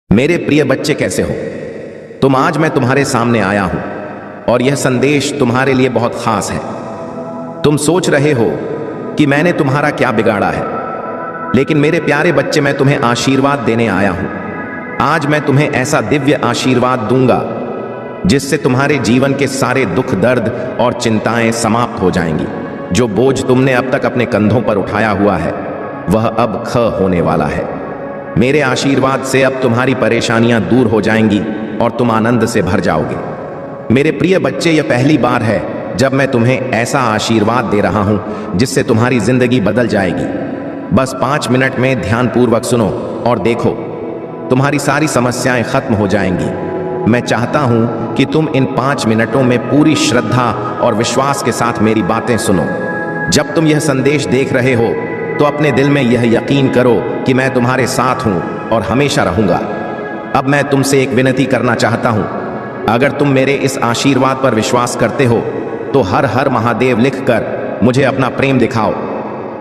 मेरे प्रिय बच्चे, कैसे हो तुम? आज मैं तुम्हारे सामने आया हूं और यह संदेश तुम्हारे लिए बहुत खास है। तुम सोच रहे हो कि मैंने तुम्हारा क्या बिगाड़ा है, लेकिन मेरे प्यारे बच्चे, मैं तुम्हें आशीर्वाद देने आया हूं। आज मैं तुम्हें ऐसा दिव्य आशीर्वाद दूंगा जिससे तुम्हारे जीवन के सारे दुख, दर्द और चिंताएं समाप्त हो जाएंगी। जो बोझ तुमने अब तक अपने कंधों पर उठाया हुआ है, वह अब ख होने वाला है। मेरे आशीर्वाद से अब तुम्हारी परेशानियां दूर हो जाएंगी और तुम आनंद से भर जाओगे। मेरे प्रिय बच्चे, यह पहली बार है जब मैं तुम्हें ऐसा आशीर्वाद दे रहा हूं जिससे तुम्हारी जिंदगी बदल जाएगी। बस 5 मिनट में ध्यानपूर्वक सुनो और देखो, तुम्हारी सारी समस्याएं खत्म हो जाएंगी। मैं चाहता हूं कि तुम इन 5 मिनटों में पूरी श्रद्धा और विश्वास के साथ मेरी बातें सुनो। जब तुम यह संदेश देख रहे हो तो अपने दिल में यह यकीन करो कि मैं तुम्हारे साथ हूं और हमेशा रहूंगा। अब मैं तुमसे एक विनती करना चाहता हूं। अगर तुम मेरे इस आशीर्वाद पर विश्वास करते हो तो हर हर महादेव लिखकर मुझे अपना प्रेम दिखाओ।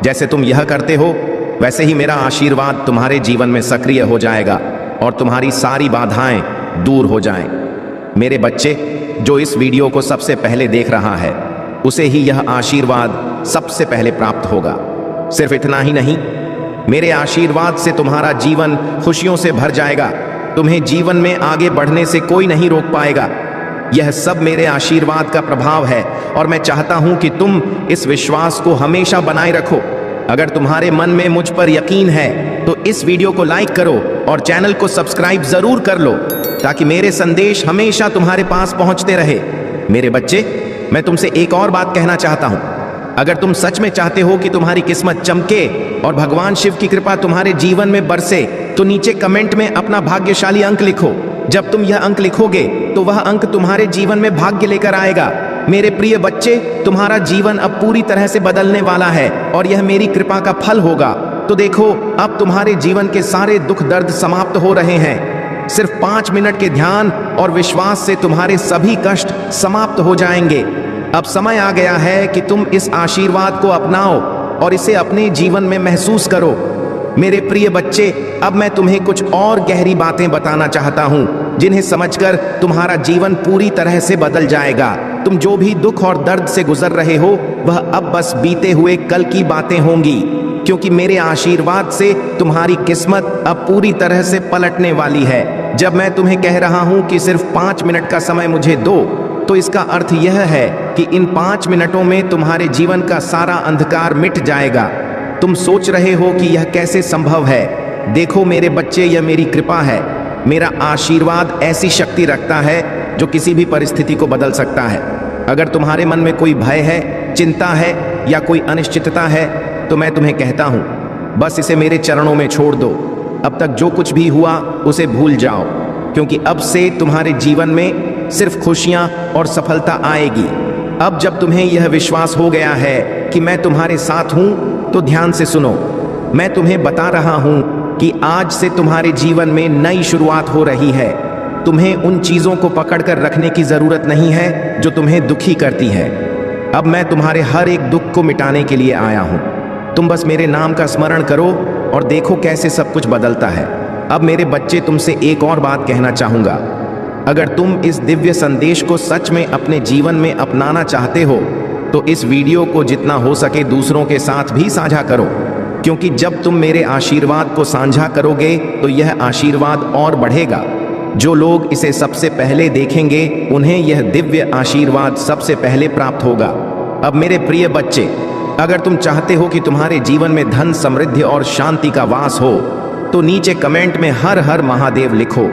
जैसे तुम यह करते हो, वैसे ही मेरा आशीर्वाद तुम्हारे जीवन में सक्रिय हो जाएगा और तुम्हारी सारी बाधाएं दूर हो जाएं। मेरे बच्चे, जो इस वीडियो को सबसे पहले देख रहा है, उसे ही यह आशीर्वाद सबसे पहले प्राप्त होगा। सिर्फ इतना ही नहीं, मेरे आशीर्वाद से तुम्हारा जीवन खुशियों से भर जाएगा। तुम्हें जीवन में आगे बढ़ने से कोई नहीं रोक पाएगा। यह सब मेरे आशीर्वाद का प्रभाव है और मैं चाहता हूं कि तुम इस विश्वास को हमेशा बनाए रखो। अगर तुम्हारे मन में मुझ पर यकीन है तो इस वीडियो को लाइक करो और चैनल को सब्सक्राइब जरूर कर लो, ताकि मेरे संदेश हमेशा तुम्हारे पास पहुंचते रहे। मेरे बच्चे, मैं तुमसे एक और बात कहना चाहता हूं। अगर तुम सच में चाहते हो कि तुम्हारी किस्मत चमके और भगवान शिव की कृपा तुम्हारे जीवन में बरसे, तो नीचे कमेंट में अपना भाग्यशाली अंक लिखो। जब तुम यह अंक लिखोगे तो वह अंक तुम्हारे जीवन में भाग्य लेकर आएगा। मेरे प्रिय बच्चे, तुम्हारा जीवन अब पूरी तरह से बदलने वाला है और यह मेरी कृपा का फल होगा। तो देखो, अब तुम्हारे जीवन के सारे दुख, दर्द समाप्त हो रहे हैं। सिर्फ 5 मिनट के ध्यान और विश्वास से तुम्हारे सभी कष्ट समाप्त हो जाएंगे। अब समय आ गया है कि तुम इस आशीर्वाद को अपनाओ और इसे अपने जीवन में महसूस करो। मेरे प्रिय बच्चे, अब मैं तुम्हें कुछ और गहरी बातें बताना चाहता हूं, जिन्हें समझकर तुम्हारा जीवन पूरी तरह से बदल जाएगा। तुम जो भी दुख और दर्द से गुजर रहे हो, वह अब बस बीते हुए कल की बातें होंगी, क्योंकि मेरे आशीर्वाद से तुम्हारी किस्मत अब पूरी तरह से पलटने वाली है। जब मैं तुम्हें कह रहा हूं कि सिर्फ 5 मिनट का समय मुझे दो, तो इसका अर्थ यह है कि इन 5 मिनटों में तुम्हारे जीवन का सारा अंधकार मिट जाएगा। तुम सोच रहे हो कि यह कैसे संभव है। देखो मेरे बच्चे, यह मेरी कृपा है। मेरा आशीर्वाद ऐसी शक्ति रखता है जो किसी भी परिस्थिति को बदल सकता है। अगर तुम्हारे मन में कोई भय है, चिंता है या कोई अनिश्चितता है, तो मैं तुम्हें कहता हूं, बस इसे मेरे चरणों में छोड़ दो। अब तक जो कुछ भी हुआ उसे भूल जाओ, क्योंकि अब से तुम्हारे जीवन में सिर्फ खुशियां और सफलता आएगी। अब जब तुम्हें यह विश्वास हो गया है कि मैं तुम्हारे साथ हूं, तो ध्यान से सुनो। मैं तुम्हें बता रहा हूं कि आज से तुम्हारे जीवन में नई शुरुआत हो रही है। तुम्हें उन चीजों को पकड़कर रखने की जरूरत नहीं है जो तुम्हें दुखी करती है। अब मैं तुम्हारे हर एक दुख को मिटाने के लिए आया हूं। तुम बस मेरे नाम का स्मरण करो और देखो कैसे सब कुछ बदलता है। अब मेरे बच्चे, तुमसे एक और बात कहना चाहूंगा। अगर तुम इस दिव्य संदेश को सच में अपने जीवन में अपनाना चाहते हो, तो इस वीडियो को जितना हो सके दूसरों के साथ भी साझा करो, क्योंकि जब तुम मेरे आशीर्वाद को साझा करोगे तो यह आशीर्वाद और बढ़ेगा। जो लोग इसे सबसे पहले देखेंगे, उन्हें यह दिव्य आशीर्वाद सबसे पहले प्राप्त होगा। अब मेरे प्रिय बच्चे, अगर तुम चाहते हो कि तुम्हारे जीवन में धन, समृद्धि और शांति का वास हो, तो नीचे कमेंट में हर हर महादेव लिखो।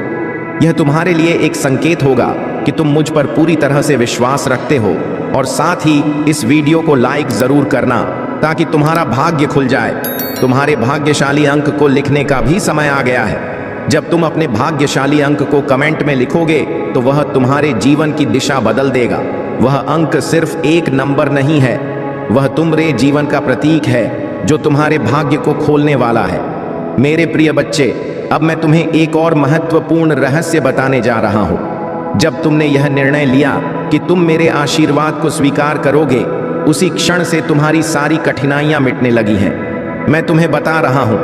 यह तुम्हारे लिए एक संकेत होगा कि तुम मुझ पर पूरी तरह से विश्वास रखते हो, और साथ ही इस वीडियो को लाइक जरूर करना, ताकि तुम्हारा भाग्य खुल जाए। तुम्हारे भाग्यशाली अंक को लिखने का भी समय आ गया है। जब तुम अपने भाग्यशाली अंक को कमेंट में लिखोगे, तो वह तुम्हारे जीवन की दिशा बदल देगा। वह अंक सिर्फ एक नंबर नहीं है, वह तुम्हारे जीवन का प्रतीक है जो तुम्हारे भाग्य को खोलने वाला है। मेरे प्रिय बच्चे, अब मैं तुम्हें एक और महत्वपूर्ण रहस्य बताने जा रहा हूं। जब तुमने यह निर्णय लिया कि तुम मेरे आशीर्वाद को स्वीकार करोगे, उसी क्षण से तुम्हारी सारी कठिनाइयां मिटने लगी हैं। मैं तुम्हें बता रहा हूं,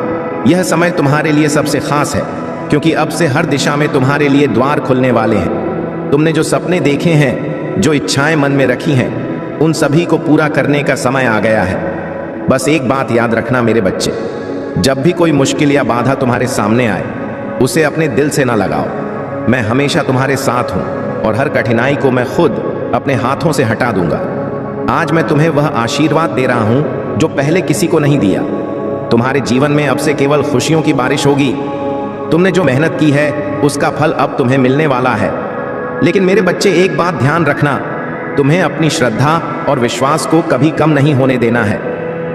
यह समय तुम्हारे लिए सबसे खास है। क्योंकि अब से हर दिशा में तुम्हारे लिए द्वार खुलने वाले हैं। तुमने जो सपने देखे हैं, जो इच्छाएं मन में रखी हैं, उन सभी को पूरा करने का समय आ गया है। बस एक बात याद रखना मेरे बच्चे, जब भी कोई मुश्किल या बाधा तुम्हारे सामने आए, उसे अपने दिल से ना लगाओ। मैं हमेशा तुम्हारे साथ हूं और हर कठिनाई को मैं खुद अपने हाथों से हटा दूंगा। आज मैं तुम्हें वह आशीर्वाद दे रहा हूं जो पहले किसी को नहीं दिया। तुम्हारे जीवन में अब से केवल खुशियों की बारिश होगी। तुमने जो मेहनत की है उसका फल अब तुम्हें मिलने वाला है। लेकिन मेरे बच्चे, एक बात ध्यान रखना, तुम्हें अपनी श्रद्धा और विश्वास को कभी कम नहीं होने देना है।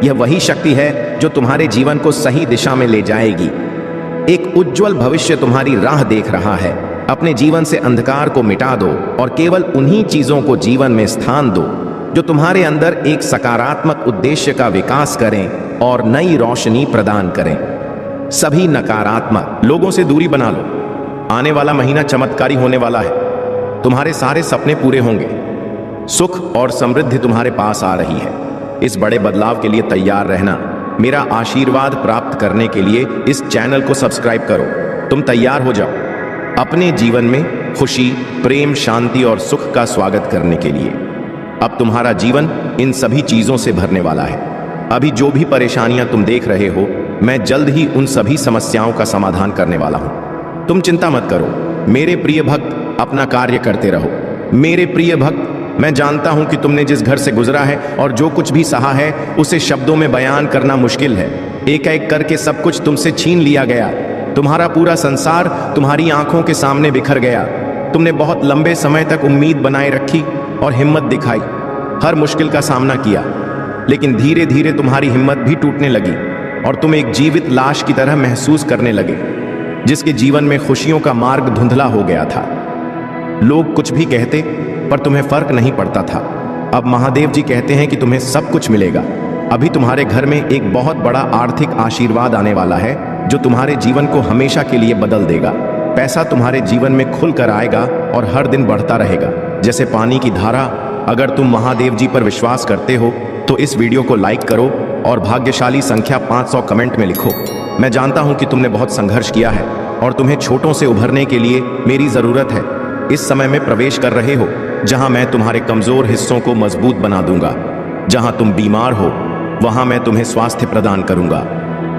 यह वही शक्ति है जो तुम्हारे जीवन को सही दिशा में ले जाएगी। एक उज्जवल भविष्य तुम्हारी राह देख रहा है। अपने जीवन से अंधकार को मिटा दो और केवल उन्हीं चीजों को जीवन में स्थान दो जो तुम्हारे अंदर एक सकारात्मक उद्देश्य का विकास करें और नई रोशनी प्रदान करें। सभी नकारात्मक लोगों से दूरी बना लो। आने वाला महीना चमत्कारी होने वाला है। तुम्हारे सारे सपने पूरे होंगे। सुख और समृद्धि तुम्हारे पास आ रही है। इस बड़े बदलाव के लिए तैयार रहना। मेरा आशीर्वाद प्राप्त करने के लिए इस चैनल को सब्सक्राइब करो। तुम तैयार हो जाओ अपने जीवन में खुशी, प्रेम, शांति और सुख का स्वागत करने के लिए। अब तुम्हारा जीवन इन सभी चीजों से भरने वाला है। अभी जो भी परेशानियां तुम देख रहे हो, मैं जल्द ही उन सभी समस्याओं का समाधान करने वाला हूं। तुम चिंता मत करो मेरे प्रिय भक्त, अपना कार्य करते रहो। मेरे प्रिय भक्त, मैं जानता हूं कि तुमने जिस घर से गुजरा है और जो कुछ भी सहा है उसे शब्दों में बयान करना मुश्किल है। एक एक करके सब कुछ तुमसे छीन लिया गया। तुम्हारा पूरा संसार तुम्हारी आंखों के सामने बिखर गया। तुमने बहुत लंबे समय तक उम्मीद बनाए रखी और हिम्मत दिखाई, हर मुश्किल का सामना किया, लेकिन धीरे धीरे तुम्हारी हिम्मत भी टूटने लगी और तुम एक जीवित लाश की तरह महसूस करने लगे, जिसके जीवन में खुशियों का मार्ग धुंधला हो गया था। लोग कुछ भी कहते पर तुम्हें फर्क नहीं पड़ता था। अब महादेव जी कहते हैं कि तुम्हें सब कुछ मिलेगा। अभी तुम्हारे घर में एक बहुत बड़ा आर्थिक आशीर्वाद आने वाला है जो तुम्हारे जीवन को हमेशा के लिए बदल देगा। पैसा तुम्हारे जीवन में खुलकर आएगा और हर दिन बढ़ता रहेगा जैसे पानी की धारा। अगर तुम महादेव जी पर विश्वास करते हो तो इस वीडियो को लाइक करो और भाग्यशाली संख्या 500 कमेंट में लिखो। मैं जानता हूं कि तुमने बहुत संघर्ष किया है और तुम्हें छोटों से उभरने के लिए मेरी जरूरत है। इस समय में प्रवेश कर रहे हो जहां मैं तुम्हारे कमजोर हिस्सों को मजबूत बना दूंगा। जहां तुम बीमार हो वहां मैं तुम्हें स्वास्थ्य प्रदान करूंगा।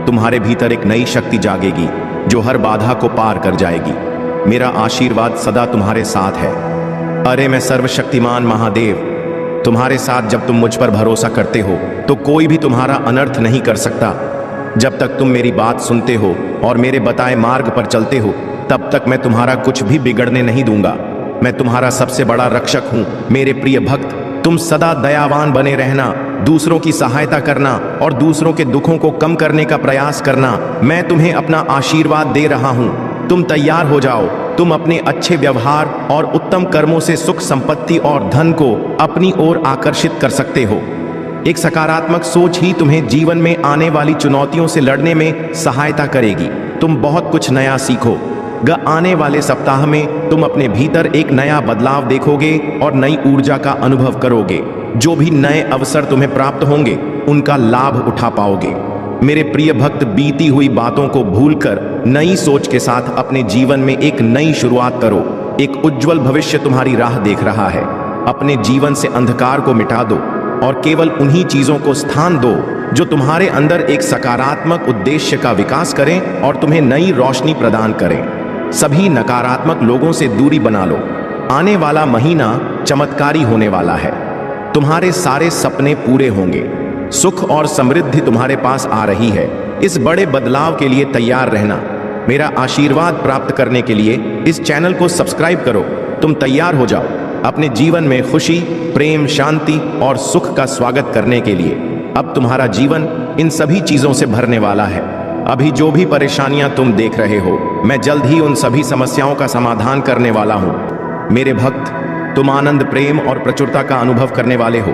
तुम्हारे भीतर एक नई शक्ति जागेगी जो हर बाधा को पार कर जाएगी। मेरा आशीर्वाद सदा तुम्हारे साथ है। अरे मैं सर्वशक्तिमान महादेव तुम्हारे साथ। जब तुम मुझ पर भरोसा करते हो तो कोई भी तुम्हारा अनर्थ नहीं कर सकता। जब तक तुम मेरी बात सुनते हो और मेरे बताए मार्ग पर चलते हो, तब तक मैं तुम्हारा कुछ भी बिगड़ने नहीं दूंगा। मैं तुम्हारा सबसे बड़ा रक्षक हूं। मेरे प्रिय भक्त, तुम सदा दयावान बने रहना, दूसरों की सहायता करना और दूसरों के दुखों को कम करने का प्रयास करना। मैं तुम्हें अपना आशीर्वाद दे रहा हूं। तुम तैयार हो जाओ। तुम अपने अच्छे व्यवहार और उत्तम कर्मों से सुख, संपत्ति और धन को अपनी ओर आकर्षित कर सकते हो। एक सकारात्मक सोच ही तुम्हें जीवन में आने वाली चुनौतियों से लड़ने में सहायता करेगी। तुम बहुत कुछ नया सीखो। आने वाले सप्ताह में तुम अपने भीतर एक नया बदलाव देखोगे और नई ऊर्जा का अनुभव करोगे। जो भी नए अवसर तुम्हें प्राप्त होंगे उनका लाभ उठा पाओगे। मेरे प्रिय भक्त, बीती हुई बातों को भूलकर नई सोच के साथ अपने जीवन में एक नई शुरुआत करो। एक उज्जवल भविष्य तुम्हारी राह देख रहा है। अपने जीवन से अंधकार को मिटा दो और केवल उन्हीं चीजों को स्थान दो जो तुम्हारे अंदर एक सकारात्मक उद्देश्य का विकास करें और तुम्हें नई रोशनी प्रदान करें। सभी नकारात्मक लोगों से दूरी बना लो। आने वाला महीना चमत्कारी होने वाला है। तुम्हारे सारे सपने पूरे होंगे। सुख और समृद्धि तुम्हारे पास आ रही है। इस बड़े बदलाव के लिए तैयार रहना। मेरा आशीर्वाद प्राप्त करने के लिए इस चैनल को सब्सक्राइब करो। तुम तैयार हो जाओ अपने जीवन में खुशी, प्रेम, शांति और सुख का स्वागत करने के लिए। अब तुम्हारा जीवन इन सभी चीजों से भरने वाला है। अभी जो भी परेशानियां तुम देख रहे हो, मैं जल्द ही उन सभी समस्याओं का समाधान करने वाला हूं। मेरे भक्त, तुम आनंद, प्रेम और प्रचुरता का अनुभव करने वाले हो।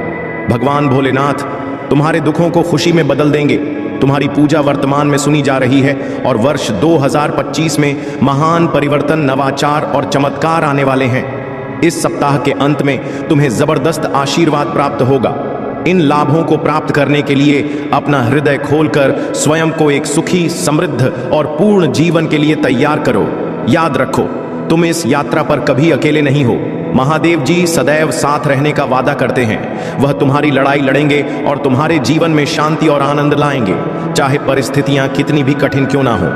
भगवान भोलेनाथ तुम्हारे दुखों को खुशी में बदल देंगे। तुम्हारी पूजा वर्तमान में सुनी जा रही है और वर्ष 2025 में महान परिवर्तन, नवाचार और चमत्कार आने वाले हैं। इस सप्ताह के अंत में तुम्हें जबरदस्त आशीर्वाद प्राप्त होगा। इन लाभों को प्राप्त करने के लिए अपना हृदय खोलकर स्वयं को एक सुखी, समृद्ध और पूर्ण जीवन के लिए तैयार करो। याद रखो, तुम इस यात्रा पर कभी अकेले नहीं हो। महादेव जी सदैव साथ रहने का वादा करते हैं। वह तुम्हारी लड़ाई लड़ेंगे और तुम्हारे जीवन में शांति और आनंद लाएंगे, चाहे परिस्थितियां कितनी भी कठिन क्यों ना हो।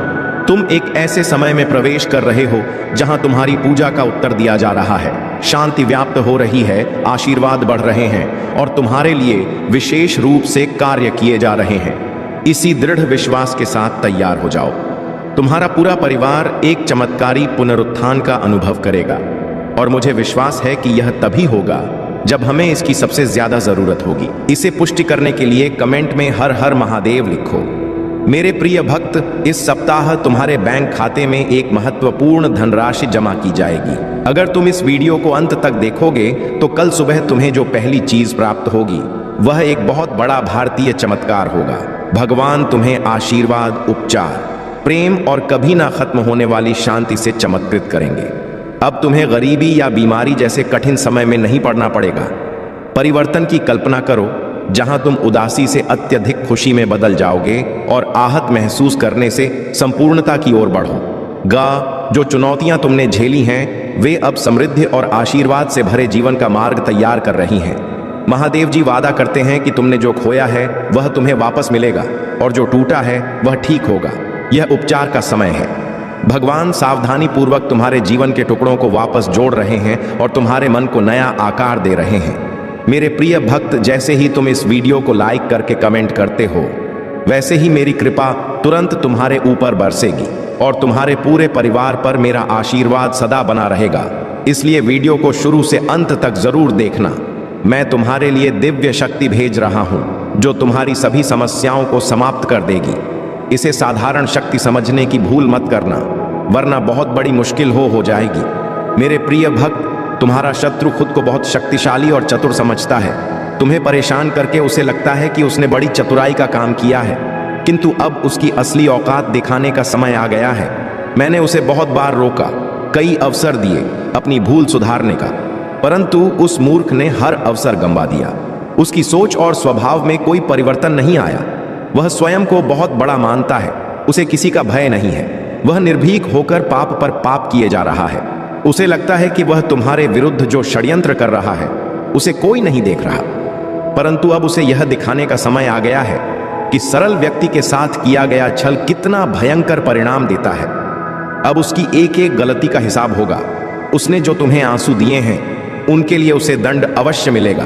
तुम एक ऐसे समय में प्रवेश कर रहे हो जहां तुम्हारी पूजा का उत्तर दिया जा रहा है, शांति व्याप्त हो रही है, आशीर्वाद बढ़ रहे हैं और तुम्हारे लिए विशेष रूप से कार्य किए जा रहे हैं। इसी दृढ़ विश्वास के साथ तैयार हो जाओ। तुम्हारा पूरा परिवार एक चमत्कारी पुनरुत्थान का अनुभव करेगा और मुझे विश्वास है कि यह तभी होगा जब हमें इसकी सबसे ज्यादा जरूरत होगी। इसे पुष्टि करने के लिए कमेंट में हर हर महादेव लिखो। मेरे प्रिय भक्त, इस सप्ताह तुम्हारे बैंक खाते में एक महत्वपूर्ण धनराशि जमा की जाएगी। अगर तुम इस वीडियो को अंत तक देखोगे तो कल सुबह तुम्हें जो पहली चीज प्राप्त होगी वह एक बहुत बड़ा भारतीय चमत्कार होगा। भगवान तुम्हें आशीर्वाद, उपचार, प्रेम और कभी ना खत्म होने वाली शांति से चमत्कृत करेंगे। अब तुम्हें गरीबी या बीमारी जैसे कठिन समय में नहीं पड़ना पड़ेगा। परिवर्तन की कल्पना करो, जहां तुम उदासी से अत्यधिक खुशी में बदल जाओगे और आहत महसूस करने से संपूर्णता की ओर बढ़ो। जो चुनौतियां तुमने झेली हैं वे अब समृद्धि और आशीर्वाद से भरे जीवन का मार्ग तैयार कर रही हैं। महादेव जी वादा करते हैं कि तुमने जो खोया है वह तुम्हें वापस मिलेगा और जो टूटा है वह ठीक होगा। यह उपचार का समय है। भगवान सावधानी पूर्वक तुम्हारे जीवन के टुकड़ों को वापस जोड़ रहे हैं और तुम्हारे मन को नया आकार दे रहे हैं। मेरे प्रिय भक्त, जैसे ही तुम इस वीडियो को लाइक करके कमेंट करते हो, वैसे ही मेरी कृपा तुरंत तुम्हारे ऊपर बरसेगी और तुम्हारे पूरे परिवार पर मेरा आशीर्वाद सदा बना रहेगा। इसलिए वीडियो को शुरू से अंत तक जरूर देखना। मैं तुम्हारे लिए दिव्य शक्ति भेज रहा हूं जो तुम्हारी सभी समस्याओं को समाप्त कर देगी। इसे साधारण शक्ति समझने की भूल मत करना, वरना बहुत बड़ी मुश्किल हो जाएगी। मेरे प्रिय भक्त, तुम्हारा शत्रु खुद को बहुत शक्तिशाली और चतुर समझता है। तुम्हें परेशान करके उसे लगता है कि उसने बड़ी चतुराई का काम किया है, किंतु अब उसकी असली औकात दिखाने का समय आ गया है। मैंने उसे बहुत बार रोका, कई अवसर दिए अपनी भूल सुधारने का, परंतु उस मूर्ख ने हर अवसर गंवा दिया। उसकी सोच और स्वभाव में कोई परिवर्तन नहीं आया। वह स्वयं को बहुत बड़ा मानता है, उसे किसी का भय नहीं है। वह निर्भीक होकर पाप पर पाप किए जा रहा है। उसे लगता है कि वह तुम्हारे विरुद्ध जो षड्यंत्र कर रहा है उसे कोई नहीं देख रहा, परंतु अब उसे यह दिखाने का समय आ गया है कि सरल व्यक्ति के साथ किया गया छल कितना भयंकर परिणाम देता है। अब उसकी एक एक गलती का हिसाब होगा। उसने जो तुम्हें आंसू दिए हैं उनके लिए उसे दंड अवश्य मिलेगा।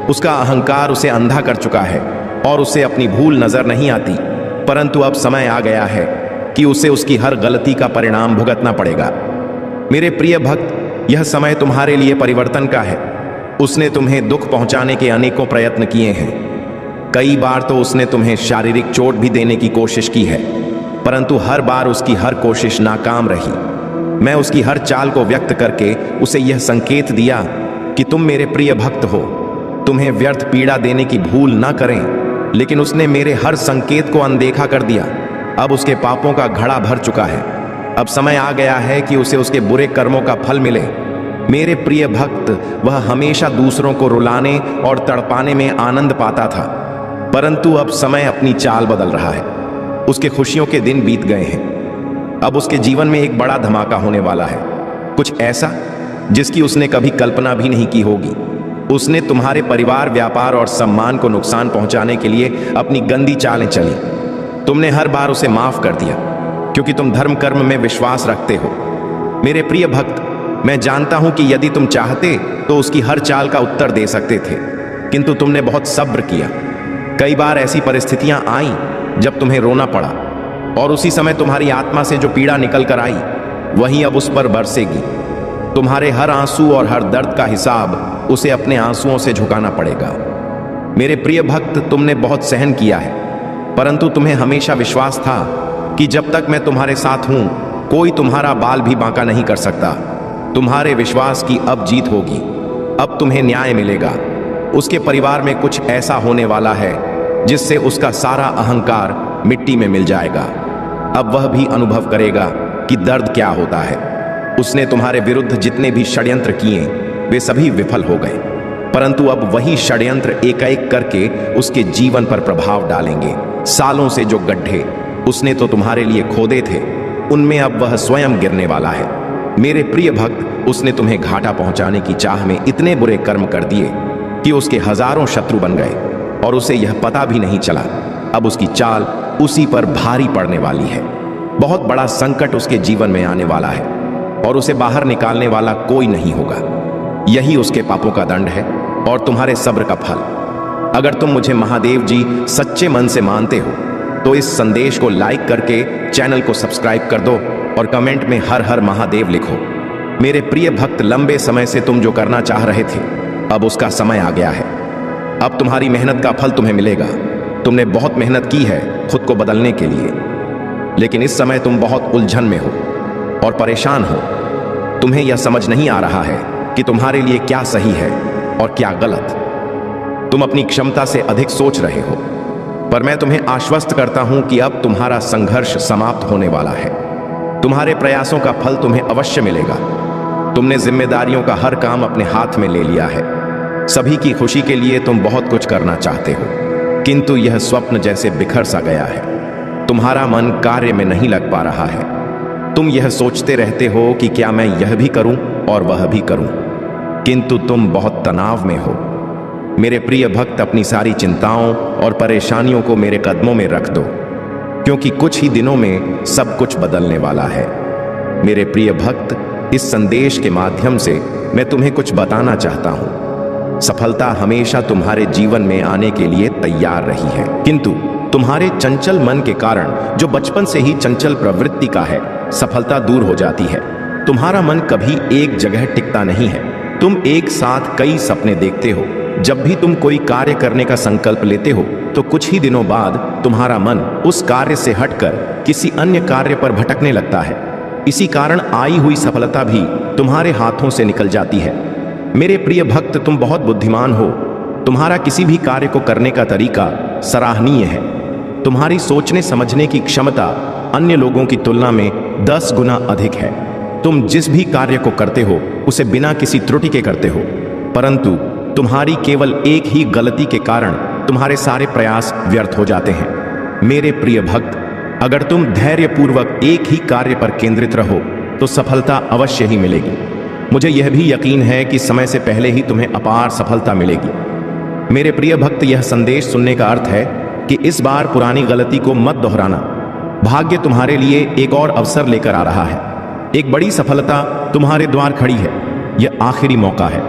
उसका अहंकार उसे अंधा कर चुका है और उसे अपनी भूल नजर नहीं आती, परंतु अब समय आ गया है कि उसे उसकी हर गलती का परिणाम भुगतना पड़ेगा। मेरे प्रिय भक्त, यह समय तुम्हारे लिए परिवर्तन का है। उसने तुम्हें दुख पहुंचाने के अनेकों प्रयत्न किए हैं। कई बार तो उसने तुम्हें शारीरिक चोट भी देने की कोशिश की है, परंतु हर बार उसकी हर कोशिश नाकाम रही। मैं उसकी हर चाल को व्यक्त करके उसे यह संकेत दिया कि तुम मेरे प्रिय भक्त हो, तुम्हें व्यर्थ पीड़ा देने की भूल ना करें, लेकिन उसने मेरे हर संकेत को अनदेखा कर दिया। अब उसके पापों का घड़ा भर चुका है। अब समय आ गया है कि उसे उसके बुरे कर्मों का फल मिले। मेरे प्रिय भक्त, वह हमेशा दूसरों को रुलाने और तड़पाने में आनंद पाता था, परंतु अब समय अपनी चाल बदल रहा है। उसके खुशियों के दिन बीत गए हैं। अब उसके जीवन में एक बड़ा धमाका होने वाला है, कुछ ऐसा जिसकी उसने कभी कल्पना भी नहीं की होगी। उसने तुम्हारे परिवार, व्यापार और सम्मान को नुकसान पहुंचाने के लिए अपनी गंदी चालें चली। तुमने हर बार उसे माफ कर दिया क्योंकि तुम धर्म कर्म में विश्वास रखते हो। मेरे प्रिय भक्त, मैं जानता हूं कि यदि तुम चाहते तो उसकी हर चाल का उत्तर दे सकते थे, किंतु तुमने बहुत सब्र किया। कई बार ऐसी परिस्थितियां आईं जब तुम्हें रोना पड़ा और उसी समय तुम्हारी आत्मा से जो पीड़ा निकल कर आई वही अब उस पर बरसेगी। तुम्हारे हर आंसू और हर दर्द का हिसाब उसे अपने आंसुओं से झुकाना पड़ेगा। मेरे प्रिय भक्त, तुमने बहुत सहन किया है, परंतु तुम्हें हमेशा विश्वास था कि जब तक मैं तुम्हारे साथ हूं कोई तुम्हारा बाल भी बांका नहीं कर सकता। तुम्हारे विश्वास की अब जीत होगी। अब तुम्हें न्याय मिलेगा। उसके परिवार में कुछ ऐसा होने वाला है जिससे उसका सारा अहंकार मिट्टी में मिल जाएगा। अब वह भी अनुभव करेगा कि दर्द क्या होता है। उसने तुम्हारे विरुद्ध जितने भी षड्यंत्र किए वे सभी विफल हो गए। परंतु अब वही षड्यंत्र एक एक करके उसके जीवन पर प्रभाव डालेंगे। सालों से जो गड्ढे उसने तो तुम्हारे लिए खोदे थे, उनमें अब वह स्वयं गिरने वाला है। मेरे प्रिय भक्त, उसने तुम्हें घाटा पहुंचाने की चाह में इतने बुरे कर्म कर दिए कि उसके हजारों शत्रु बन गए और उसे यह पता भी नहीं चला। अब उसकी चाल उसी पर भारी पड़ने वाली है। बहुत बड़ा संकट उसके जीवन में आने वाला है और उसे बाहर निकालने वाला कोई नहीं होगा। यही उसके पापों का दंड है और तुम्हारे सब्र का फल। अगर तुम मुझे महादेव जी सच्चे मन से मानते हो तो इस संदेश को लाइक करके चैनल को सब्सक्राइब कर दो और कमेंट में हर हर महादेव लिखो। मेरे प्रिय भक्त, लंबे समय से तुम जो करना चाह रहे थे, अब उसका समय आ गया है। अब तुम्हारी मेहनत का फल तुम्हें मिलेगा। तुमने बहुत मेहनत की है खुद को बदलने के लिए, लेकिन इस समय तुम बहुत उलझन में हो और परेशान हो। तुम्हें यह समझ नहीं आ रहा है कि तुम्हारे लिए क्या सही है और क्या गलत। तुम अपनी क्षमता से अधिक सोच रहे हो, पर मैं तुम्हें आश्वस्त करता हूं कि अब तुम्हारा संघर्ष समाप्त होने वाला है। तुम्हारे प्रयासों का फल तुम्हें अवश्य मिलेगा। तुमने जिम्मेदारियों का हर काम अपने हाथ में ले लिया है। सभी की खुशी के लिए तुम बहुत कुछ करना चाहते हो, किंतु यह स्वप्न जैसे बिखर सा गया है। तुम्हारा मन कार्य में नहीं लग पा रहा है। तुम यह सोचते रहते हो कि क्या मैं यह भी करूं और वह भी करूं, किंतु तुम बहुत तनाव में हो। मेरे प्रिय भक्त, अपनी सारी चिंताओं और परेशानियों को मेरे कदमों में रख दो, क्योंकि कुछ ही दिनों में सब कुछ बदलने वाला है। मेरे प्रिय भक्त, इस संदेश के माध्यम से मैं तुम्हें कुछ बताना चाहता हूं। सफलता हमेशा तुम्हारे जीवन में आने के लिए तैयार रही है, किंतु तुम्हारे चंचल मन के कारण, जो बचपन से ही चंचल प्रवृत्ति का है, सफलता दूर हो जाती है। तुम्हारा मन कभी एक जगह टिकता नहीं है। तुम एक साथ कई सपने देखते हो। जब भी तुम कोई कार्य करने का संकल्प लेते हो तो कुछ ही दिनों बाद तुम्हारा मन उस कार्य से हटकर किसी अन्य कार्य पर भटकने लगता है। इसी कारण आई हुई सफलता भी तुम्हारे हाथों से निकल जाती है। मेरे प्रिय भक्त, तुम बहुत बुद्धिमान हो। तुम्हारा किसी भी कार्य को करने का तरीका सराहनीय है। तुम्हारी सोचने समझने की क्षमता अन्य लोगों की तुलना में 10 गुना अधिक है। तुम जिस भी कार्य को करते हो उसे बिना किसी त्रुटि के करते हो, परंतु तुम्हारी केवल एक ही गलती के कारण तुम्हारे सारे प्रयास व्यर्थ हो जाते हैं। मेरे प्रिय भक्त, अगर तुम धैर्यपूर्वक एक ही कार्य पर केंद्रित रहो तो सफलता अवश्य ही मिलेगी। मुझे यह भी यकीन है कि समय से पहले ही तुम्हें अपार सफलता मिलेगी। मेरे प्रिय भक्त, यह संदेश सुनने का अर्थ है कि इस बार पुरानी गलती को मत दोहराना। भाग्य तुम्हारे लिए एक और अवसर लेकर आ रहा है। एक बड़ी सफलता तुम्हारे द्वार खड़ी है। यह आखिरी मौका है।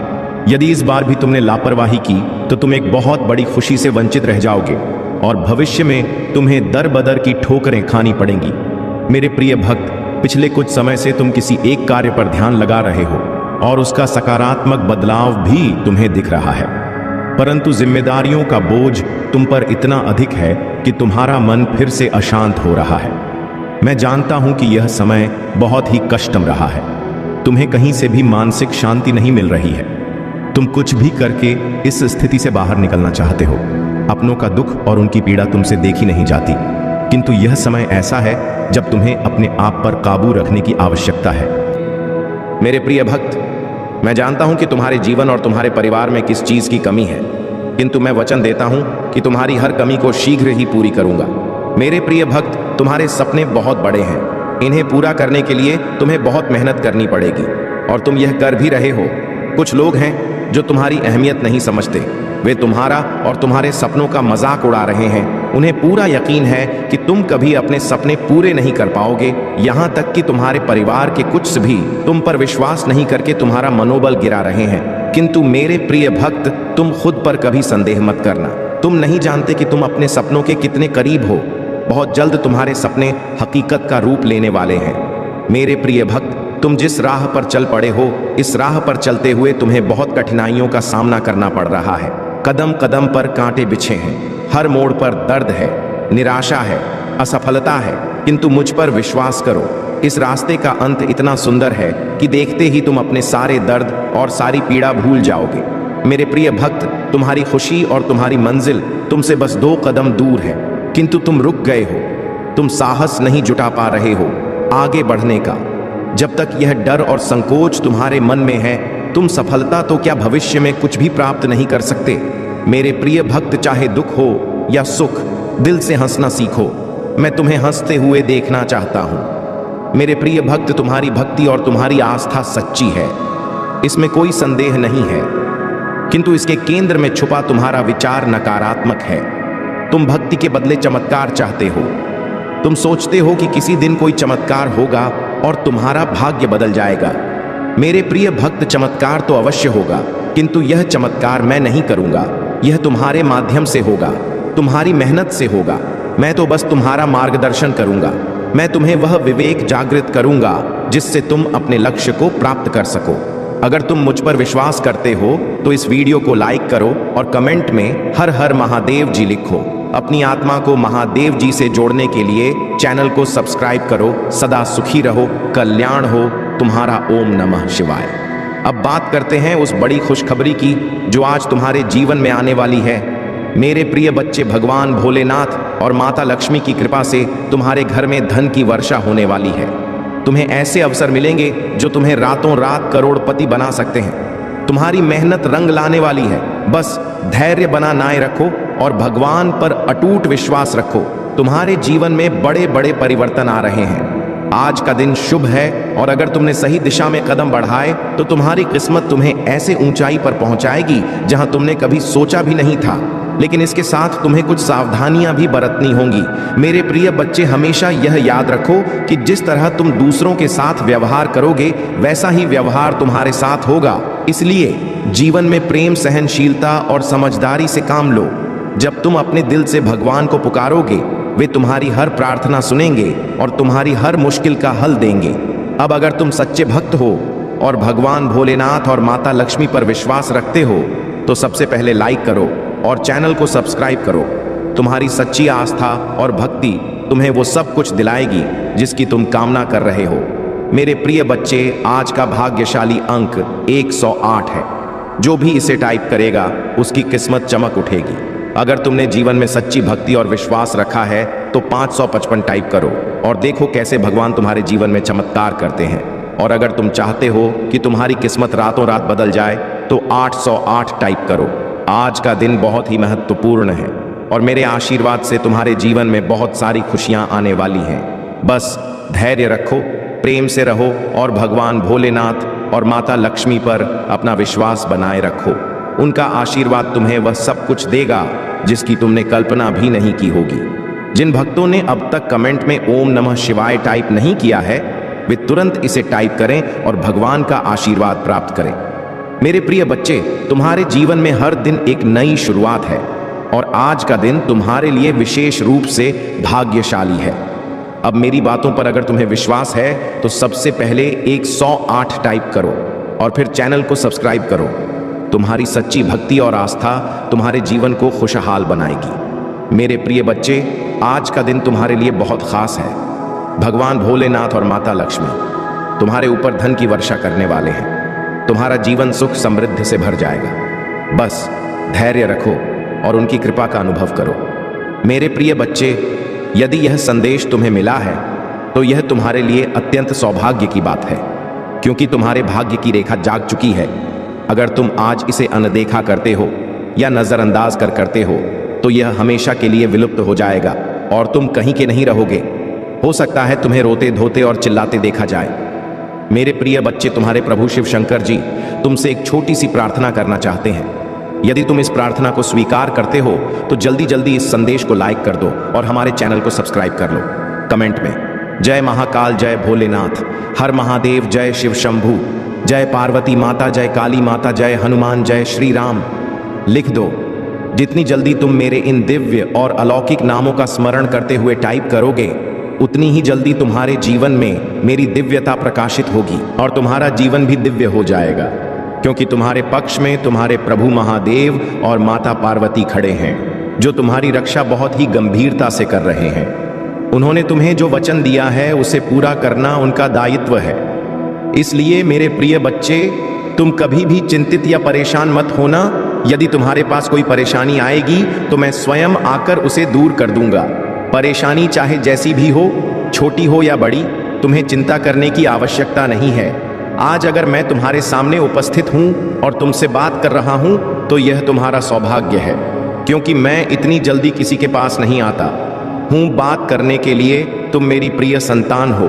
यदि इस बार भी तुमने लापरवाही की तो तुम एक बहुत बड़ी खुशी से वंचित रह जाओगे और भविष्य में तुम्हें दर बदर की ठोकरें खानी पड़ेंगी। मेरे प्रिय भक्त, पिछले कुछ समय से तुम किसी एक कार्य पर ध्यान लगा रहे हो और उसका सकारात्मक बदलाव भी तुम्हें दिख रहा है, परंतु जिम्मेदारियों का बोझ तुम पर इतना अधिक है कि तुम्हारा मन फिर से अशांत हो रहा है। मैं जानता हूं कि यह समय बहुत ही कष्टम रहा है। तुम्हें कहीं से भी मानसिक शांति नहीं मिल रही है। तुम कुछ भी करके इस स्थिति से बाहर निकलना चाहते हो। अपनों का दुख और उनकी पीड़ा तुमसे देखी नहीं जाती, किंतु यह समय ऐसा है जब तुम्हें अपने आप पर काबू रखने की आवश्यकता है। मेरे प्रिय भक्त, मैं जानता हूं कि तुम्हारे जीवन और तुम्हारे परिवार में किस चीज की कमी है, किंतु मैं वचन देता हूं कि तुम्हारी हर कमी को शीघ्र ही पूरी करूंगा। मेरे प्रिय भक्त, तुम्हारे सपने बहुत बड़े हैं। इन्हें पूरा करने के लिए तुम्हें बहुत मेहनत करनी पड़ेगी और तुम यह कर भी रहे हो। कुछ लोग हैं जो तुम्हारी अहमियत नहीं समझते। वे तुम्हारा और तुम्हारे सपनों का मजाक उड़ा रहे हैं। उन्हें पूरा यकीन है कि तुम कभी अपने सपने पूरे नहीं कर पाओगे। यहाँ तक कि तुम्हारे परिवार के कुछ भी तुम पर विश्वास नहीं करके तुम्हारा मनोबल गिरा रहे हैं। किंतु मेरे प्रिय भक्त, तुम खुद पर कभी संदेह मत करना। तुम नहीं जानते कि तुम अपने सपनों के कितने करीब हो। बहुत जल्द तुम्हारे सपने हकीकत का रूप लेने वाले हैं। मेरे प्रिय भक्त, तुम जिस राह पर चल पड़े हो, इस राह पर चलते हुए तुम्हें बहुत कठिनाइयों का सामना करना पड़ रहा है। कदम कदम पर कांटे बिछे हैं। हर मोड़ पर दर्द है, निराशा है, असफलता है, किंतु मुझ पर विश्वास करो। इस रास्ते का अंत इतना सुंदर है कि देखते ही तुम अपने सारे दर्द और सारी पीड़ा भूल जाओगे। मेरे प्रिय भक्त, तुम्हारी खुशी और तुम्हारी मंजिल तुमसे बस 2 कदम दूर है, किंतु तुम रुक गए हो। तुम साहस नहीं जुटा पा रहे हो आगे बढ़ने का। जब तक यह डर और संकोच तुम्हारे मन में है, तुम सफलता तो क्या भविष्य में कुछ भी प्राप्त नहीं कर सकते। मेरे प्रिय भक्त, चाहे दुख हो या सुख, दिल से हंसना सीखो। मैं तुम्हें हंसते हुए देखना चाहता हूं। मेरे प्रिय भक्त, तुम्हारी भक्ति और तुम्हारी आस्था सच्ची है, इसमें कोई संदेह नहीं है, किंतु इसके केंद्र में छुपा तुम्हारा विचार नकारात्मक है। तुम भक्ति के बदले चमत्कार चाहते हो। तुम सोचते हो कि किसी दिन कोई चमत्कार होगा और तुम्हारा भाग्य बदल जाएगा। मेरे प्रिय भक्त, चमत्कार तो अवश्य होगा, किंतु यह चमत्कार मैं नहीं करूंगा। यह तुम्हारे माध्यम से होगा, तुम्हारी मेहनत से होगा। मैं तो बस तुम्हारा मार्गदर्शन करूंगा। मैं तुम्हें वह विवेक जागृत करूंगा जिससे तुम अपने लक्ष्य को प्राप्त कर सको। अगर तुम मुझ पर विश्वास करते हो तो इस वीडियो को लाइक करो और कमेंट में हर हर महादेव जी लिखो। अपनी आत्मा को महादेव जी से जोड़ने के लिए चैनल को सब्सक्राइब करो। सदा सुखी रहो, कल्याण हो। तुम्हारा ओम नमः शिवाय। अब बात करते हैं उस बड़ी खुशखबरी की जो आज तुम्हारे जीवन में आने वाली है। मेरे प्रिय बच्चे, भगवान भोलेनाथ और माता लक्ष्मी की कृपा से तुम्हारे घर में धन की वर्षा होने वाली है। तुम्हें ऐसे अवसर मिलेंगे जो तुम्हें रातों रात करोड़पति बना सकते हैं। तुम्हारी मेहनत रंग लाने वाली है। बस धैर्य बनाए रखो और भगवान पर अटूट विश्वास रखो। तुम्हारे जीवन में बड़े बड़े परिवर्तन आ रहे हैं। आज का दिन शुभ है और अगर तुमने सही दिशा में कदम बढ़ाए तो तुम्हारी किस्मत तुम्हें ऐसे ऊंचाई पर पहुंचाएगी जहां तुमने कभी सोचा भी नहीं था। लेकिन इसके साथ तुम्हें कुछ सावधानियां भी बरतनी होंगी। मेरे प्रिय बच्चे, हमेशा यह याद रखो कि जिस तरह तुम दूसरों के साथ व्यवहार करोगे वैसा ही व्यवहार तुम्हारे साथ होगा। इसलिए जीवन में प्रेम, सहनशीलता और समझदारी से काम लो। जब तुम अपने दिल से भगवान को पुकारोगे, वे तुम्हारी हर प्रार्थना सुनेंगे और तुम्हारी हर मुश्किल का हल देंगे। अब अगर तुम सच्चे भक्त हो और भगवान भोलेनाथ और माता लक्ष्मी पर विश्वास रखते हो तो सबसे पहले लाइक करो और चैनल को सब्सक्राइब करो। तुम्हारी सच्ची आस्था और भक्ति तुम्हें वो सब कुछ दिलाएगी जिसकी तुम कामना कर रहे हो। मेरे प्रिय बच्चे, आज का भाग्यशाली अंक 108 है। जो भी इसे टाइप करेगा उसकी किस्मत चमक उठेगी। अगर तुमने जीवन में सच्ची भक्ति और विश्वास रखा है तो 555 टाइप करो और देखो कैसे भगवान तुम्हारे जीवन में चमत्कार करते हैं। और अगर तुम चाहते हो कि तुम्हारी किस्मत रातों रात बदल जाए तो 808 टाइप करो। आज का दिन बहुत ही महत्वपूर्ण है और मेरे आशीर्वाद से तुम्हारे जीवन में बहुत सारी खुशियां आने वाली हैं। बस धैर्य रखो, प्रेम से रहो और भगवान भोलेनाथ और माता लक्ष्मी पर अपना विश्वास बनाए रखो। उनका आशीर्वाद तुम्हें वह सब कुछ देगा जिसकी तुमने कल्पना भी नहीं की होगी। जिन भक्तों ने अब तक कमेंट में ओम नमः शिवाय टाइप नहीं किया है वे तुरंत इसे टाइप करें और भगवान का आशीर्वाद प्राप्त करें। मेरे प्रिय बच्चे, तुम्हारे जीवन में हर दिन एक नई शुरुआत है और आज का दिन तुम्हारे लिए विशेष रूप से भाग्यशाली है। अब मेरी बातों पर अगर तुम्हें विश्वास है तो सबसे पहले 108 टाइप करो और फिर चैनल को सब्सक्राइब करो। तुम्हारी सच्ची भक्ति और आस्था तुम्हारे जीवन को खुशहाल बनाएगी। मेरे प्रिय बच्चे, आज का दिन तुम्हारे लिए बहुत खास है। भगवान भोलेनाथ और माता लक्ष्मी तुम्हारे ऊपर धन की वर्षा करने वाले हैं। तुम्हारा जीवन सुख समृद्धि से भर जाएगा। बस धैर्य रखो और उनकी कृपा का अनुभव करो। मेरे प्रिय बच्चे, यदि यह संदेश तुम्हें मिला है तो यह तुम्हारे लिए अत्यंत सौभाग्य की बात है, क्योंकि तुम्हारे भाग्य की रेखा जाग चुकी है। अगर तुम आज इसे अनदेखा करते हो या नजरअंदाज करते हो तो यह हमेशा के लिए विलुप्त हो जाएगा और तुम कहीं के नहीं रहोगे। हो सकता है तुम्हें रोते धोते और चिल्लाते देखा जाए। मेरे प्रिय बच्चे, तुम्हारे प्रभु शिव शंकर जी तुमसे एक छोटी सी प्रार्थना करना चाहते हैं। यदि तुम इस प्रार्थना को स्वीकार करते हो तो जल्दी जल्दी इस संदेश को लाइक कर दो और हमारे चैनल को सब्सक्राइब कर लो। कमेंट में जय महाकाल, जय भोलेनाथ, हर महादेव, जय शिव शंभू, जय पार्वती माता, जय काली माता, जय हनुमान, जय श्री राम लिख दो। जितनी जल्दी तुम मेरे इन दिव्य और अलौकिक नामों का स्मरण करते हुए टाइप करोगे उतनी ही जल्दी तुम्हारे जीवन में मेरी दिव्यता प्रकाशित होगी और तुम्हारा जीवन भी दिव्य हो जाएगा, क्योंकि तुम्हारे पक्ष में तुम्हारे प्रभु महादेव और माता पार्वती खड़े हैं जो तुम्हारी रक्षा बहुत ही गंभीरता से कर रहे हैं। उन्होंने तुम्हें जो वचन दिया है उसे पूरा करना उनका दायित्व है। इसलिए मेरे प्रिय बच्चे, तुम कभी भी चिंतित या परेशान मत होना। यदि तुम्हारे पास कोई परेशानी आएगी तो मैं स्वयं आकर उसे दूर कर दूंगा। परेशानी चाहे जैसी भी हो, छोटी हो या बड़ी, तुम्हें चिंता करने की आवश्यकता नहीं है। आज अगर मैं तुम्हारे सामने उपस्थित हूं और तुमसे बात कर रहा हूं तो यह तुम्हारा सौभाग्य है, क्योंकि मैं इतनी जल्दी किसी के पास नहीं आता हूं बात करने के लिए। तुम मेरी प्रिय संतान हो,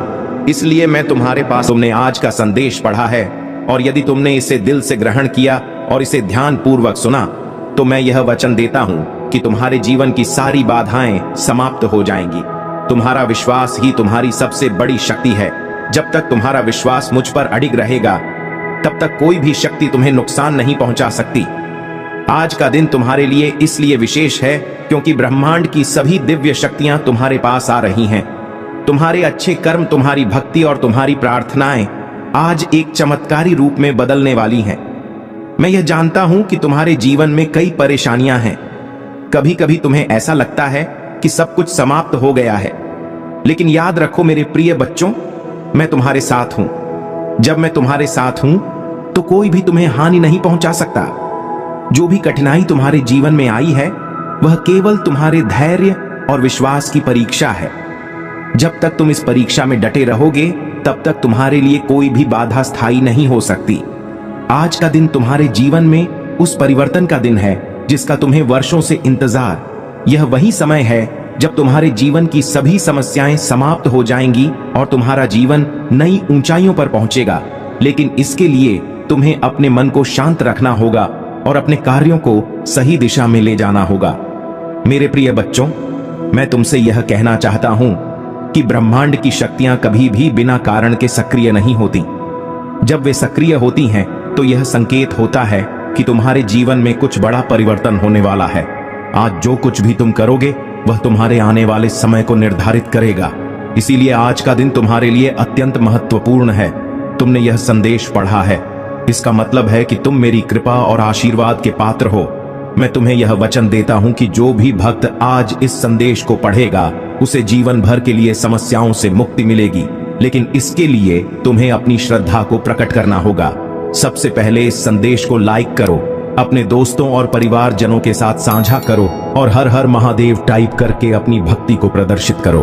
इसलिए मैं तुम्हारे पास। तुमने आज का संदेश पढ़ा है और यदि तुमने इसे दिल से ग्रहण किया और इसे ध्यान पूर्वक सुना तो मैं यह वचन देता हूं कि तुम्हारे जीवन की सारी बाधाएं समाप्त हो जाएंगी। तुम्हारा विश्वास ही तुम्हारी सबसे बड़ी शक्ति है। जब तक तुम्हारा विश्वास मुझ पर अडिग रहेगा तब तक कोई भी शक्ति तुम्हें नुकसान नहीं पहुंचा सकती। आज का दिन तुम्हारे लिए इसलिए विशेष है क्योंकि ब्रह्मांड की सभी दिव्य शक्तियां तुम्हारे पास आ रही हैं। तुम्हारे अच्छे कर्म, तुम्हारी भक्ति और तुम्हारी प्रार्थनाएं आज एक चमत्कारी रूप में बदलने वाली हैं। मैं यह जानता हूं कि तुम्हारे जीवन में कई परेशानियां हैं। कभी कभी तुम्हें ऐसा लगता है कि सब कुछ समाप्त हो गया है, लेकिन याद रखो मेरे प्रिय बच्चों, मैं तुम्हारे साथ हूं। जब मैं तुम्हारे साथ हूं तो कोई भी तुम्हें हानि नहीं पहुंचा सकता। जो भी कठिनाई तुम्हारे जीवन में आई है वह केवल तुम्हारे धैर्य और विश्वास की परीक्षा है। जब तक तुम इस परीक्षा में डटे रहोगे तब तक तुम्हारे लिए कोई भी बाधा स्थायी नहीं हो सकती। आज का दिन तुम्हारे जीवन में उस परिवर्तन का दिन है जिसका तुम्हें वर्षों से इंतजार। यह वही समय है जब तुम्हारे जीवन की सभी समस्याएं समाप्त हो जाएंगी और तुम्हारा जीवन नई ऊंचाइयों पर पहुंचेगा। लेकिन इसके लिए तुम्हें अपने मन को शांत रखना होगा और अपने कार्यों को सही दिशा में ले जाना होगा। मेरे प्रिय बच्चों, मैं तुमसे यह कहना चाहता हूं कि ब्रह्मांड की शक्तियां कभी भी बिना कारण के सक्रिय नहीं होती। जब वे सक्रिय होती हैं तो यह संकेत होता है कि तुम्हारे जीवन में कुछ बड़ा परिवर्तन होने वाला है। आज जो कुछ भी तुम करोगे वह तुम्हारे आने वाले समय को निर्धारित करेगा। इसीलिए आज का दिन तुम्हारे लिए अत्यंत महत्वपूर्ण है। तुमने यह संदेश पढ़ा है, इसका मतलब है कि तुम मेरी कृपा और आशीर्वाद के पात्र हो। मैं तुम्हें यह वचन देता हूं कि जो भी भक्त आज इस संदेश को पढ़ेगा उसे जीवन भर के लिए समस्याओं से मुक्ति मिलेगी। लेकिन इसके लिए तुम्हें अपनी श्रद्धा को प्रकट करना होगा। सबसे पहले इस संदेश को लाइक करो, अपने दोस्तों और परिवारजनों के साथ साझा करो और हर हर महादेव टाइप करके अपनी भक्ति को प्रदर्शित करो।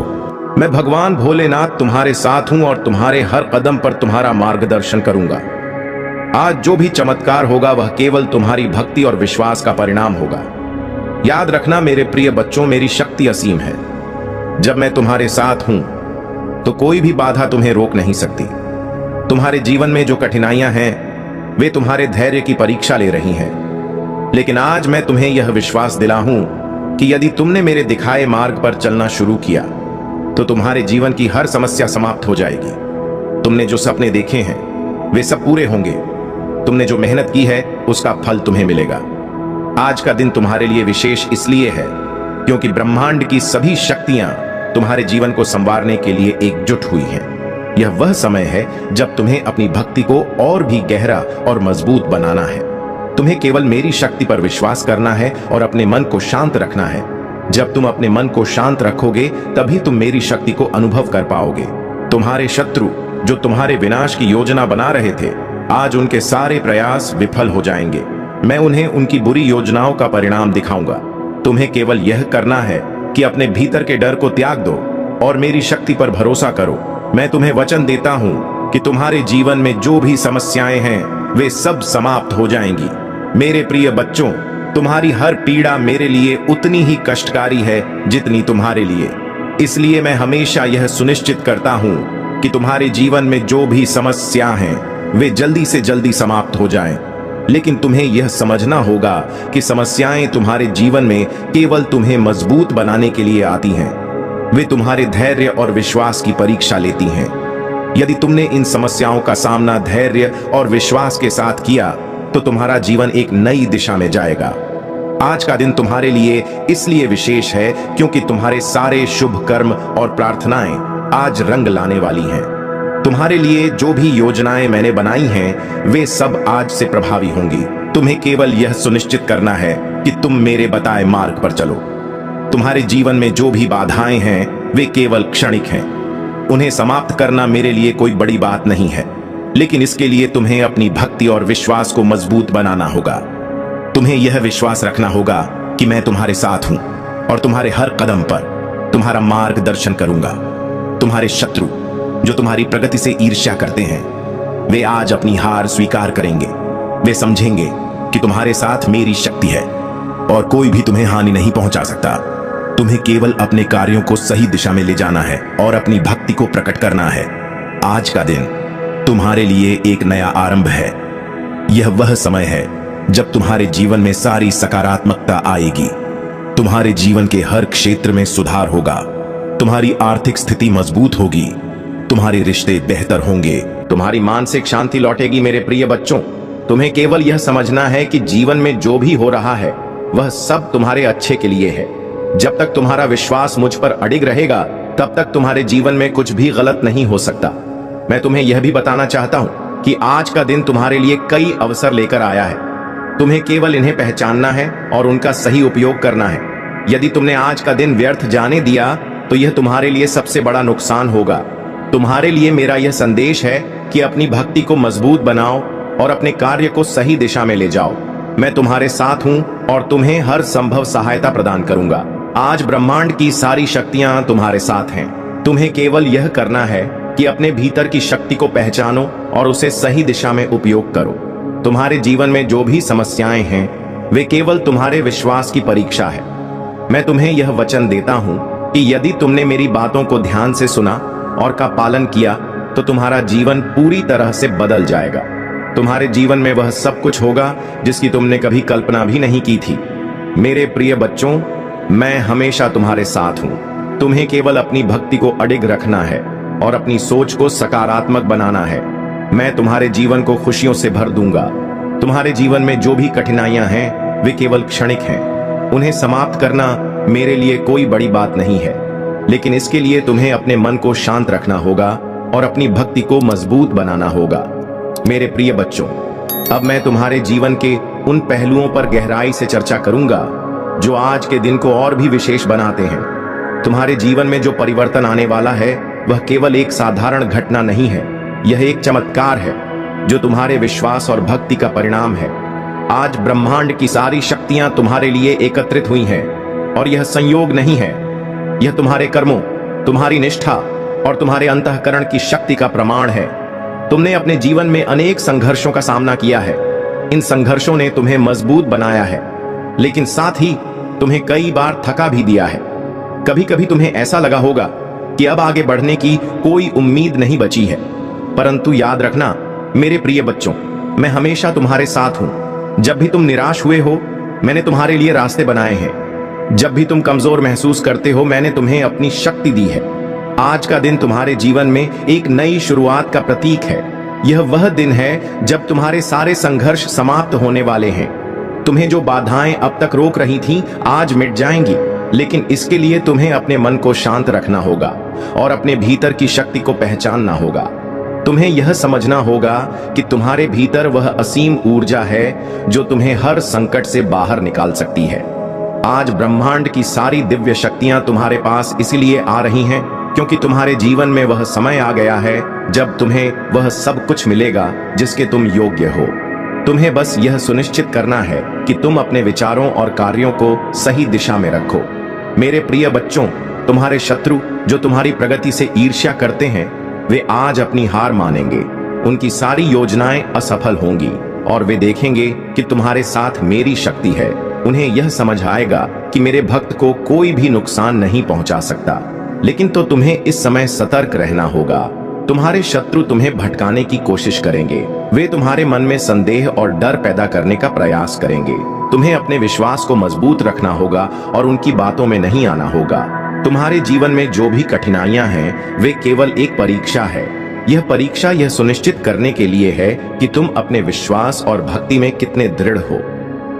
मैं भगवान भोलेनाथ तुम्हारे साथ हूं और तुम्हारे हर कदम पर तुम्हारा मार्गदर्शन करूंगा। आज जो भी चमत्कार होगा वह केवल तुम्हारी भक्ति और विश्वास का परिणाम होगा। याद रखना मेरे प्रिय बच्चों, मेरी शक्ति असीम है। जब मैं तुम्हारे साथ हूं तो कोई भी बाधा तुम्हें रोक नहीं सकती। तुम्हारे जीवन में जो कठिनाइयां हैं वे तुम्हारे धैर्य की परीक्षा ले रही हैं, लेकिन आज मैं तुम्हें यह विश्वास दिलाऊं कि यदि तुमने मेरे दिखाए मार्ग पर चलना शुरू किया तो तुम्हारे जीवन की हर समस्या समाप्त हो जाएगी। तुमने जो सपने देखे हैं वे सब पूरे होंगे। तुमने जो मेहनत की है उसका फल तुम्हें मिलेगा। आज का दिन तुम्हारे लिए विशेष इसलिए है क्योंकि ब्रह्मांड की सभी शक्तियां तुम्हारे जीवन को संवारने के लिए एकजुट हुई हैं। यह वह समय है जब तुम्हें अपनी भक्ति को और भी गहरा और मजबूत बनाना है। तुम्हें केवल मेरी शक्ति पर विश्वास करना है और अपने मन को शांत रखना है। जब तुम अपने मन को शांत रखोगे तभी तुम मेरी शक्ति को अनुभव कर पाओगे। तुम्हारे शत्रु जो तुम्हारे विनाश की योजना बना रहे थे, आज उनके सारे प्रयास विफल हो जाएंगे। मैं उन्हें उनकी बुरी योजनाओं का परिणाम दिखाऊंगा। तुम्हें केवल यह करना है कि अपने भीतर के डर को त्याग दो और मेरी शक्ति पर भरोसा करो। मैं तुम्हें वचन देता हूं कि तुम्हारे जीवन में जो भी समस्याएं हैं वे सब समाप्त हो जाएंगी। मेरे प्रिय बच्चों, तुम्हारी हर पीड़ा मेरे लिए उतनी ही कष्टकारी है जितनी तुम्हारे लिए। इसलिए मैं हमेशा यह सुनिश्चित करता हूं कि तुम्हारे जीवन में जो भी समस्या हैं वे जल्दी से जल्दी समाप्त हो जाएं। लेकिन तुम्हें यह समझना होगा कि समस्याएं तुम्हारे जीवन में केवल तुम्हें मजबूत बनाने के लिए आती हैं। वे तुम्हारे धैर्य और विश्वास की परीक्षा लेती हैं। यदि तुमने इन समस्याओं का सामना धैर्य और विश्वास के साथ किया तो तुम्हारा जीवन एक नई दिशा में जाएगा। आज का दिन तुम्हारे लिए इसलिए विशेष है क्योंकि तुम्हारे सारे शुभ कर्म और प्रार्थनाएं आज रंग लाने वाली हैं। तुम्हारे लिए जो भी योजनाएं मैंने बनाई हैं वे सब आज से प्रभावी होंगी। तुम्हें केवल यह सुनिश्चित करना है कि तुम मेरे बताए मार्ग पर चलो। तुम्हारे जीवन में जो भी बाधाएं हैं वे केवल क्षणिक हैं। उन्हें समाप्त करना मेरे लिए कोई बड़ी बात नहीं है, लेकिन इसके लिए तुम्हें अपनी भक्ति और विश्वास को मजबूत बनाना होगा। तुम्हें यह विश्वास रखना होगा कि मैं तुम्हारे साथ हूं और तुम्हारे हर कदम पर तुम्हारा मार्गदर्शन करूंगा। तुम्हारे शत्रु जो तुम्हारी प्रगति से ईर्ष्या करते हैं वे आज अपनी हार स्वीकार करेंगे। वे समझेंगे कि तुम्हारे साथ मेरी शक्ति है और कोई भी तुम्हें हानि नहीं पहुंचा सकता। तुम्हें केवल अपने कार्यों को सही दिशा में ले जाना है और अपनी भक्ति को प्रकट करना है। आज का दिन तुम्हारे लिए एक नया आरंभ है। यह वह समय है जब तुम्हारे जीवन में सारी सकारात्मकता आएगी। तुम्हारे जीवन के हर क्षेत्र में सुधार होगा। तुम्हारी आर्थिक स्थिति मजबूत होगी। तुम्हारे रिश्ते बेहतर होंगे। तुम्हारी मानसिक शांति लौटेगी। मेरे प्रिय बच्चों, तुम्हें केवल यह समझना है कि जीवन में जो भी हो रहा है वह सब तुम्हारे अच्छे के लिए है। जब तक तुम्हारा विश्वास मुझ पर अडिग रहेगा तब तक तुम्हारे जीवन में कुछ भी गलत नहीं हो सकता। मैं तुम्हें यह भी बताना चाहता हूं कि आज का दिन तुम्हारे लिए कई अवसर लेकर आया है। तुम्हें केवल इन्हें पहचानना है और उनका सही उपयोग करना है। यदि तुमने आज का दिन व्यर्थ जाने दिया तो यह तुम्हारे लिए सबसे बड़ा नुकसान होगा। तुम्हारे लिए मेरा यह संदेश है कि अपनी भक्ति को मजबूत बनाओ और अपने कार्य को सही दिशा में ले जाओ। मैं तुम्हारे साथ हूं और तुम्हें हर संभव सहायता प्रदान करूंगा। आज ब्रह्मांड की सारी शक्तियां तुम्हारे साथ हैं। तुम्हें केवल यह करना है कि अपने भीतर की शक्ति को पहचानो और उसे सही दिशा में उपयोग करो। तुम्हारे जीवन में जो भी समस्याएं हैं वे केवल तुम्हारे विश्वास की परीक्षा है। मैं तुम्हें यह वचन देता हूं कि यदि तुमने मेरी बातों को ध्यान से सुना और का पालन किया तो तुम्हारा जीवन पूरी तरह से बदल जाएगा। तुम्हारे जीवन में वह सब कुछ होगा जिसकी तुमने कभी कल्पना भी नहीं की थी। मेरे प्रिय बच्चों, मैं हमेशा तुम्हारे साथ हूं। तुम्हें केवल अपनी भक्ति को अडिग रखना है और अपनी सोच को सकारात्मक बनाना है। मैं तुम्हारे जीवन को खुशियों से भर दूंगा। तुम्हारे जीवन में जो भी कठिनाइयां हैं वे केवल क्षणिक हैं। उन्हें समाप्त करना मेरे लिए कोई बड़ी बात नहीं है, लेकिन इसके लिए तुम्हें अपने मन को शांत रखना होगा और अपनी भक्ति को मजबूत बनाना होगा। मेरे प्रिय बच्चों, अब मैं तुम्हारे जीवन के उन पहलुओं पर गहराई से चर्चा करूंगा जो आज के दिन को और भी विशेष बनाते हैं। तुम्हारे जीवन में जो परिवर्तन आने वाला है वह केवल एक साधारण घटना नहीं है, यह एक चमत्कार है जो तुम्हारे विश्वास और भक्ति का परिणाम है। आज ब्रह्मांड की सारी शक्तियां तुम्हारे लिए एकत्रित हुई हैं और यह संयोग नहीं है, यह तुम्हारे कर्मों, तुम्हारी निष्ठा और तुम्हारे अंतःकरण की शक्ति का प्रमाण है। तुमने अपने जीवन में अनेक संघर्षों का सामना किया है। इन संघर्षों ने तुम्हें मजबूत बनाया है, लेकिन साथ ही तुम्हें कई बार थका भी दिया है। कभी कभी तुम्हें ऐसा लगा होगा कि अब आगे बढ़ने की कोई उम्मीद नहीं बची है, परंतु याद रखना मेरे प्रिय बच्चों, मैं हमेशा तुम्हारे साथ हूं। जब भी तुम निराश हुए हो मैंने तुम्हारे लिए रास्ते बनाए हैं। जब भी तुम कमजोर महसूस करते हो मैंने तुम्हें अपनी शक्ति दी है। आज का दिन तुम्हारे जीवन में एक नई शुरुआत का प्रतीक है। यह वह दिन है जब तुम्हारे सारे संघर्ष समाप्त होने वाले हैं। तुम्हें जो बाधाएं अब तक रोक रही थीं आज मिट जाएंगी, लेकिन इसके लिए तुम्हें अपने मन को शांत रखना होगा और अपने भीतर की शक्ति को पहचानना होगा। तुम्हें यह समझना होगा कि तुम्हारे भीतर वह असीम ऊर्जा है जो तुम्हें हर संकट से बाहर निकाल सकती है। आज ब्रह्मांड की सारी दिव्य शक्तियां तुम्हारे पास इसलिए आ रही हैं क्योंकि तुम्हारे जीवन में वह समय आ गया है जब तुम्हें वह सब कुछ मिलेगा जिसके तुम योग्य हो। तुम्हें बस यह सुनिश्चित करना है कि तुम अपने विचारों और कार्यों को सही दिशा में रखो। मेरे प्रिय बच्चों, तुम्हारे शत्रु जो तुम्हारी प्रगति से ईर्ष्या करते हैं वे आज अपनी हार मानेंगे। उनकी सारी योजनाएं असफल होंगी और वे देखेंगे कि तुम्हारे साथ मेरी शक्ति है। उन्हें यह समझ आएगा कि मेरे भक्त को कोई भी नुकसान नहीं पहुंचा सकता। लेकिन तो तुम्हें इस समय सतर्क रहना होगा। तुम्हारे शत्रु तुम्हें भटकाने की कोशिश करेंगे। वे तुम्हारे मन में संदेह और डर पैदा करने का प्रयास करेंगे। तुम्हें अपने विश्वास को मजबूत रखना होगा और उनकी बातों में नहीं आना होगा। तुम्हारे जीवन में जो भी कठिनाइयां हैं वे केवल एक परीक्षा है। यह परीक्षा यह सुनिश्चित करने के लिए है कि तुम अपने विश्वास और भक्ति में कितने दृढ़ हो।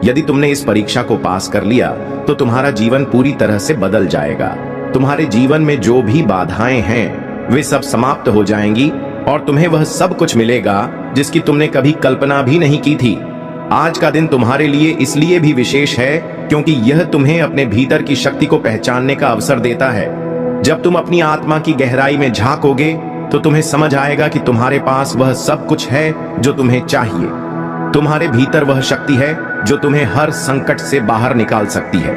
यदि तुमने इस परीक्षा को पास कर लिया तो तुम्हारा जीवन पूरी तरह से बदल जाएगा। तुम्हारे जीवन में जो भी बाधाएं हैं वे सब समाप्त हो जाएंगी और तुम्हें वह सब कुछ मिलेगा जिसकी तुमने कभी कल्पना भी नहीं की थी। आज का दिन तुम्हारे लिए इसलिए भी विशेष है क्योंकि यह तुम्हें अपने भीतर की शक्ति को पहचानने का अवसर देता है। जब तुम अपनी आत्मा की गहराई में झांकोगे तो तुम्हें समझ आएगा कि तुम्हारे पास वह सब कुछ है जो तुम्हें चाहिए। तुम्हारे भीतर वह शक्ति है जो तुम्हें हर संकट से बाहर निकाल सकती है।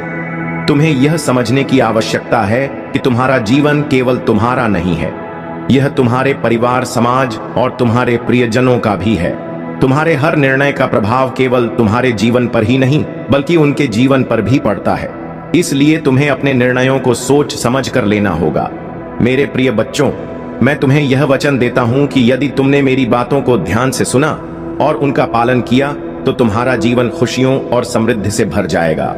तुम्हें यह समझने की आवश्यकता है कि तुम्हारा जीवन केवल तुम्हारा नहीं है, यह तुम्हारे परिवार, समाज और तुम्हारे प्रियजनों का भी है। तुम्हारे हर निर्णय का प्रभाव केवल तुम्हारे जीवन पर ही नहीं बल्कि उनके जीवन पर भी पड़ता है। इसलिए तुम्हें अपने निर्णयों को सोच समझ कर लेना होगा। मेरे प्रिय बच्चों, मैं तुम्हें यह वचन देता हूं कि यदि तुमने मेरी बातों को ध्यान से सुना और उनका पालन किया तो तुम्हारा जीवन खुशियों और समृद्धि से भर जाएगा।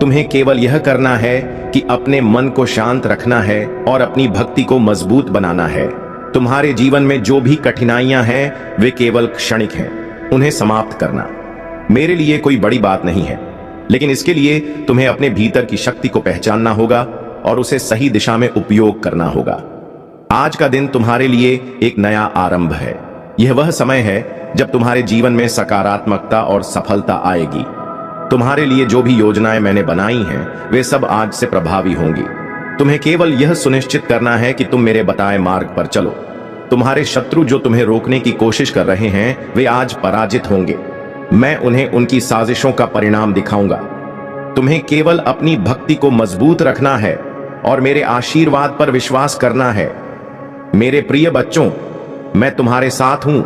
तुम्हें केवल यह करना है कि अपने मन को शांत रखना है और अपनी भक्ति को मजबूत बनाना है। तुम्हारे जीवन में जो भी कठिनाइयां हैं वे केवल क्षणिक हैं। उन्हें समाप्त करना मेरे लिए कोई बड़ी बात नहीं है, लेकिन इसके लिए तुम्हें अपने भीतर की शक्ति को पहचानना होगा और उसे सही दिशा में उपयोग करना होगा। आज का दिन तुम्हारे लिए एक नया आरंभ है। यह वह समय है जब तुम्हारे जीवन में सकारात्मकता और सफलता आएगी। तुम्हारे लिए जो भी योजनाएं मैंने बनाई हैं वे सब आज से प्रभावी होंगी। तुम्हें केवल यह सुनिश्चित करना है कि तुम मेरे बताए मार्ग पर चलो। तुम्हारे शत्रु जो तुम्हें रोकने की कोशिश कर रहे हैं वे आज पराजित होंगे। मैं उन्हें उनकी साजिशों का परिणाम दिखाऊंगा। तुम्हें केवल अपनी भक्ति को मजबूत रखना है और मेरे आशीर्वाद पर विश्वास करना है। मेरे प्रिय बच्चों, मैं तुम्हारे साथ हूं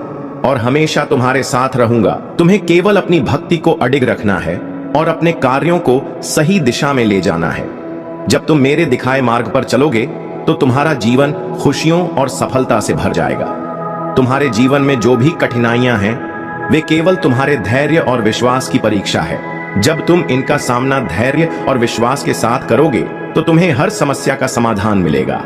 और हमेशा तुम्हारे साथ रहूंगा। तुम्हें केवल अपनी भक्ति को अडिग रखना है और अपने कार्यों को सही दिशा में ले जाना है। जब तुम मेरे दिखाए मार्ग पर चलोगे तो तुम्हारा जीवन खुशियों और सफलता से भर जाएगा। तुम्हारे जीवन में जो भी कठिनाइयां हैं वे केवल तुम्हारे धैर्य और विश्वास की परीक्षा है। जब तुम इनका सामना धैर्य और विश्वास के साथ करोगे तो तुम्हें हर समस्या का समाधान मिलेगा।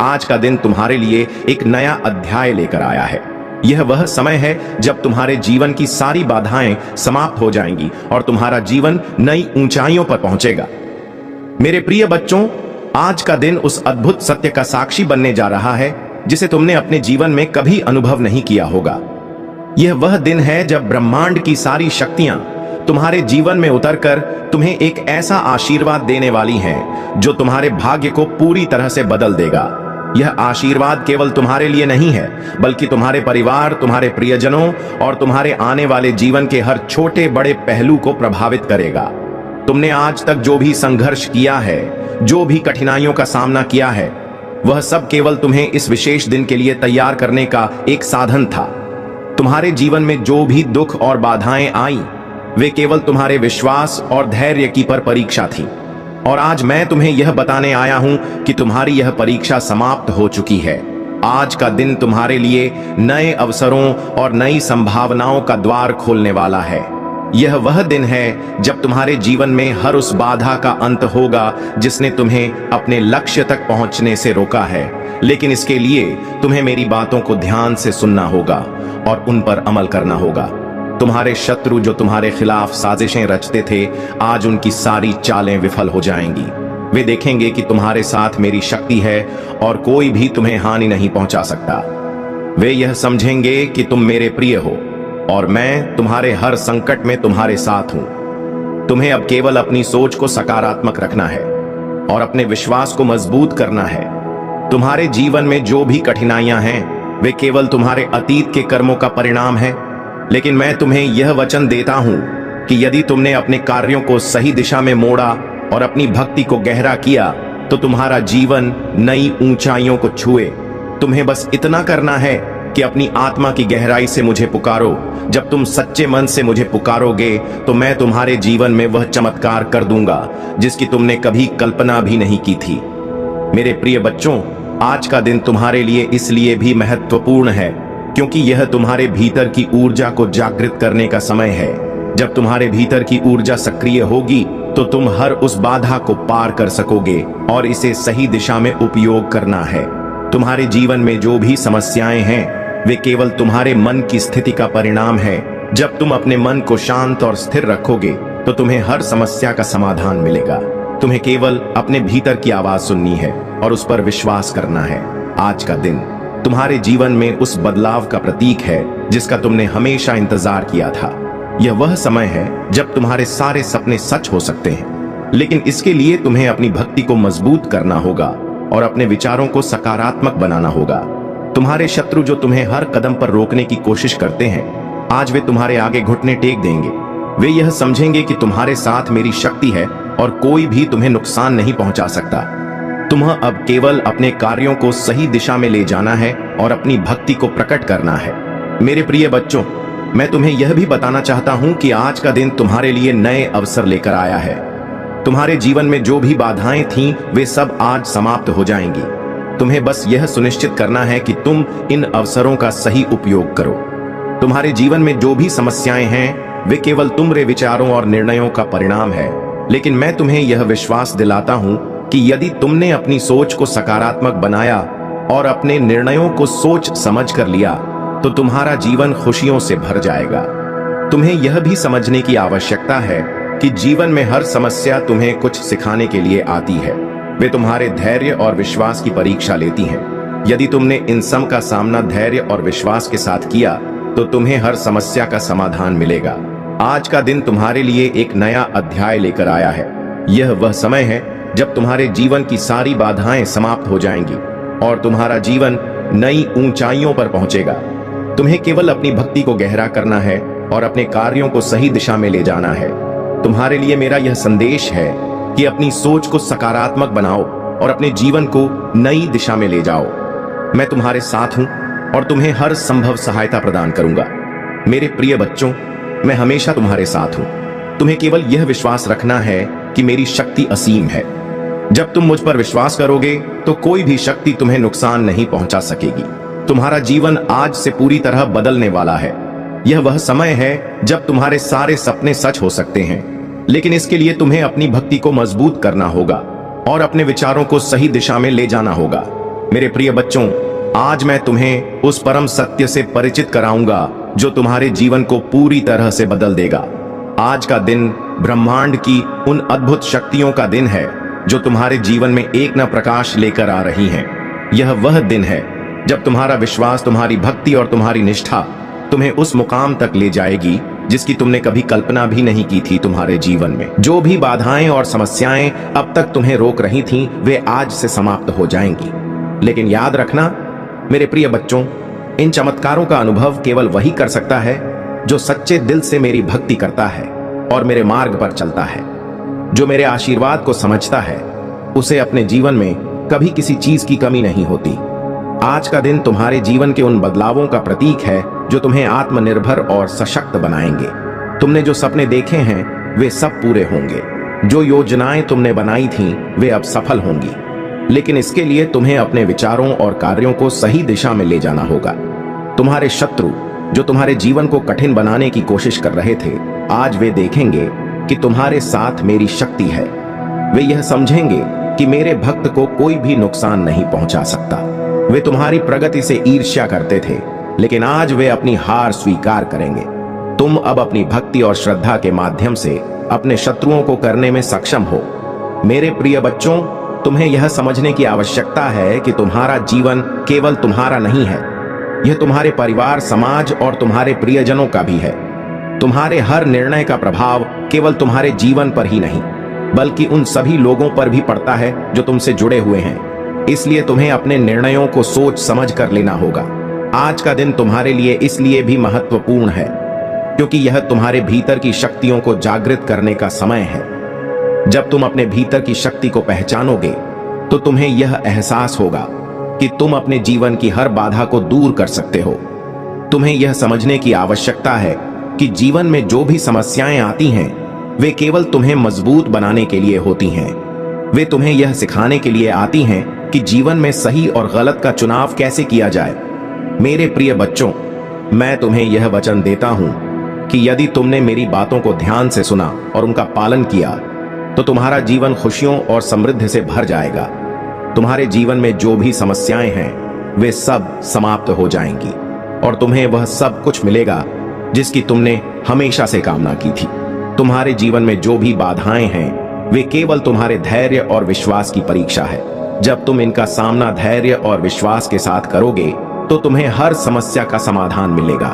आज का दिन तुम्हारे लिए एक नया अध्याय लेकर आया है। यह वह समय है जब तुम्हारे जीवन की सारी बाधाएं समाप्त हो जाएंगी और तुम्हारा जीवन नई ऊंचाइयों पर पहुंचेगा। मेरे प्रिय बच्चों, आज का दिन उस अद्भुत सत्य का साक्षी बनने जा रहा है जिसे तुमने अपने जीवन में कभी अनुभव नहीं किया होगा। यह वह दिन है जब ब्रह्मांड की सारी शक्तियां तुम्हारे जीवन में उतरकर तुम्हें एक ऐसा आशीर्वाद देने वाली हैं जो तुम्हारे भाग्य को पूरी तरह से बदल देगा। यह आशीर्वाद केवल तुम्हारे लिए नहीं है बल्कि तुम्हारे परिवार, तुम्हारे प्रियजनों और तुम्हारे आने वाले जीवन के हर छोटे बड़े पहलू को प्रभावित करेगा। तुमने आज तक जो भी संघर्ष किया है, जो भी कठिनाइयों का सामना किया है, वह सब केवल तुम्हें इस विशेष दिन के लिए तैयार करने का एक साधन था। तुम्हारे जीवन में जो भी दुख और बाधाएं आई वे केवल तुम्हारे विश्वास और धैर्य की पर परीक्षा थी। और आज मैं तुम्हें यह बताने आया हूं कि तुम्हारी यह परीक्षा समाप्त हो चुकी है। आज का दिन तुम्हारे लिए नए अवसरों और नई संभावनाओं का द्वार खोलने वाला है। यह वह दिन है जब तुम्हारे जीवन में हर उस बाधा का अंत होगा जिसने तुम्हें अपने लक्ष्य तक पहुंचने से रोका है। लेकिन इसके लिए तुम्हें मेरी बातों को ध्यान से सुनना होगा और उन पर अमल करना होगा। तुम्हारे शत्रु जो तुम्हारे खिलाफ साजिशें रचते थे, आज उनकी सारी चालें विफल हो जाएंगी। वे देखेंगे कि तुम्हारे साथ मेरी शक्ति है और कोई भी तुम्हें हानि नहीं पहुंचा सकता। वे यह समझेंगे कि तुम मेरे प्रिय हो और मैं तुम्हारे हर संकट में तुम्हारे साथ हूं। तुम्हें अब केवल अपनी सोच को सकारात्मक रखना है और अपने विश्वास को मजबूत करना है। तुम्हारे जीवन में जो भी कठिनाइयां हैं वे केवल तुम्हारे अतीत के कर्मों का परिणाम है। लेकिन मैं तुम्हें यह वचन देता हूं कि यदि तुमने अपने कार्यों को सही दिशा में मोड़ा और अपनी भक्ति को गहरा किया तो तुम्हारा जीवन नई ऊंचाइयों को छुए। तुम्हें बस इतना करना है कि अपनी आत्मा की गहराई से मुझे पुकारो। जब तुम सच्चे मन से मुझे पुकारोगे तो मैं तुम्हारे जीवन में वह चमत्कार कर दूंगा जिसकी तुमने कभी कल्पना भी नहीं की थी। मेरे प्रिय बच्चों, आज का दिन तुम्हारे लिए इसलिए भी महत्वपूर्ण है क्योंकि यह तुम्हारे भीतर की ऊर्जा को जागृत करने का समय है। जब तुम्हारे भीतर की ऊर्जा सक्रिय होगी तो तुम हर उस बाधा को पार कर सकोगे और इसे सही दिशा में उपयोग करना है। तुम्हारे जीवन में जो भी समस्याएं हैं वे केवल तुम्हारे मन की स्थिति का परिणाम है। जब तुम अपने मन को शांत और स्थिर रखोगे तो तुम्हें हर समस्या का समाधान मिलेगा। तुम्हें केवल अपने भीतर की आवाज सुननी है और उस पर विश्वास करना है। आज का दिन तुम्हारे जीवन में उस बदलाव का प्रतीक है जिसका तुमने हमेशा इंतजार किया था। यह वह समय है जब तुम्हारे सारे सपने सच हो सकते हैं, लेकिन इसके लिए तुम्हें अपनी भक्ति को मजबूत करना होगा और अपने विचारों को सकारात्मक बनाना होगा। तुम्हारे शत्रु जो तुम्हें हर कदम पर रोकने की कोशिश करते हैं, आज वे तुम्हारे आगे घुटने टेक देंगे। वे यह समझेंगे कि तुम्हारे साथ मेरी शक्ति है और कोई भी तुम्हें नुकसान नहीं पहुंचा सकता। तुम्हें अब केवल अपने कार्यों को सही दिशा में ले जाना है और अपनी भक्ति को प्रकट करना है। मेरे प्रिय बच्चों, मैं तुम्हें यह भी बताना चाहता हूं कि आज का दिन तुम्हारे लिए नए अवसर लेकर आया है। तुम्हारे जीवन में जो भी बाधाएं थीं, वे सब आज समाप्त हो जाएंगी। तुम्हें बस यह सुनिश्चित करना है कि तुम इन अवसरों का सही उपयोग करो। तुम्हारे जीवन में जो भी समस्याएं हैं, वे केवल तुम्हारे विचारों और निर्णयों का परिणाम है। लेकिन मैं तुम्हें यह विश्वास दिलाता हूं कि यदि तुमने अपनी सोच को सकारात्मक बनाया और अपने निर्णयों को सोच समझ कर लिया, तो तुम्हारा जीवन खुशियों से भर जाएगा। तुम्हें यह भी समझने की आवश्यकता है कि जीवन में हर समस्या तुम्हें कुछ सिखाने के लिए आती है। वे तुम्हारे धैर्य और विश्वास की परीक्षा लेती हैं। यदि तुमने इन सब का सामना धैर्य और विश्वास के साथ किया, तो तुम्हें हर समस्या का समाधान मिलेगा। आज का दिन तुम्हारे लिए एक नया अध्याय लेकर आया है। यह वह समय है जब तुम्हारे जीवन की सारी बाधाएं समाप्त हो जाएंगी और तुम्हारा जीवन नई ऊंचाइयों पर पहुंचेगा। तुम्हें केवल अपनी भक्ति को गहरा करना है और अपने कार्यों को सही दिशा में ले जाना है। तुम्हारे लिए मेरा यह संदेश है कि अपनी सोच को सकारात्मक बनाओ और अपने जीवन को नई दिशा में ले जाओ। मैं तुम्हारे साथ हूं और तुम्हें हर संभव सहायता प्रदान करूंगा। मेरे प्रिय बच्चों, मैं हमेशा तुम्हारे साथ हूं। तुम्हें केवल यह विश्वास रखना है कि मेरी शक्ति असीम है। जब तुम मुझ पर विश्वास करोगे, तो कोई भी शक्ति तुम्हें नुकसान नहीं पहुंचा सकेगी। तुम्हारा जीवन आज से पूरी तरह बदलने वाला है। यह वह समय है जब तुम्हारे सारे सपने सच हो सकते हैं, लेकिन इसके लिए तुम्हें अपनी भक्ति को मजबूत करना होगा और अपने विचारों को सही दिशा में ले जाना होगा। मेरे प्रिय बच्चों, आज मैं तुम्हें उस परम सत्य से परिचित कराऊंगा जो तुम्हारे जीवन को पूरी तरह से बदल देगा। आज का दिन ब्रह्मांड की उन अद्भुत शक्तियों का दिन है जो तुम्हारे जीवन में एक न प्रकाश लेकर आ रही हैं। यह वह दिन है जब तुम्हारा विश्वास, तुम्हारी भक्ति और तुम्हारी निष्ठा तुम्हें उस मुकाम तक ले जाएगी जिसकी तुमने कभी कल्पना भी नहीं की थी। तुम्हारे जीवन में जो भी बाधाएं और समस्याएं अब तक तुम्हें रोक रही थीं, वे आज से समाप्त हो जाएंगी। लेकिन याद रखना मेरे प्रिय बच्चों, इन चमत्कारों का अनुभव केवल वही कर सकता है जो सच्चे दिल से मेरी भक्ति करता है और मेरे मार्ग पर चलता है। जो मेरे आशीर्वाद को समझता है, उसे अपने जीवन में कभी किसी चीज की कमी नहीं होती। आज का दिन तुम्हारे जीवन के उन बदलावों का प्रतीक है जो तुम्हें आत्मनिर्भर और सशक्त बनाएंगे। तुमने जो सपने देखे हैं, वे सब पूरे होंगे। जो योजनाएं तुमने बनाई थीं, वे अब सफल होंगी। लेकिन इसके लिए तुम्हें अपने विचारों और कार्यों को सही दिशा में ले जाना होगा। तुम्हारे शत्रु जो तुम्हारे जीवन को कठिन बनाने की कोशिश कर रहे थे, आज वे देखेंगे कि तुम्हारे साथ मेरी शक्ति है। वे यह समझेंगे कि मेरे भक्त को कोई भी नुकसान नहीं पहुंचा सकता। वे तुम्हारी प्रगति से ईर्ष्या करते थे, लेकिन आज वे अपनी हार स्वीकार करेंगे। तुम अब अपनी भक्ति और श्रद्धा के माध्यम से अपने शत्रुओं को करने में सक्षम हो। मेरे प्रिय बच्चों, तुम्हें यह समझने की आवश्यकता है कि तुम्हारा जीवन केवल तुम्हारा नहीं है। यह तुम्हारे परिवार, समाज और तुम्हारे प्रियजनों का भी है। तुम्हारे हर निर्णय का प्रभाव केवल तुम्हारे जीवन पर ही नहीं, बल्कि उन सभी लोगों पर भी पड़ता है जो तुमसे जुड़े हुए हैं। इसलिए तुम्हें अपने निर्णयों को सोच समझ कर लेना होगा। आज का दिन तुम्हारे लिए इसलिए भी महत्वपूर्ण है क्योंकि यह तुम्हारे भीतर की शक्तियों को जागृत करने का समय है। जब तुम अपने भीतर की शक्ति को पहचानोगे, तो तुम्हें यह एहसास होगा कि तुम अपने जीवन की हर बाधा को दूर कर सकते हो। तुम्हें यह समझने की आवश्यकता है कि जीवन में जो भी समस्याएं आती हैं, वे केवल तुम्हें मजबूत बनाने के लिए होती हैं। वे तुम्हें यह सिखाने के लिए आती हैं कि जीवन में सही और गलत का चुनाव कैसे किया जाए। मेरे प्रिय बच्चों, मैं तुम्हें यह वचन देता हूं कि यदि तुमने मेरी बातों को ध्यान से सुना और उनका पालन किया, तो तुम्हारा जीवन खुशियों और समृद्धि से भर जाएगा। तुम्हारे जीवन में जो भी समस्याएं हैं, वे सब समाप्त हो जाएंगी और तुम्हें वह सब कुछ मिलेगा जिसकी तुमने हमेशा से कामना की थी। तुम्हारे जीवन में जो भी बाधाएं हैं, वे केवल तुम्हारे धैर्य और विश्वास की परीक्षा है। जब तुम इनका सामना धैर्य और विश्वास के साथ करोगे, तो तुम्हें हर समस्या का समाधान मिलेगा।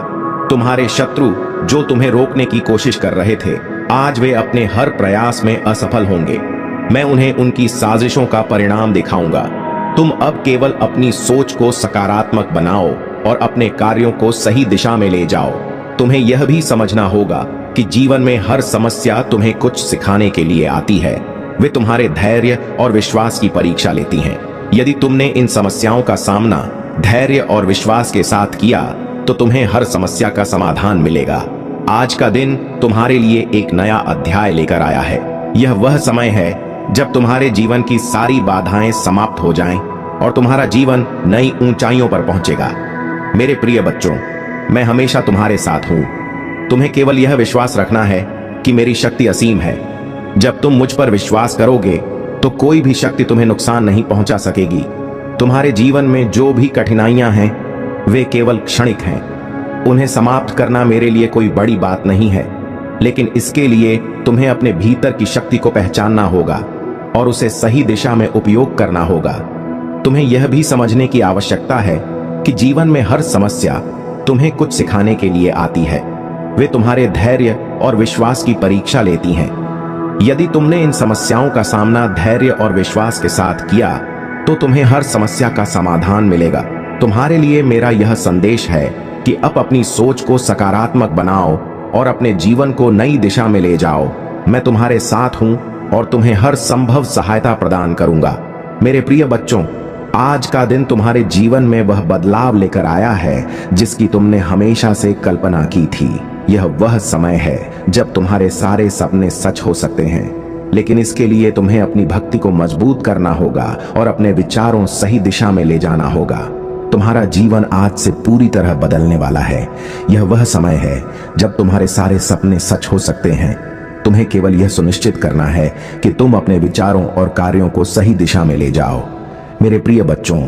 तुम्हारे शत्रु जो तुम्हें रोकने की कोशिश कर रहे थे, आज वे अपने हर प्रयास में असफल होंगे। मैं उन्हें उनकी साजिशों का परिणाम दिखाऊंगा। तुम अब केवल अपनी सोच को सकारात्मक बनाओ और अपने कार्यों को सही दिशा में ले जाओ। तुम्हें यह भी समझना होगा कि जीवन में हर समस्या तुम्हें कुछ सिखाने के लिए आती है। वे तुम्हारे धैर्य और विश्वास की परीक्षा लेती हैं। यदि तुमने इन समस्याओं का सामना धैर्य और विश्वास के साथ किया तो तुम्हें हर समस्या का समाधान मिलेगा। आज का दिन तुम्हारे लिए एक नया अध्याय लेकर आया है। यह वह समय है जब तुम्हारे जीवन की सारी बाधाएं समाप्त हो जाएं और तुम्हारा जीवन नई ऊंचाइयों पर पहुंचेगा। मेरे प्रिय बच्चों, मैं हमेशा तुम्हारे साथ हूं। तुम्हें केवल यह विश्वास रखना है कि मेरी शक्ति असीम है। जब तुम मुझ पर विश्वास करोगे तो कोई भी शक्ति तुम्हें नुकसान नहीं पहुंचा सकेगी। तुम्हारे जीवन में जो भी कठिनाइयां हैं वे केवल क्षणिक हैं। उन्हें समाप्त करना मेरे लिए कोई बड़ी बात नहीं है, लेकिन इसके लिए तुम्हें अपने भीतर की शक्ति को पहचानना होगा और उसे सही दिशा में उपयोग करना होगा। तुम्हें यह भी समझने की आवश्यकता है कि जीवन में हर समस्या तुम्हें कुछ सिखाने के लिए आती है। वे तुम्हारे धैर्य और विश्वास की परीक्षा लेती हैं। यदि तुमने इन समस्याओं का सामना धैर्य और विश्वास के साथ किया तो तुम्हें हर समस्या का समाधान मिलेगा। तुम्हारे लिए मेरा यह संदेश है कि अब अपनी सोच को सकारात्मक बनाओ और अपने जीवन को नई दिशा में ले जाओ। मैं तुम्हारे साथ हूं और तुम्हें हर संभव सहायता प्रदान करूंगा। मेरे प्रिय बच्चों, आज का दिन तुम्हारे जीवन में वह बदलाव लेकर आया है जिसकी तुमने हमेशा से कल्पना की थी। यह वह समय है जब तुम्हारे सारे सपने सच हो सकते हैं, लेकिन इसके लिए तुम्हें अपनी भक्ति को मजबूत करना होगा और अपने विचारों सही दिशा में ले जाना होगा। तुम्हारा जीवन आज से पूरी तरह बदलने वाला है। यह वह समय है जब तुम्हारे सारे सपने सच हो सकते हैं। तुम्हें केवल यह सुनिश्चित करना है कि तुम अपने विचारों और कार्यों को सही दिशा में ले जाओ। मेरे प्रिय बच्चों,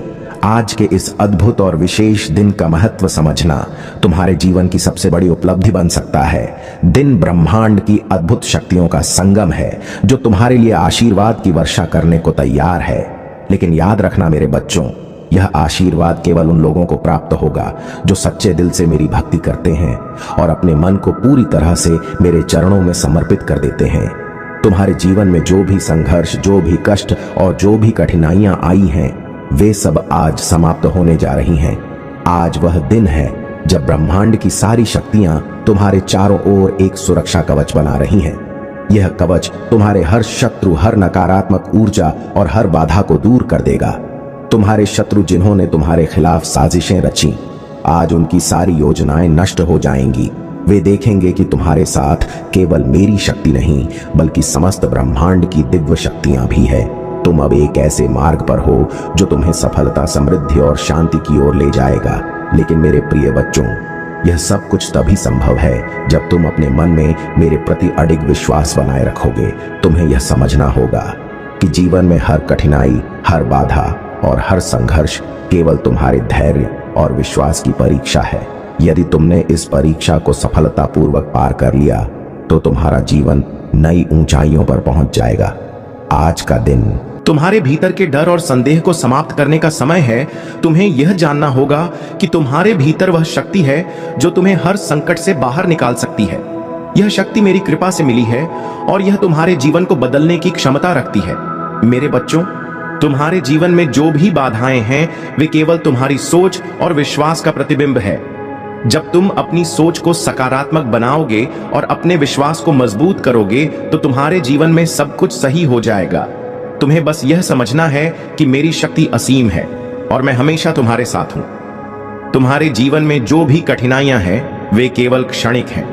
आज के इस अद्भुत और विशेष दिन का महत्व समझना तुम्हारे जीवन की सबसे बड़ी उपलब्धि बन सकता है। दिन ब्रह्मांड की अद्भुत शक्तियों का संगम है जो तुम्हारे लिए आशीर्वाद की वर्षा करने को तैयार है। लेकिन याद रखना मेरे बच्चों, यह आशीर्वाद केवल उन लोगों को प्राप्त होगा जो सच्चे दिल से मेरी भक्ति करते हैं और अपने मन को पूरी तरह से मेरे चरणों में समर्पित कर देते हैं। तुम्हारे जीवन में जो भी संघर्ष, जो भी कष्ट और जो भी कठिनाइयां आई हैं, वे सब आज समाप्त होने जा रही हैं। आज वह दिन है जब ब्रह्मांड की सारी शक्तियां तुम्हारे चारों ओर एक सुरक्षा कवच बना रही हैं। यह कवच तुम्हारे हर शत्रु, हर नकारात्मक ऊर्जा और हर बाधा को दूर कर देगा। तुम्हारे शत्रु जिन्होंने तुम्हारे खिलाफ साजिशें रची, आज उनकी सारी योजनाएं नष्ट हो जाएंगी। वे देखेंगे कि तुम्हारे साथ केवल मेरी शक्ति नहीं बल्कि समस्त ब्रह्मांड की दिव्य शक्तियां भी है। तुम अब एक ऐसे मार्ग पर हो जो तुम्हें सफलता, समृद्धि और शांति की ओर ले जाएगा। लेकिन मेरे प्रिय बच्चों, यह सब कुछ तभी संभव है जब तुम अपने मन में मेरे प्रति अडिग विश्वास बनाए रखोगे। तुम्हें यह समझना होगा कि जीवन में हर कठिनाई, हर बाधा और हर संघर्ष केवल तुम्हारे धैर्य और विश्वास की परीक्षा है। यदि तुमने इस परीक्षा को सफलतापूर्वक पार कर लिया तो तुम्हारा जीवन नई ऊंचाइयों पर पहुंच जाएगा। आज का दिन तुम्हारे भीतर के डर और संदेह को समाप्त करने का समय है। तुम्हें यह जानना होगा कि तुम्हारे भीतर वह शक्ति है जो तुम्हें हर संकट से बाहर निकाल सकती है। यह शक्ति मेरी कृपा से मिली है और यह तुम्हारे जीवन को बदलने की क्षमता रखती है। मेरे बच्चों, तुम्हारे जीवन में जो भी बाधाएं हैं वे केवल तुम्हारी सोच और विश्वास का प्रतिबिंब है। जब तुम अपनी सोच को सकारात्मक बनाओगे और अपने विश्वास को मजबूत करोगे तो तुम्हारे जीवन में सब कुछ सही हो जाएगा। तुम्हें बस यह समझना है कि मेरी शक्ति असीम है और मैं हमेशा तुम्हारे साथ हूं। तुम्हारे जीवन में जो भी कठिनाइयां हैं वे केवल क्षणिक हैं।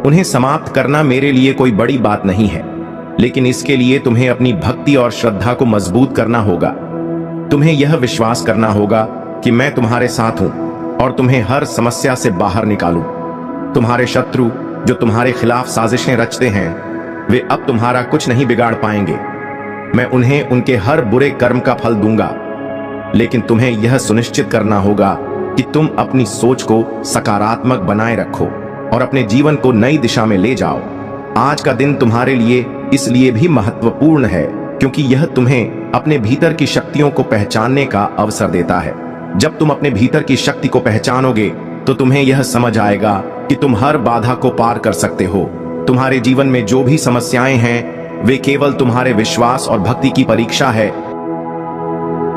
उन्हें समाप्त करना मेरे लिए कोई बड़ी बात नहीं है, लेकिन इसके लिए तुम्हें अपनी भक्ति और श्रद्धा को मजबूत करना होगा। तुम्हें यह विश्वास करना होगा कि मैं तुम्हारे साथ हूं और तुम्हें हर समस्या से बाहर निकालूं। तुम्हारे शत्रु जो तुम्हारे खिलाफ साजिशें रचते हैं वे अब तुम्हारा कुछ नहीं बिगाड़ पाएंगे। मैं उन्हें उनके हर बुरे कर्म का फल दूंगा, लेकिन तुम्हें यह सुनिश्चित करना होगा कि तुम अपनी सोच को सकारात्मक बनाए रखो और अपने जीवन को नई दिशा में ले जाओ। आज का दिन तुम्हारे लिए इसलिए भी महत्वपूर्ण है क्योंकि यह तुम्हें अपने भीतर की शक्तियों को पहचानने का अवसर देता है। जब तुम अपने भीतर की शक्ति को पहचानोगे तो तुम्हें यह समझ आएगा कि तुम हर बाधा को पार कर सकते हो। तुम्हारे जीवन में जो भी समस्याएं हैं वे केवल तुम्हारे विश्वास और भक्ति की परीक्षा है।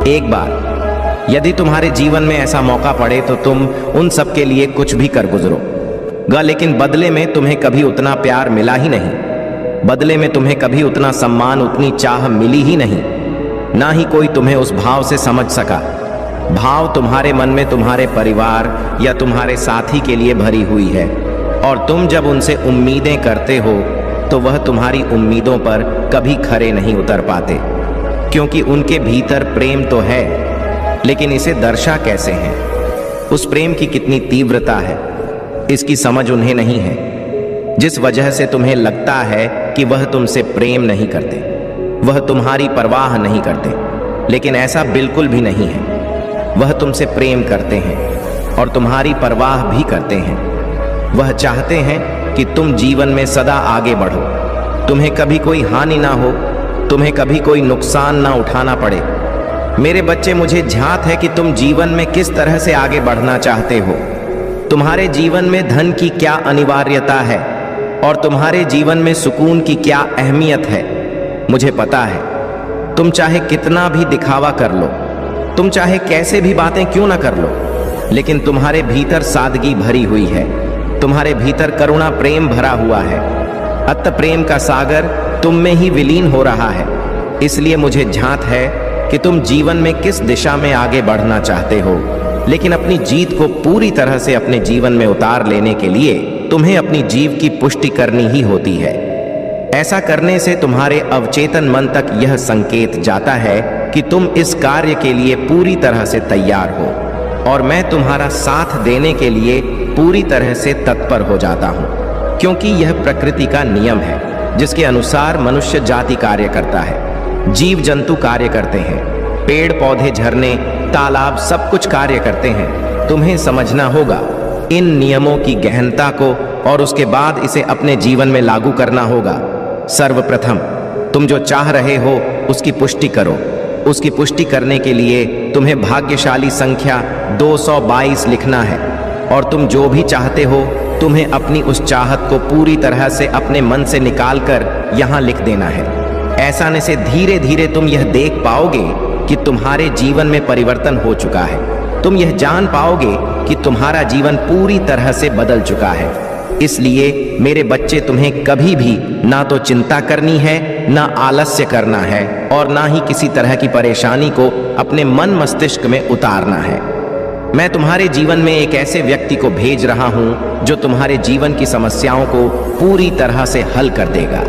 एक बार यदि तुम्हारे जीवन में ऐसा मौका पड़े तो तुम उन सब के लिए कुछ भी कर गुजरोगा, लेकिन बदले में तुम्हें कभी उतना प्यार मिला ही नहीं। बदले में तुम्हें कभी उतना सम्मान, उतनी चाह मिली ही नहीं। ना ही कोई तुम्हें उस भाव से समझ सका। भाव तुम्हारे मन में तुम्हारे परिवार या तुम्हारे साथी के लिए भरी हुई है, और तुम जब उनसे उम्मीदें करते हो तो वह तुम्हारी उम्मीदों पर कभी खरे नहीं उतर पाते, क्योंकि उनके भीतर प्रेम तो है, लेकिन इसे दर्शा कैसे है, उस प्रेम की कितनी तीव्रता है, इसकी समझ उन्हें नहीं है। जिस वजह से तुम्हें लगता है कि वह तुमसे प्रेम नहीं करते, वह तुम्हारी परवाह नहीं करते, लेकिन ऐसा बिल्कुल भी नहीं है। वह तुमसे प्रेम करते हैं और तुम्हारी परवाह भी करते हैं। वह चाहते हैं कि तुम जीवन में सदा आगे बढ़ो, तुम्हें कभी कोई हानि ना हो, तुम्हें कभी कोई नुकसान ना उठाना पड़े। मेरे बच्चे, मुझे झांक है कि तुम जीवन में किस तरह से आगे बढ़ना चाहते हो। तुम्हारे जीवन में धन की क्या अनिवार्यता है और तुम्हारे जीवन में सुकून की क्या अहमियत है, मुझे पता है। तुम चाहे कितना भी दिखावा कर लो, तुम चाहे कैसे भी बातें क्यों ना कर लो, लेकिन तुम्हारे भीतर सादगी भरी हुई है, तुम्हारे भीतर करुणा प्रेम भरा हुआ है। अत प्रेम का सागर तुम में ही विलीन हो रहा है। इसलिए मुझे झांक है कि तुम जीवन में किस दिशा में आगे बढ़ना चाहते हो, लेकिन अपनी जीत को पूरी तरह से अपने जीवन में उतार लेने के लिए तुम्हें अपनी जीव की पुष्टि करनी ही होती है। ऐसा करने से तुम्हारे अवचेतन मन तक यह संकेत जाता है कि तुम इस कार्य के लिए पूरी तरह से तैयार हो, और मैं तुम्हारा साथ देने के लिए पूरी तरह से तत्पर हो जाता हूँ, क्योंकि यह प्रकृति का नियम है जिसके अनुसार मनुष्य जाति कार्य करता है, जीव जंतु कार्य करते हैं, पेड़ पौधे झरने तालाब सब कुछ कार्य करते हैं। तुम्हें समझना होगा इन नियमों की गहनता को, और उसके बाद इसे अपने जीवन में लागू करना होगा। सर्वप्रथम तुम जो चाह रहे हो उसकी पुष्टि करो। उसकी पुष्टि करने के लिए तुम्हें भाग्यशाली संख्या 222 लिखना है, और तुम जो भी चाहते हो तुम्हें अपनी उस चाहत को पूरी तरह से अपने मन से निकालकर यहाँ लिख देना है। ऐसा से धीरे धीरे तुम यह देख पाओगे कि तुम्हारे जीवन में परिवर्तन हो चुका है। तुम यह जान पाओगे कि तुम्हारा जीवन पूरी तरह से बदल चुका है। इसलिए मेरे बच्चे, तुम्हें कभी भी ना तो चिंता करनी है, ना आलस्य करना है, और ना ही किसी तरह की परेशानी को अपने मन मस्तिष्क में उतारना है। मैं तुम्हारे जीवन में एक ऐसे व्यक्ति को भेज रहा हूं जो तुम्हारे जीवन की समस्याओं को पूरी तरह से हल कर देगा।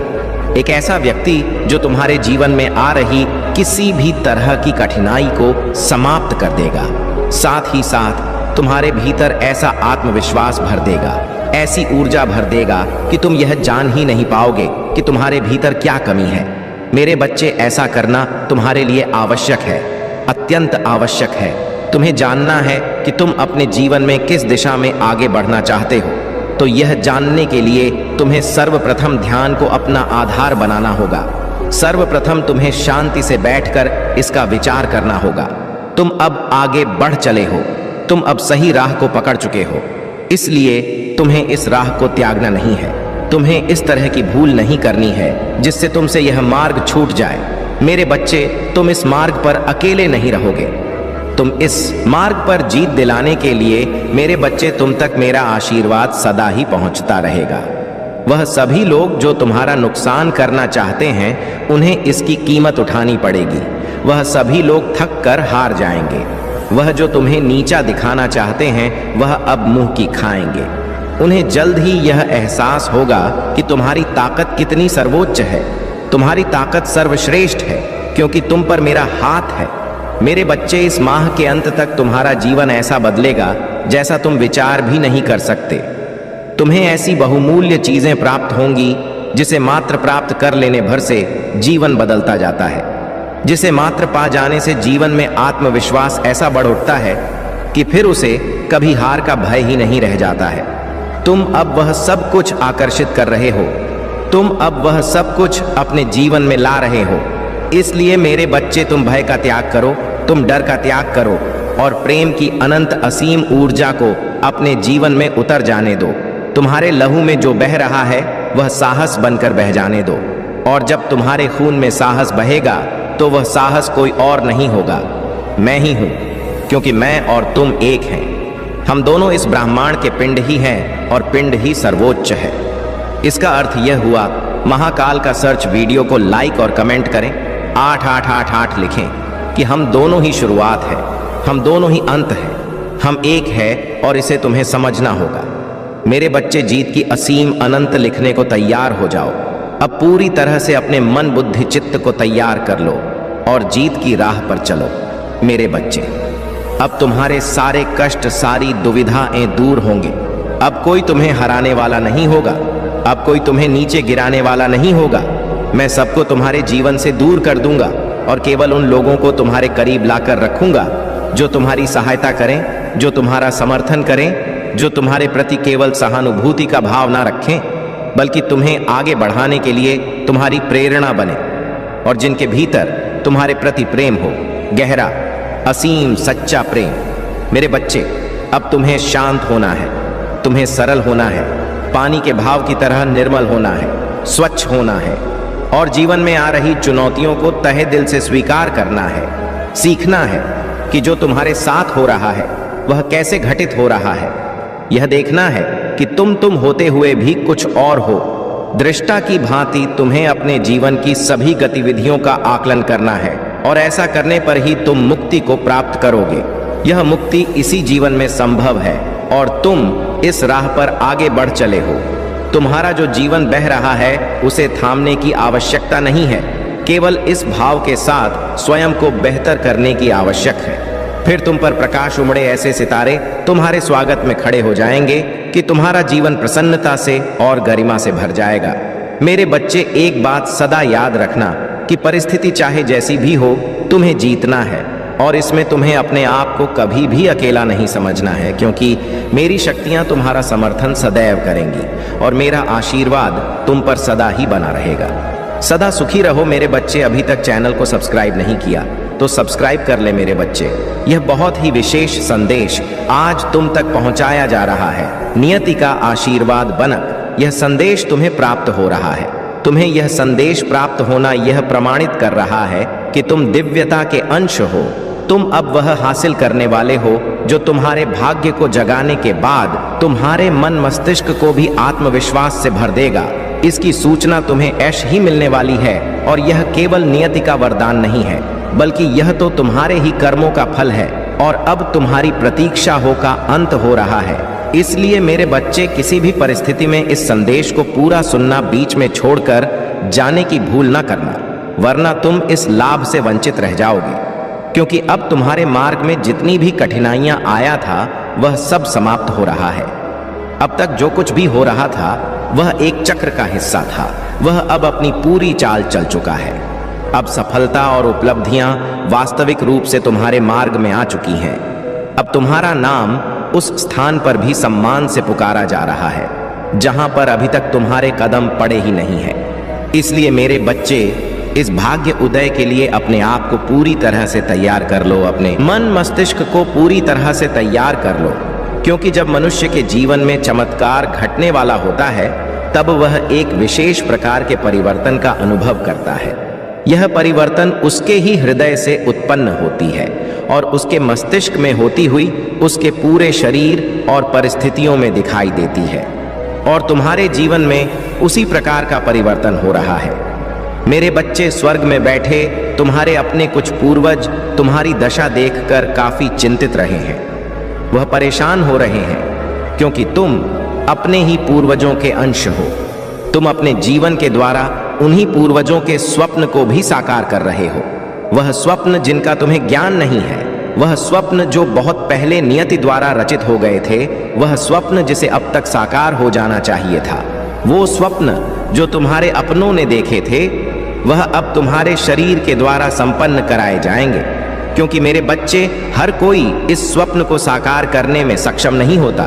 एक ऐसा व्यक्ति जो तुम्हारे जीवन में आ रही किसी भी तरह की कठिनाई को समाप्त कर देगा। साथ ही साथ तुम्हारे भीतर ऐसा आत्मविश्वास भर देगा, ऐसी ऊर्जा भर देगा कि तुम यह जान ही नहीं पाओगे कि तुम्हारे भीतर क्या कमी है। मेरे बच्चे, ऐसा करना तुम्हारे लिए आवश्यक है, अत्यंत आवश्यक है। तुम्हें जानना है कि तुम अपने जीवन में किस दिशा में आगे बढ़ना चाहते हो, तो यह जानने के लिए तुम्हें सर्वप्रथम ध्यान को अपना आधार बनाना होगा। सर्वप्रथम तुम्हें शांति से बैठकर इसका विचार करना होगा। तुम अब आगे बढ़ चले हो, तुम अब सही राह को पकड़ चुके हो, इसलिए तुम्हें इस राह को त्यागना नहीं है। तुम्हें इस तरह की भूल नहीं करनी है जिससे तुमसे यह मार्ग छूट जाए। मेरे बच्चे, तुम इस मार्ग पर अकेले नहीं रहोगे। तुम इस मार्ग पर जीत दिलाने के लिए मेरे बच्चे, तुम तक मेरा आशीर्वाद सदा ही पहुंचता रहेगा। वह सभी लोग जो तुम्हारा नुकसान करना चाहते हैं, उन्हें इसकी कीमत उठानी पड़ेगी। वह सभी लोग थक कर हार जाएंगे। वह जो तुम्हें नीचा दिखाना चाहते हैं, वह अब मुंह की खाएंगे। उन्हें जल्द ही यह एहसास होगा कि तुम्हारी ताकत कितनी सर्वोच्च है। तुम्हारी ताकत सर्वश्रेष्ठ है, क्योंकि तुम पर मेरा हाथ है। मेरे बच्चे, इस माह के अंत तक तुम्हारा जीवन ऐसा बदलेगा जैसा तुम विचार भी नहीं कर सकते। तुम्हें ऐसी बहुमूल्य चीजें प्राप्त होंगी जिसे मात्र प्राप्त कर लेने भर से जीवन बदलता जाता है, जिसे मात्र पा जाने से जीवन में आत्मविश्वास ऐसा बढ़ उठता है कि फिर उसे कभी हार का भय ही नहीं रह जाता है। तुम अब वह सब कुछ आकर्षित कर रहे हो, तुम अब वह सब कुछ अपने जीवन में ला रहे हो। इसलिए मेरे बच्चे, तुम भय का त्याग करो, तुम डर का त्याग करो, और प्रेम की अनंत असीम ऊर्जा को अपने जीवन में उतर जाने दो। तुम्हारे लहू में जो बह रहा है वह साहस बनकर बह जाने दो, और जब तुम्हारे खून में साहस बहेगा तो वह साहस कोई और नहीं होगा, मैं ही हूँ, क्योंकि मैं और तुम एक हैं। हम दोनों इस ब्रह्मांड के पिंड ही हैं, और पिंड ही सर्वोच्च है। इसका अर्थ यह हुआ, महाकाल का सर्च वीडियो को लाइक और कमेंट करें, 8888 लिखें कि हम दोनों ही शुरुआत है, हम दोनों ही अंत है, हम एक है और इसे तुम्हें समझना होगा। मेरे बच्चे, जीत की असीम अनंत लिखने को तैयार हो जाओ। अब पूरी तरह से अपने मन बुद्धि चित्त को तैयार कर लो और जीत की राह पर चलो। मेरे बच्चे, अब तुम्हारे सारे कष्ट, सारी दुविधाएं दूर होंगे। अब कोई तुम्हें हराने वाला नहीं होगा, अब कोई तुम्हें नीचे गिराने वाला नहीं होगा। मैं सबको तुम्हारे जीवन से दूर कर दूंगा और केवल उन लोगों को तुम्हारे करीब लाकर रखूंगा जो तुम्हारी सहायता करें, जो तुम्हारा समर्थन करें, जो तुम्हारे प्रति केवल सहानुभूति का भाव ना रखें, बल्कि तुम्हें आगे बढ़ाने के लिए तुम्हारी प्रेरणा बने और जिनके भीतर तुम्हारे प्रति प्रेम हो, गहरा, असीम, सच्चा प्रेम। मेरे बच्चे, अब तुम्हें शांत होना है, तुम्हें सरल होना है, पानी के भाव की तरह निर्मल होना है, स्वच्छ होना है और जीवन में आ रही चुनौतियों को तहे दिल से स्वीकार करना है। सीखना है कि जो तुम्हारे साथ हो रहा है वह कैसे घटित हो रहा है। यह देखना है कि तुम होते हुए भी कुछ और हो। दृष्टा की भांति तुम्हें अपने जीवन की सभी गतिविधियों का आकलन करना है और ऐसा करने पर ही तुम मुक्ति को प्राप्त करोगे। यह मुक्ति इसी जीवन में संभव है और तुम इस राह पर आगे बढ़ चले हो। तुम्हारा जो जीवन बह रहा है उसे थामने की आवश्यकता नहीं है, केवल इस भाव के साथ स्वयं को बेहतर करने की आवश्यक है। फिर तुम पर प्रकाश उमड़े ऐसे सितारे तुम्हारे स्वागत में खड़े हो जाएंगे कि तुम्हारा जीवन प्रसन्नता से और गरिमा से भर जाएगा। मेरे बच्चे, एक बात सदा याद रखना कि परिस्थिति चाहे जैसी भी हो, तुम्हें जीतना है और इसमें तुम्हें अपने आप को कभी भी अकेला नहीं समझना है, क्योंकि मेरी शक्तियां तुम्हारा समर्थन सदैव करेंगी और मेरा आशीर्वाद तुम पर सदा ही बना रहेगा। सदा सुखी रहो मेरे बच्चे। अभी तक चैनल को सब्सक्राइब नहीं किया तो सब्सक्राइब कर ले मेरे बच्चे। यह बहुत ही विशेष संदेश आज तुम तक पहुंचाया जा रहा है। नियति का आशीर्वाद बनक यह संदेश तुम्हें प्राप्त हो रहा है। तुम्हें यह संदेश प्राप्त होना यह प्रमाणित कर रहा है कि तुम दिव्यता के अंश हो। तुम अब वह हासिल करने वाले हो जो तुम्हारे भाग्य को जगाने के बाद तुम्हारे मन मस्तिष्क को भी आत्मविश्वास से भर देगा। इसकी सूचना तुम्हें ऐश ही मिलने वाली है और यह केवल नियति का वरदान नहीं है, बल्कि यह तो तुम्हारे ही कर्मों का फल है और अब तुम्हारी प्रतीक्षा हो का अंत हो रहा है। इसलिए मेरे बच्चे, किसी भी परिस्थिति में इस संदेश को पूरा सुनना बीच में छोड़कर जाने की भूल न करना, वरना तुम इस लाभ से वंचित रह जाओगे। क्योंकि अब तुम्हारे मार्ग में जितनी भी कठिनाइयां आया था वह सब समाप्त हो रहा है। अब तक जो कुछ भी हो रहा था वह एक चक्र का हिस्सा था, वह अब अपनी पूरी चाल चल चुका है। अब सफलता और उपलब्धियां वास्तविक रूप से तुम्हारे मार्ग में आ चुकी हैं। अब तुम्हारा नाम उस स्थान पर भी सम्मान से पुकारा जा रहा है जहां पर अभी तक तुम्हारे कदम पड़े ही नहीं है। इसलिए मेरे बच्चे, इस भाग्य उदय के लिए अपने आप को पूरी तरह से तैयार कर लो, अपने मन मस्तिष्क को पूरी तरह से तैयार कर लो, क्योंकि जब मनुष्य के जीवन में चमत्कार घटने वाला होता है तब वह एक विशेष प्रकार के परिवर्तन का अनुभव करता है। यह परिवर्तन उसके ही हृदय से उत्पन्न होती है और उसके मस्तिष्क में होती हुई उसके पूरे शरीर और परिस्थितियों में दिखाई देती है और तुम्हारे जीवन में उसी प्रकार का परिवर्तन हो रहा है। मेरे बच्चे, स्वर्ग में बैठे तुम्हारे अपने कुछ पूर्वज तुम्हारी दशा देखकर काफी चिंतित रहे हैं। वह परेशान हो रहे हैं क्योंकि तुम अपने ही पूर्वजों के अंश हो। तुम अपने जीवन के द्वारा उन्हीं पूर्वजों के स्वप्न को भी साकार कर रहे हो। वह स्वप्न जिनका तुम्हें ज्ञान नहीं है, वह स्वप्न जो बहुत पहले नियति द्वारा रचित हो गए थे, वह स्वप्न जिसे अब तक साकार हो जाना चाहिए था, वो स्वप्न जो तुम्हारे अपनों ने देखे थे, वह अब तुम्हारे शरीर के द्वारा संपन्न कराए जाएंगे। क्योंकि मेरे बच्चे, हर कोई इस स्वप्न को साकार करने में सक्षम नहीं होता।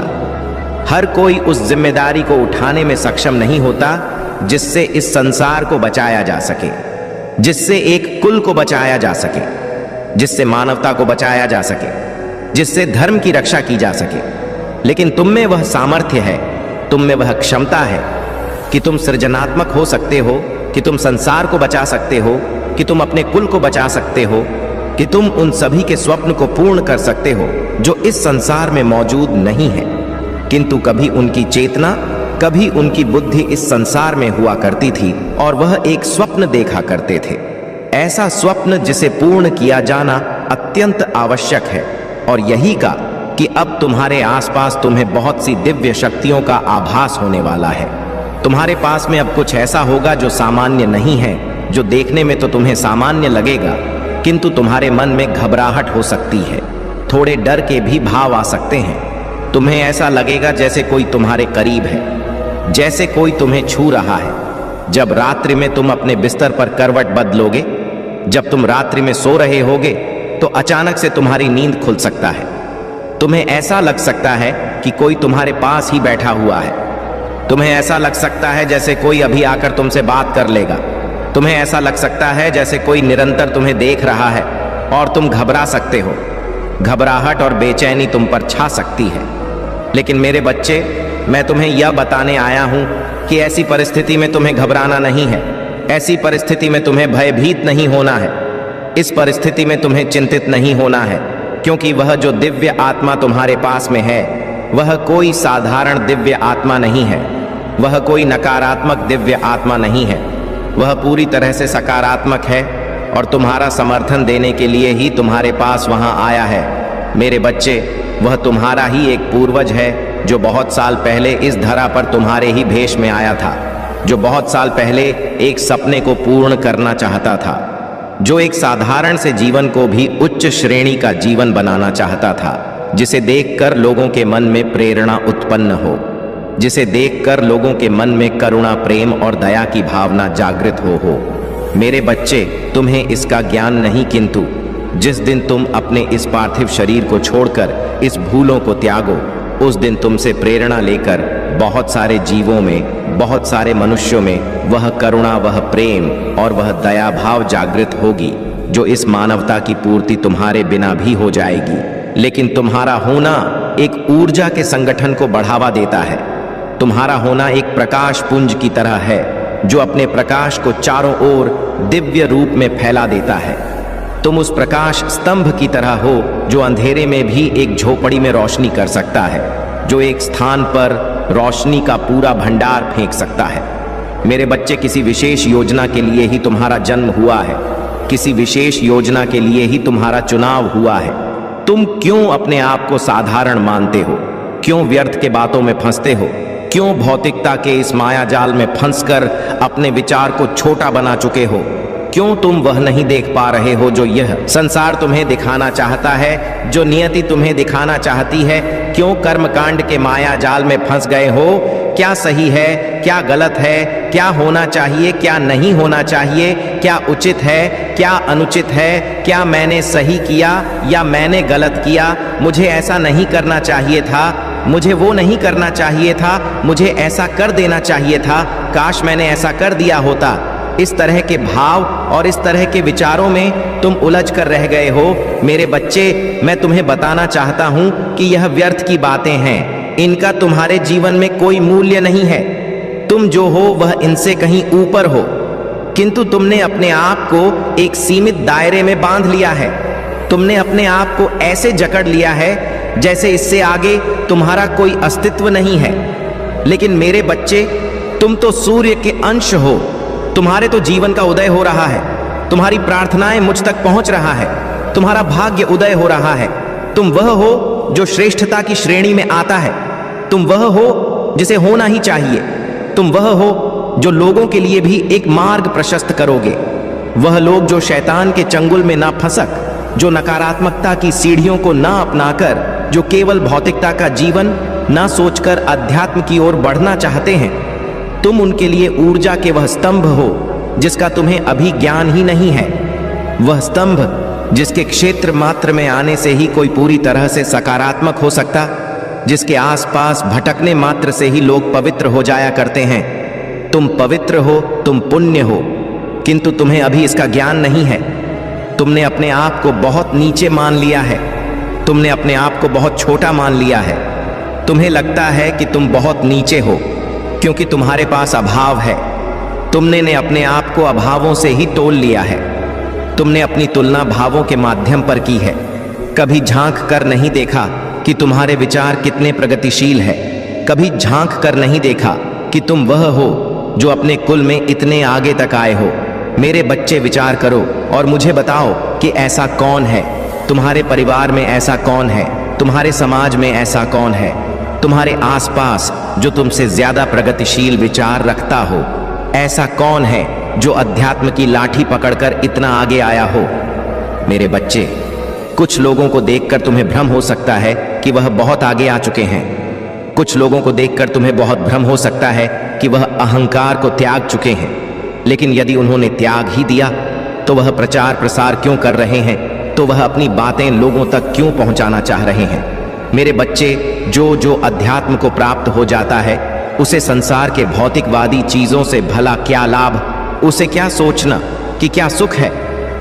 हर कोई उस जिम्मेदारी को उठाने में सक्षम नहीं होता जिससे इस संसार को बचाया जा सके, जिससे एक कुल को बचाया जा सके, जिससे मानवता को बचाया जा सके, जिससे धर्म की रक्षा की जा सके। लेकिन तुम में वह सामर्थ्य है, तुम में वह क्षमता है कि तुम सृजनात्मक हो सकते हो, कि तुम संसार को बचा सकते हो, कि तुम अपने कुल को बचा सकते हो, कि तुम उन सभी के स्वप्न को पूर्ण कर सकते हो जो इस संसार में मौजूद नहीं है, किंतु कभी उनकी चेतना कभी उनकी बुद्धि इस संसार में हुआ करती थी और वह एक स्वप्न देखा करते थे। ऐसा स्वप्न जिसे पूर्ण किया जाना अत्यंत आवश्यक है, और यही का कि अब तुम्हारे आसपास तुम्हें बहुत सी दिव्य शक्तियों का आभास होने वाला है। तुम्हारे पास में अब कुछ ऐसा होगा जो सामान्य नहीं है, जो देखने में तो तुम्हें सामान्य लगेगा, किंतु तुम्हारे मन में घबराहट हो सकती है, थोड़े डर के भी भाव आ सकते हैं। तुम्हें ऐसा लगेगा जैसे कोई तुम्हारे करीब है, जैसे कोई तुम्हें छू रहा है। जब रात्रि में तुम अपने बिस्तर पर करवट बदलोगे, जब तुम रात्रि में सो रहे होगे, तो अचानक से तुम्हारी नींद खुल सकता है। तुम्हें ऐसा लग सकता है कि कोई तुम्हारे पास ही बैठा हुआ है। तुम्हें ऐसा लग सकता है जैसे कोई अभी आकर तुमसे बात कर लेगा। तुम्हें ऐसा लग सकता है जैसे कोई निरंतर तुम्हें देख रहा है और तुम घबरा सकते हो। घबराहट और बेचैनी तुम पर छा सकती है। लेकिन मेरे बच्चे, मैं तुम्हें यह बताने आया हूं कि ऐसी परिस्थिति में तुम्हें घबराना नहीं है। ऐसी परिस्थिति में तुम्हें भयभीत नहीं होना है। इस परिस्थिति में तुम्हें चिंतित नहीं होना है, क्योंकि वह जो दिव्य आत्मा तुम्हारे पास में है, वह कोई साधारण दिव्य आत्मा नहीं है। वह कोई नकारात्मक दिव्य आत्मा नहीं है। वह पूरी तरह से सकारात्मक है और तुम्हारा समर्थन देने के लिए ही तुम्हारे पास वहां आया है। मेरे बच्चे, वह तुम्हारा ही एक पूर्वज है जो बहुत साल पहले इस धरा पर तुम्हारे ही भेष में आया था, जो बहुत साल पहले एक सपने को पूर्ण करना चाहता था, जो एक साधारण से जीवन को भी उच्च श्रेणी का जीवन बनाना चाहता था, जिसे देखकर लोगों के मन में प्रेरणा उत्पन्न हो, जिसे देखकर लोगों के मन में करुणा, प्रेम और दया की भावना जागृत हो। मेरे बच्चे, तुम्हें इसका ज्ञान नहीं, किंतु जिस दिन तुम अपने इस पार्थिव शरीर को छोड़कर इस भूलों को त्यागो, उस दिन तुमसे प्रेरणा लेकर बहुत सारे जीवों में, बहुत सारे मनुष्यों में वह करुणा, वह प्रेम और वह दया भाव जागृत होगी, जो इस मानवता की पूर्ति तुम्हारे बिना भी हो जाएगी। लेकिन तुम्हारा होना एक ऊर्जा के संगठन को बढ़ावा देता है। तुम्हारा होना एक प्रकाश पुंज की तरह है, जो अपने प्रकाश को चारों ओर दिव्य रूप में फैला देता है। तुम उस प्रकाश स्तंभ की तरह हो जो अंधेरे में भी एक झोपड़ी में रोशनी कर सकता है, जो एक स्थान पर रोशनी का पूरा भंडार फेंक सकता है। मेरे बच्चे, किसी विशेष योजना के लिए ही तुम्हारा जन्म हुआ है, किसी विशेष योजना के लिए ही तुम्हारा चुनाव हुआ है। तुम क्यों अपने आप को साधारण मानते हो? क्यों व्यर्थ के बातों में फंसते हो? क्यों भौतिकता के इस माया जाल में फंसकर अपने विचार को छोटा बना चुके हो? क्यों तुम वह नहीं देख पा रहे हो जो यह संसार तुम्हें दिखाना चाहता है, जो नियति तुम्हें दिखाना चाहती है? क्यों कर्मकांड के माया जाल में फंस गए हो? क्या सही है, क्या गलत है, क्या होना चाहिए, क्या नहीं होना चाहिए, क्या उचित है, क्या अनुचित है, क्या मैंने सही किया या मैंने गलत किया, मुझे ऐसा नहीं करना चाहिए था, मुझे वो नहीं करना चाहिए था, मुझे ऐसा कर देना चाहिए था, काश मैंने ऐसा कर दिया होता। इस तरह के भाव और इस तरह के विचारों में तुम उलझ कर रह गए हो। मेरे बच्चे, मैं तुम्हें बताना चाहता हूं कि यह व्यर्थ की बातें हैं। इनका तुम्हारे जीवन में कोई मूल्य नहीं है। तुम जो हो वह इनसे कहीं ऊपर हो, किंतु तुमने अपने आप को एक सीमित दायरे में बांध लिया है। तुमने अपने आप को ऐसे जकड़ लिया है जैसे इससे आगे तुम्हारा कोई अस्तित्व नहीं है। लेकिन मेरे बच्चे, तुम तो सूर्य के अंश हो। तुम्हारे तो जीवन का उदय हो रहा है। तुम्हारी प्रार्थनाएं मुझ तक पहुंच रहा है। तुम्हारा भाग्य उदय हो रहा है। तुम वह हो जो श्रेष्ठता की श्रेणी में आता है। तुम वह हो जिसे होना ही चाहिए। तुम वह हो जो लोगों के लिए भी एक मार्ग प्रशस्त करोगे। वह लोग जो शैतान के चंगुल में ना फंसक, जो नकारात्मकता की सीढ़ियों को ना अपनाकर, जो केवल भौतिकता का जीवन ना सोचकर अध्यात्म की ओर बढ़ना चाहते हैं, तुम उनके लिए ऊर्जा के वह स्तंभ हो जिसका तुम्हें अभी ज्ञान ही नहीं है। वह स्तंभ जिसके क्षेत्र मात्र में आने से ही कोई पूरी तरह से सकारात्मक हो सकता, जिसके आसपास भटकने मात्र से ही लोग पवित्र हो जाया करते हैं। तुम पवित्र हो, तुम पुण्य हो, किंतु तुम्हें अभी इसका ज्ञान नहीं है। तुमने अपने आप को बहुत नीचे मान लिया है। तुमने अपने आप को बहुत छोटा मान लिया है। तुम्हें लगता है कि तुम बहुत नीचे हो क्योंकि तुम्हारे पास अभाव है। तुमने ने अपने आप को अभावों से ही तोल लिया है। तुमने अपनी तुलना भावों के माध्यम पर की है। कभी झांक कर नहीं देखा कि तुम्हारे विचार कितने प्रगतिशील है। कभी झांक कर नहीं देखा कि तुम वह हो जो अपने कुल में इतने आगे तक आए हो। मेरे बच्चे, विचार करो और मुझे बताओ कि ऐसा कौन है तुम्हारे परिवार में, ऐसा कौन है तुम्हारे समाज में, ऐसा कौन है तुम्हारे आसपास जो तुमसे ज्यादा प्रगतिशील विचार रखता हो। ऐसा कौन है जो अध्यात्म की लाठी पकड़कर इतना आगे आया हो। मेरे बच्चे, कुछ लोगों को देखकर तुम्हें भ्रम हो सकता है कि वह बहुत आगे आ चुके हैं। कुछ लोगों को देखकर तुम्हें बहुत भ्रम हो सकता है कि वह अहंकार को त्याग चुके हैं। लेकिन यदि उन्होंने त्याग ही दिया तो वह प्रचार प्रसार क्यों कर रहे हैं, तो वह अपनी बातें लोगों तक क्यों पहुंचाना चाह रहे हैं। मेरे बच्चे, जो अध्यात्म को प्राप्त हो जाता है उसे संसार के भौतिकवादी चीजों से भला क्या लाभ, उसे क्या सोचना कि क्या सुख है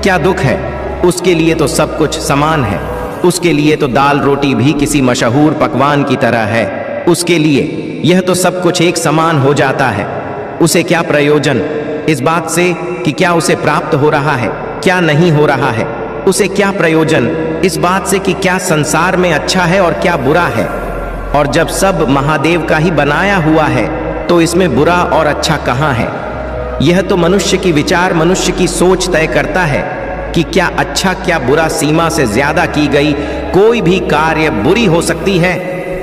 क्या दुख है। उसके लिए तो सब कुछ समान है। उसके लिए तो दाल रोटी भी किसी मशहूर पकवान की तरह है। उसके लिए यह तो सब कुछ एक समान हो जाता है। उसे क्या प्रयोजन इस बात से कि क्या उसे प्राप्त हो रहा है क्या नहीं हो रहा है। उसे क्या प्रयोजन इस बात से कि क्या संसार में अच्छा है और क्या बुरा है। और जब सब महादेव का ही बनाया हुआ है तो इसमें बुरा और अच्छा कहाँ है। यह तो मनुष्य की विचार, मनुष्य की सोच तय करता है कि क्या अच्छा क्या बुरा। सीमा से ज्यादा की गई कोई भी कार्य बुरी हो सकती है।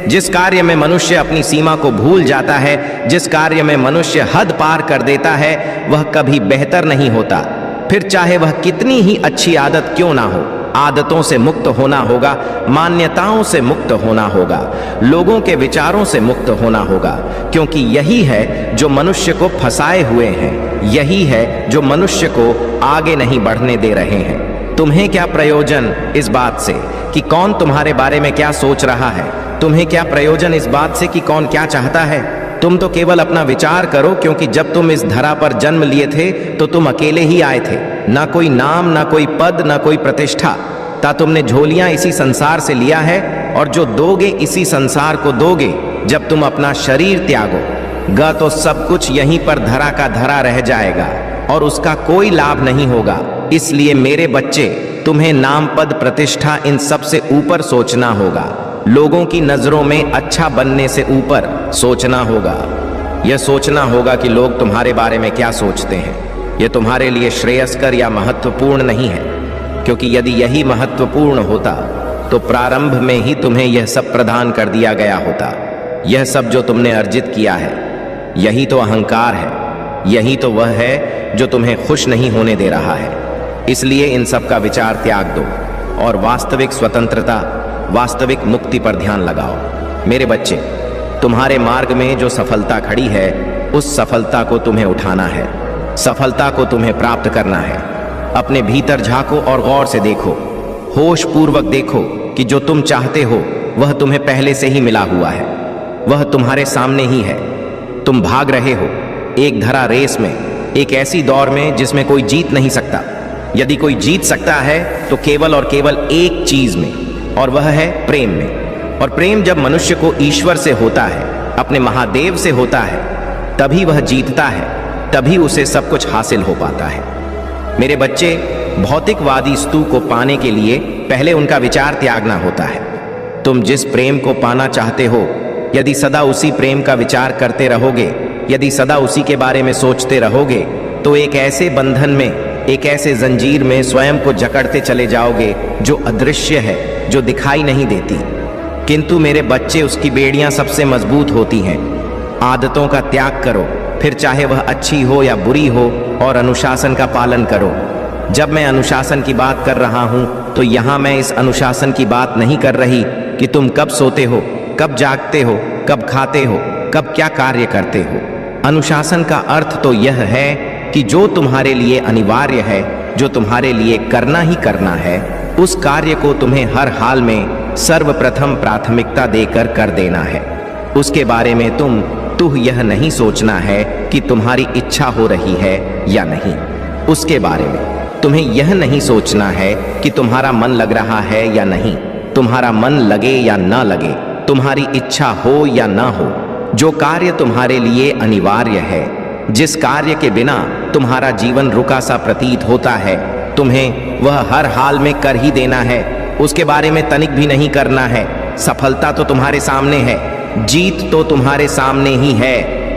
जिस कार्य में मनुष्य अपनी सीमा को भूल जाता है, जिस कार्य में मनुष्य हद पार कर देता है, वह कभी बेहतर नहीं होता। फिर चाहे वह कितनी ही अच्छी आदत क्यों ना हो। आदतों से मुक्त होना होगा, मान्यताओं से मुक्त होना होगा, लोगों के विचारों से मुक्त होना होगा, क्योंकि यही है जो मनुष्य को फंसाए हुए हैं। यही है जो मनुष्य को आगे नहीं बढ़ने दे रहे हैं। तुम्हें क्या प्रयोजन इस बात से कि कौन तुम्हारे बारे में क्या सोच रहा है। तुम्हें क्या प्रयोजन इस बात से कि कौन क्या चाहता है। तुम तो केवल अपना विचार करो, क्योंकि जब तुम इस धरा पर जन्म लिए थे तो तुम अकेले ही आए थे। ना कोई नाम, ना कोई पद, ना कोई प्रतिष्ठा। ता तुमने झोलियां इसी संसार से लिया है और जो दोगे इसी संसार को दोगे। जब तुम अपना शरीर त्यागोगा तो सब कुछ यहीं पर धरा का धरा रह जाएगा और उसका कोई लाभ नहीं होगा। इसलिए मेरे बच्चे, तुम्हें नाम, पद, प्रतिष्ठा इन सब से ऊपर सोचना होगा। लोगों की नजरों में अच्छा बनने से ऊपर सोचना होगा। यह सोचना होगा कि लोग तुम्हारे बारे में क्या सोचते हैं। यह तुम्हारे लिए श्रेयस्कर या महत्वपूर्ण नहीं है, क्योंकि यदि यही महत्वपूर्ण होता तो प्रारंभ में ही तुम्हें यह सब प्रदान कर दिया गया होता। यह सब जो तुमने अर्जित किया है, यही तो अहंकार है। यही तो वह है जो तुम्हें खुश नहीं होने दे रहा है। इसलिए इन सब का विचार त्याग दो और वास्तविक स्वतंत्रता, वास्तविक मुक्ति पर ध्यान लगाओ। मेरे बच्चे, तुम्हारे मार्ग में जो सफलता खड़ी है, उस सफलता को तुम्हें उठाना है। सफलता को तुम्हें प्राप्त करना है। अपने भीतर झांको और गौर से देखो, होश पूर्वक देखो कि जो तुम चाहते हो वह तुम्हें पहले से ही मिला हुआ है। वह तुम्हारे सामने ही है। तुम भाग रहे हो एक धरा रेस में, एक ऐसी दौड़ में जिसमें कोई जीत नहीं सकता। यदि कोई जीत सकता है तो केवल और केवल एक चीज में, और वह है प्रेम में। और प्रेम जब मनुष्य को ईश्वर से होता है, अपने महादेव से होता है, तभी वह जीतता है, तभी उसे सब कुछ हासिल हो पाता है। मेरे बच्चे, भौतिकवादी स्तु को पाने के लिए पहले उनका विचार त्यागना होता है। तुम जिस प्रेम को पाना चाहते हो, यदि सदा उसी प्रेम का विचार करते रहोगे, यदि सदा उसी के बारे में सोचते रहोगे, तो एक ऐसे बंधन में, एक ऐसे जंजीर में स्वयं को जकड़ते चले जाओगे जो अदृश्य है, जो दिखाई नहीं देती। किंतु मेरे बच्चे, उसकी बेड़ियां सबसे मजबूत होती हैं। आदतों का त्याग करो, फिर चाहे वह अच्छी हो या बुरी हो, और अनुशासन का पालन करो। जब मैं अनुशासन की बात कर रहा हूं तो यहां मैं इस अनुशासन की बात नहीं कर रही कि तुम कब सोते हो, कब जागते हो, कब खाते हो, कब क्या कार्य करते हो। अनुशासन का अर्थ तो यह है कि जो तुम्हारे लिए अनिवार्य है, जो तुम्हारे लिए करना ही करना है, उस कार्य को तुम्हें हर हाल में सर्वप्रथम प्राथमिकता देकर कर देना है। उसके बारे में तुह यह नहीं सोचना है कि तुम्हारी इच्छा हो रही है या नहीं। उसके बारे में तुम्हें यह नहीं सोचना है कि तुम्हारा मन लग रहा है या नहीं, तुम्हारा मन लगे या ना लगे, तुम्हारी इच्छा हो या ना हो। जो कार्य तुम्हारे लिए अनिवार्य है, जिस कार्य के बिना तुम्हारा जीवन रुका सा प्रतीत होता है, तुम्हें वह हर हाल में कर ही देना है। उसके बारे में तनिक भी नहीं करना है। सफलता तो तुम्हारे सामने है, जीत तो तुम्हारे सामने ही है।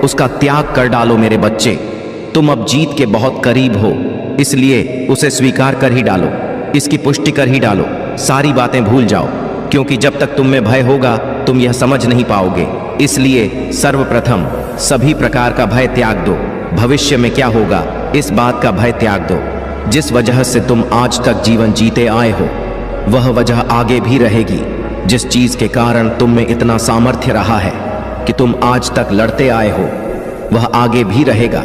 उसका त्याग कर डालो मेरे बच्चे। तुम अब जीत के बहुत करीब हो, इसलिए उसे स्वीकार कर ही डालो, इसकी पुष्टि कर ही डालो। सारी बातें भूल जाओ, क्योंकि जब तक तुम में भय होगा तुम यह समझ नहीं पाओगे। इसलिए सर्वप्रथम सभी प्रकार का भय त्याग दो। भविष्य में क्या होगा इस बात का भय त्याग दो। जिस वजह से तुम आज तक जीवन जीते आए हो वह वजह आगे भी रहेगी। जिस चीज के कारण तुम में इतना सामर्थ्य रहा है कि तुम आज तक लड़ते आए हो वह आगे भी रहेगा।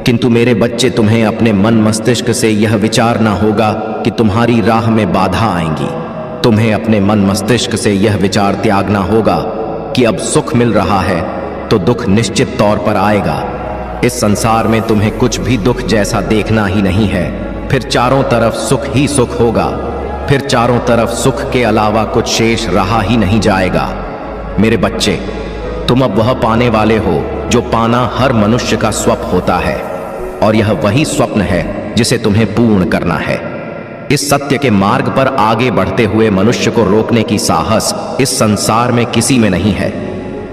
किंतु मेरे बच्चे, तुम्हें अपने मन मस्तिष्क से यह विचारना होगा कि तुम्हारी राह में बाधा आएंगी। तुम्हें अपने मन मस्तिष्क से यह विचार त्यागना होगा कि अब सुख मिल रहा है तो दुख निश्चित तौर पर आएगा। इस संसार में तुम्हें कुछ भी दुख जैसा देखना ही नहीं है। फिर चारों तरफ सुख ही सुख होगा। फिर चारों तरफ सुख के अलावा कुछ शेष रहा ही नहीं जाएगा। मेरे बच्चे, तुम अब वह पाने वाले हो जो पाना हर मनुष्य का स्वप्न होता है, और यह वही स्वप्न है जिसे तुम्हें पूर्ण करना है। इस सत्य के मार्ग पर आगे बढ़ते हुए मनुष्य को रोकने की साहस इस संसार में किसी में नहीं है।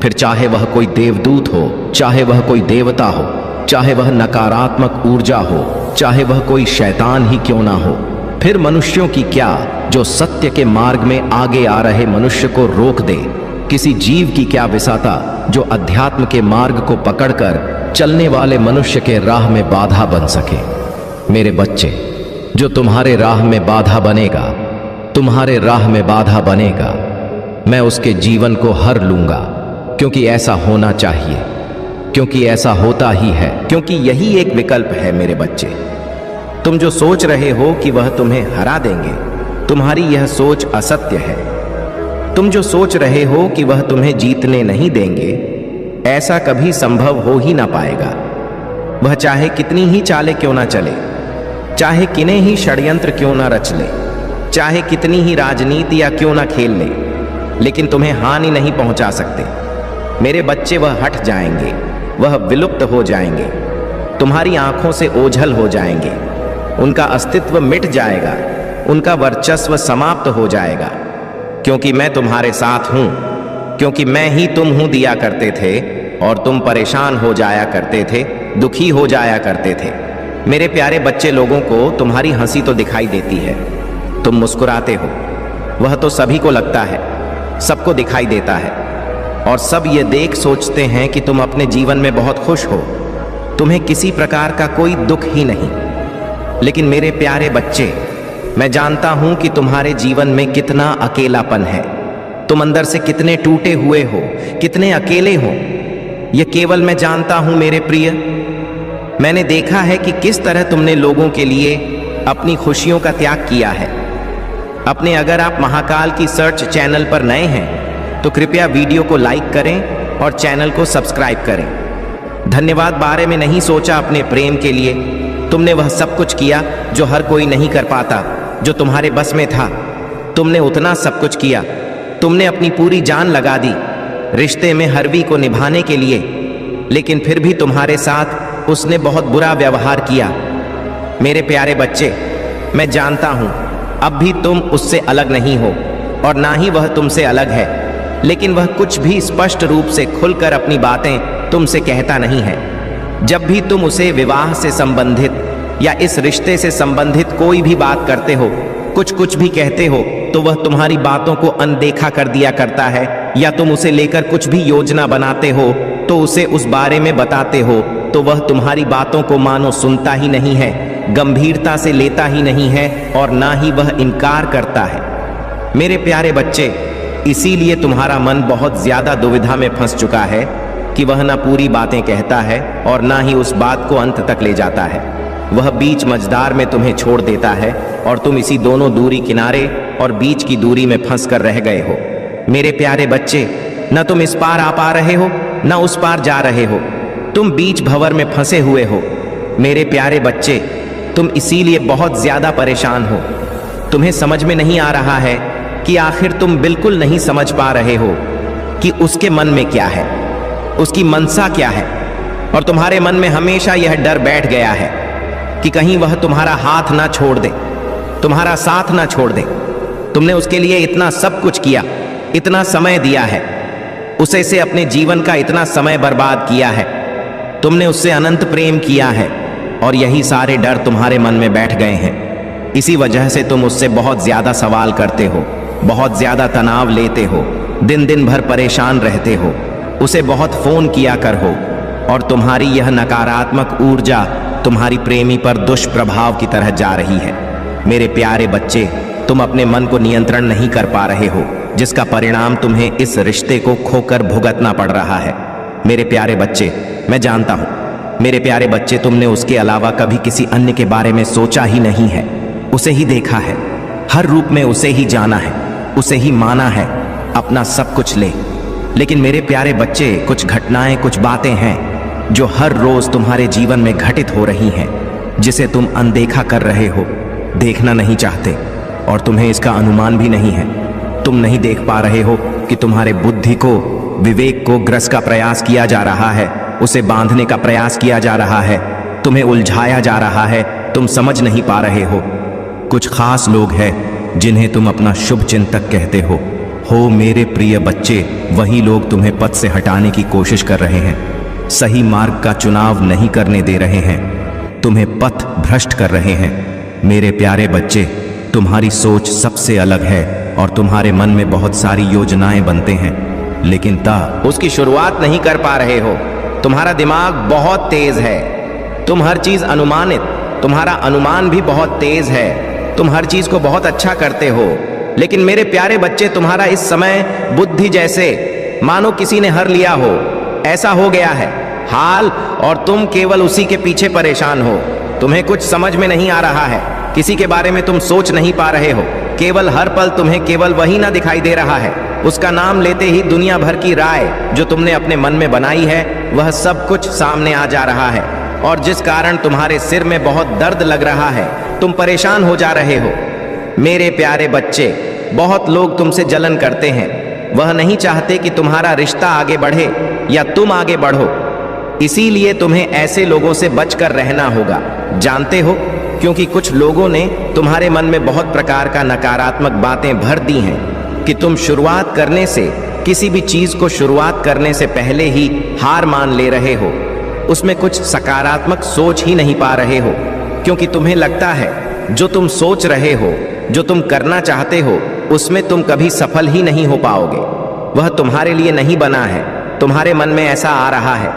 फिर चाहे वह कोई देवदूत हो, चाहे वह कोई देवता हो, चाहे वह नकारात्मक ऊर्जा हो, चाहे वह कोई शैतान ही क्यों ना हो। फिर मनुष्यों की क्या जो सत्य के मार्ग में आगे आ रहे मनुष्य को रोक दे। किसी जीव की क्या विसाता जो अध्यात्म के मार्ग को पकड़कर चलने वाले मनुष्य के राह में बाधा बन सके। मेरे बच्चे, जो तुम्हारे राह में बाधा बनेगा, तुम्हारे राह में बाधा बनेगा, मैं उसके जीवन को हर लूंगा, क्योंकि ऐसा होना चाहिए, क्योंकि ऐसा होता ही है, क्योंकि यही एक विकल्प है। मेरे बच्चे, तुम जो सोच रहे हो कि वह तुम्हें हरा देंगे, तुम्हारी यह सोच असत्य है। तुम जो सोच रहे हो कि वह तुम्हें जीतने नहीं देंगे, ऐसा कभी संभव हो ही ना पाएगा। वह चाहे कितनी ही चाले क्यों ना चले, चाहे किन्हीं ही षड्यंत्र क्यों ना रच ले, चाहे कितनी ही राजनीति या क्यों ना खेल ले, लेकिन तुम्हें हानि नहीं पहुंचा सकते। मेरे बच्चे, वह हट जाएंगे, वह विलुप्त हो जाएंगे, तुम्हारी आंखों से ओझल हो जाएंगे, उनका अस्तित्व मिट जाएगा, उनका वर्चस्व समाप्त हो जाएगा। क्योंकि मैं तुम्हारे साथ हूं, क्योंकि मैं ही तुम हूं दिया करते थे और तुम परेशान हो जाया करते थे, दुखी हो जाया करते थे। मेरे प्यारे बच्चे, लोगों को तुम्हारी हंसी तो दिखाई देती है, तुम मुस्कुराते हो, वह तो सभी को लगता है, सबको दिखाई देता है, और सब ये देख सोचते हैं कि तुम अपने जीवन में बहुत खुश हो, तुम्हें किसी प्रकार का कोई दुख ही नहीं। लेकिन मेरे प्यारे बच्चे, मैं जानता हूं कि तुम्हारे जीवन में कितना अकेलापन है, तुम अंदर से कितने टूटे हुए हो, कितने अकेले हो। यह केवल मैं जानता हूं मेरे प्रिय। मैंने देखा है कि किस तरह तुमने लोगों के लिए अपनी खुशियों का त्याग किया है। अगर आप महाकाल की सर्च चैनल पर नए हैं तो कृपया वीडियो को लाइक करें और चैनल को सब्सक्राइब करें। धन्यवाद। बारे में नहीं सोचा अपने प्रेम के लिए, तुमने वह सब कुछ किया जो हर कोई नहीं कर पाता, जो तुम्हारे बस में था। तुमने उतना सब कुछ किया, तुमने अपनी पूरी जान लगा दी रिश्ते में हरवी को निभाने के लिए, लेकिन फिर भी तुम्हारे साथ उसने बहुत बुरा व्यवहार किया। मेरे प्यारे बच्चे, मैं जानता हूं अब भी तुम उससे अलग नहीं हो और ना ही वह तुमसे अलग है, लेकिन वह कुछ भी स्पष्ट रूप से खुलकर अपनी बातें तुमसे कहता नहीं है। जब भी तुम उसे विवाह से संबंधित या इस रिश्ते से संबंधित कोई भी बात करते हो, कुछ भी कहते हो, तो वह तुम्हारी बातों को अनदेखा कर दिया करता है, या तुम उसे लेकर कुछ भी योजना बनाते हो तो उसे उस बारे में बताते हो तो वह तुम्हारी बातों को मानो सुनता ही नहीं है, गंभीरता से लेता ही नहीं है, और ना ही वह इनकार करता है। मेरे प्यारे बच्चे, इसीलिए तुम्हारा मन बहुत ज्यादा दुविधा में फंस चुका है कि वह ना पूरी बातें कहता है और ना ही उस बात को अंत तक ले जाता है। वह बीच मझदार में तुम्हें छोड़ देता है और तुम इसी दोनों दूरी किनारे और बीच की दूरी में फंस कर रह गए हो। मेरे प्यारे बच्चे, न तुम इस पार आ पा रहे हो न उस पार जा रहे हो, तुम बीच भंवर में फंसे हुए हो। मेरे प्यारे बच्चे, तुम इसीलिए बहुत ज्यादा परेशान हो। तुम्हें समझ में नहीं आ रहा है कि आखिर तुम बिल्कुल नहीं समझ पा रहे हो कि उसके मन में क्या है, उसकी मनसा क्या है, और तुम्हारे मन में हमेशा यह डर बैठ गया है कि कहीं वह तुम्हारा हाथ ना छोड़ दे, तुम्हारा साथ ना छोड़ दे। तुमने उसके लिए इतना सब कुछ किया, इतना समय दिया है, उसे से अपने जीवन का इतना समय बर्बाद किया है, तुमने उससे अनंत प्रेम किया है और यही सारे डर तुम्हारे मन में बैठ गए हैं। इसी वजह से तुम उससे बहुत ज्यादा सवाल करते हो, बहुत ज्यादा तनाव लेते हो, दिन दिन भर परेशान रहते हो, उसे बहुत फोन किया कर हो, और तुम्हारी यह नकारात्मक ऊर्जा तुम्हारी प्रेमी पर दुष्प्रभाव की तरह जा रही है। मेरे प्यारे बच्चे, तुम अपने मन को नियंत्रण नहीं कर पा रहे हो, जिसका परिणाम तुम्हें इस रिश्ते को खोकर भुगतना पड़ रहा है। मेरे प्यारे बच्चे, मैं जानता हूं, मेरे प्यारे बच्चे, तुमने उसके अलावा कभी किसी अन्य के बारे में सोचा ही नहीं है। उसे ही देखा है, हर रूप में उसे ही जाना है, उसे ही माना है, अपना सब कुछ ले। लेकिन मेरे प्यारे बच्चे, कुछ घटनाएं, कुछ बातें हैं जो हर रोज तुम्हारे जीवन में घटित हो रही हैं, जिसे तुम अनदेखा कर रहे हो, देखना नहीं चाहते, और तुम्हें इसका अनुमान भी नहीं है। तुम नहीं देख पा रहे हो कि तुम्हारे बुद्धि को, विवेक को ग्रस का प्रयास किया जा रहा है, उसे बांधने का प्रयास किया जा रहा है, तुम्हें उलझाया जा रहा है, तुम समझ नहीं पा रहे हो। कुछ खास लोग हैं जिन्हें तुम अपना शुभ चिंतक कहते हो मेरे प्रिय बच्चे, वही लोग तुम्हें पथ से हटाने की कोशिश कर रहे हैं, सही मार्ग का चुनाव नहीं करने दे रहे हैं, तुम्हें पथ भ्रष्ट कर रहे हैं। मेरे प्यारे बच्चे, तुम्हारी सोच सबसे अलग है और तुम्हारे मन में बहुत सारी योजनाएं बनते हैं, लेकिन उसकी शुरुआत नहीं कर पा रहे हो। तुम्हारा दिमाग बहुत तेज है, तुम हर चीज अनुमानित, तुम्हारा अनुमान भी बहुत तेज है, तुम हर चीज को बहुत अच्छा करते हो। लेकिन मेरे प्यारे बच्चे, तुम्हारा इस समय बुद्धि जैसे मानो किसी ने हर लिया हो, ऐसा हो गया है हाल, और तुम केवल उसी के पीछे परेशान हो। तुम्हें कुछ समझ में नहीं आ रहा है, किसी के बारे में तुम सोच नहीं पा रहे हो, केवल हर पल तुम्हें केवल वही ना दिखाई दे रहा है, उसका नाम लेते ही दुनिया भर की राय जो तुमने अपने मन में बनाई है, वह सब कुछ सामने आ जा रहा है, और जिस कारण तुम्हारे सिर में बहुत दर्द लग रहा है, तुम परेशान हो जा रहे हो। मेरे प्यारे बच्चे, बहुत लोग तुमसे जलन करते हैं, वह नहीं चाहते कि तुम्हारा रिश्ता आगे बढ़े या तुम आगे बढ़ो, इसीलिए तुम्हें ऐसे लोगों से बचकर रहना होगा। जानते हो, क्योंकि कुछ लोगों ने तुम्हारे मन में बहुत प्रकार का नकारात्मक बातें भर दी हैं कि तुम शुरुआत करने से, किसी भी चीज को शुरुआत करने से पहले ही हार मान ले रहे हो, उसमें कुछ सकारात्मक सोच ही नहीं पा रहे हो, क्योंकि तुम्हें लगता है जो तुम सोच रहे हो, जो तुम करना चाहते हो, उसमें तुम कभी सफल ही नहीं हो पाओगे। वह तुम्हारे लिए नहीं बना है, तुम्हारे मन में ऐसा आ रहा है।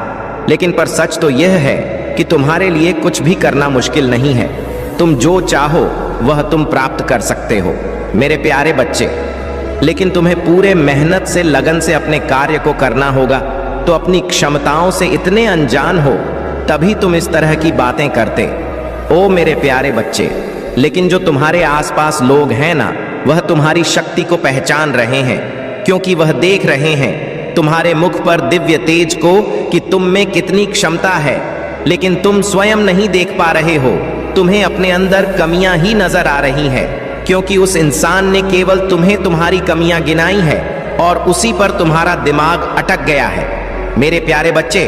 लेकिन पर सच तो यह है कि तुम्हारे लिए कुछ भी करना मुश्किल नहीं है, तुम जो चाहो वह तुम प्राप्त कर सकते हो मेरे प्यारे बच्चे। लेकिन तुम्हें पूरे मेहनत से, लगन से अपने कार्य को करना होगा। तो अपनी क्षमताओं से इतने अनजान हो, तभी तुम इस तरह की बातें करते। ओ मेरे प्यारे बच्चे, लेकिन जो तुम्हारे आसपास लोग हैं ना, वह तुम्हारी शक्ति को पहचान रहे हैं, क्योंकि वह देख रहे हैं तुम्हारे मुख पर दिव्य तेज को कि तुम में कितनी क्षमता है, लेकिन तुम स्वयं नहीं देख पा रहे हो। तुम्हें अपने अंदर कमियां ही नजर आ रही है, क्योंकि उस इंसान ने केवल तुम्हें तुम्हारी कमियां गिनाई है और उसी पर तुम्हारा दिमाग अटक गया है। मेरे प्यारे बच्चे,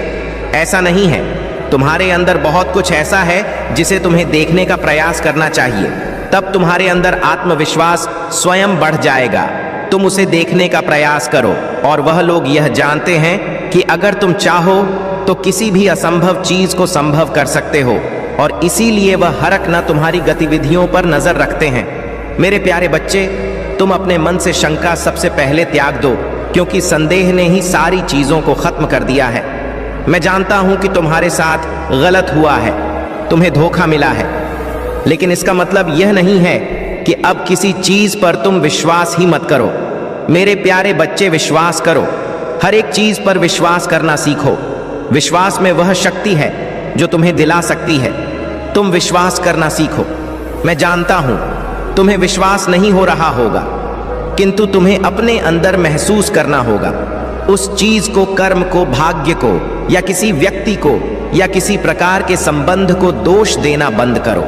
ऐसा नहीं है, तुम्हारे अंदर बहुत कुछ ऐसा है जिसे तुम्हें देखने का प्रयास करना चाहिए, तब तुम्हारे अंदर आत्मविश्वास स्वयं बढ़ जाएगा। तुम उसे देखने का प्रयास करो, और वह लोग यह जानते हैं कि अगर तुम चाहो तो किसी भी असंभव चीज को संभव कर सकते हो, और इसीलिए वह हरक न तुम्हारी गतिविधियों पर नजर रखते हैं। मेरे प्यारे बच्चे, तुम अपने मन से शंका सबसे पहले त्याग दो, क्योंकि संदेह ने ही सारी चीजों को खत्म कर दिया है। मैं जानता हूं कि तुम्हारे साथ गलत हुआ है, तुम्हें धोखा मिला है, लेकिन इसका मतलब यह नहीं है कि अब किसी चीज पर तुम विश्वास ही मत करो। मेरे प्यारे बच्चे, विश्वास करो, हर एक चीज पर विश्वास करना सीखो। विश्वास में वह शक्ति है जो तुम्हें दिला सकती है। तुम विश्वास करना सीखो। मैं जानता हूं तुम्हें विश्वास नहीं हो रहा होगा, किंतु तुम्हें अपने अंदर महसूस करना होगा। उस चीज को, कर्म को, भाग्य को, या किसी व्यक्ति को, या किसी प्रकार के संबंध को दोष देना बंद करो।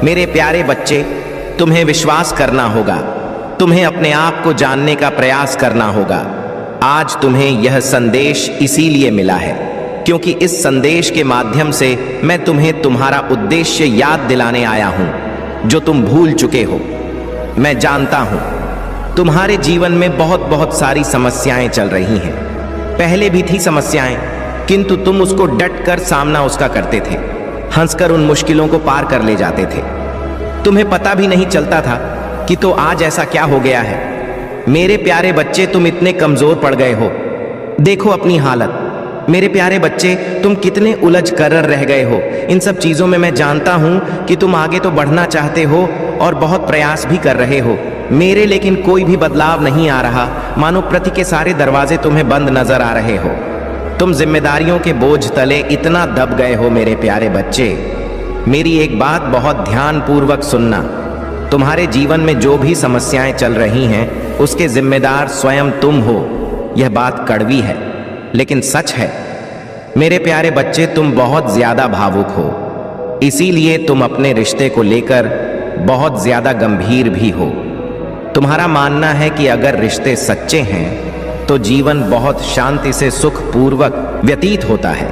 मेरे प्यारे बच्चे, तुम्हें विश्वास करना होगा, तुम्हें अपने आप को जानने का प्रयास करना होगा। आज तुम्हें यह संदेश इसीलिए मिला है क्योंकि इस संदेश के माध्यम से मैं तुम्हें तुम्हारा उद्देश्य याद दिलाने आया हूं, जो तुम भूल चुके हो। मैं जानता हूं तुम्हारे जीवन में बहुत सारी समस्याएं चल रही हैं, पहले भी थी समस्याएं, किंतु तुम उसको डट कर सामना उसका करते थे, हंसकर उन मुश्किलों को पार कर ले जाते थे। तुम्हें पता भी नहीं चलता था कि तो आज ऐसा क्या हो गया है। मेरे प्यारे बच्चे, तुम इतने कमजोर पड़ गए हो। देखो अपनी हालत। मेरे प्यारे बच्चे, तुम कितने उलझ कर रह गए हो। इन सब चीजों में मैं जानता हूं कि तुम आगे तो बढ़ना चाहते हो और बहुत प्रयास भी कर रहे हो मेरे, लेकिन कोई भी बदलाव नहीं आ रहा। मानो प्रति के सारे दरवाजे तुम्हें बंद नजर आ रहे हो। तुम जिम्मेदारियों के बोझ तले इतना दब गए हो। मेरे प्यारे बच्चे, मेरी एक बात बहुत ध्यान पूर्वक सुनना। तुम्हारे जीवन में जो भी समस्याएं चल रही हैं, उसके जिम्मेदार स्वयं तुम हो। यह बात कड़वी है लेकिन सच है। मेरे प्यारे बच्चे, तुम बहुत ज्यादा भावुक हो, इसीलिए तुम अपने रिश्ते को लेकर बहुत ज्यादा गंभीर भी हो। तुम्हारा मानना है कि अगर रिश्ते सच्चे हैं तो जीवन बहुत शांति से सुखपूर्वक व्यतीत होता है।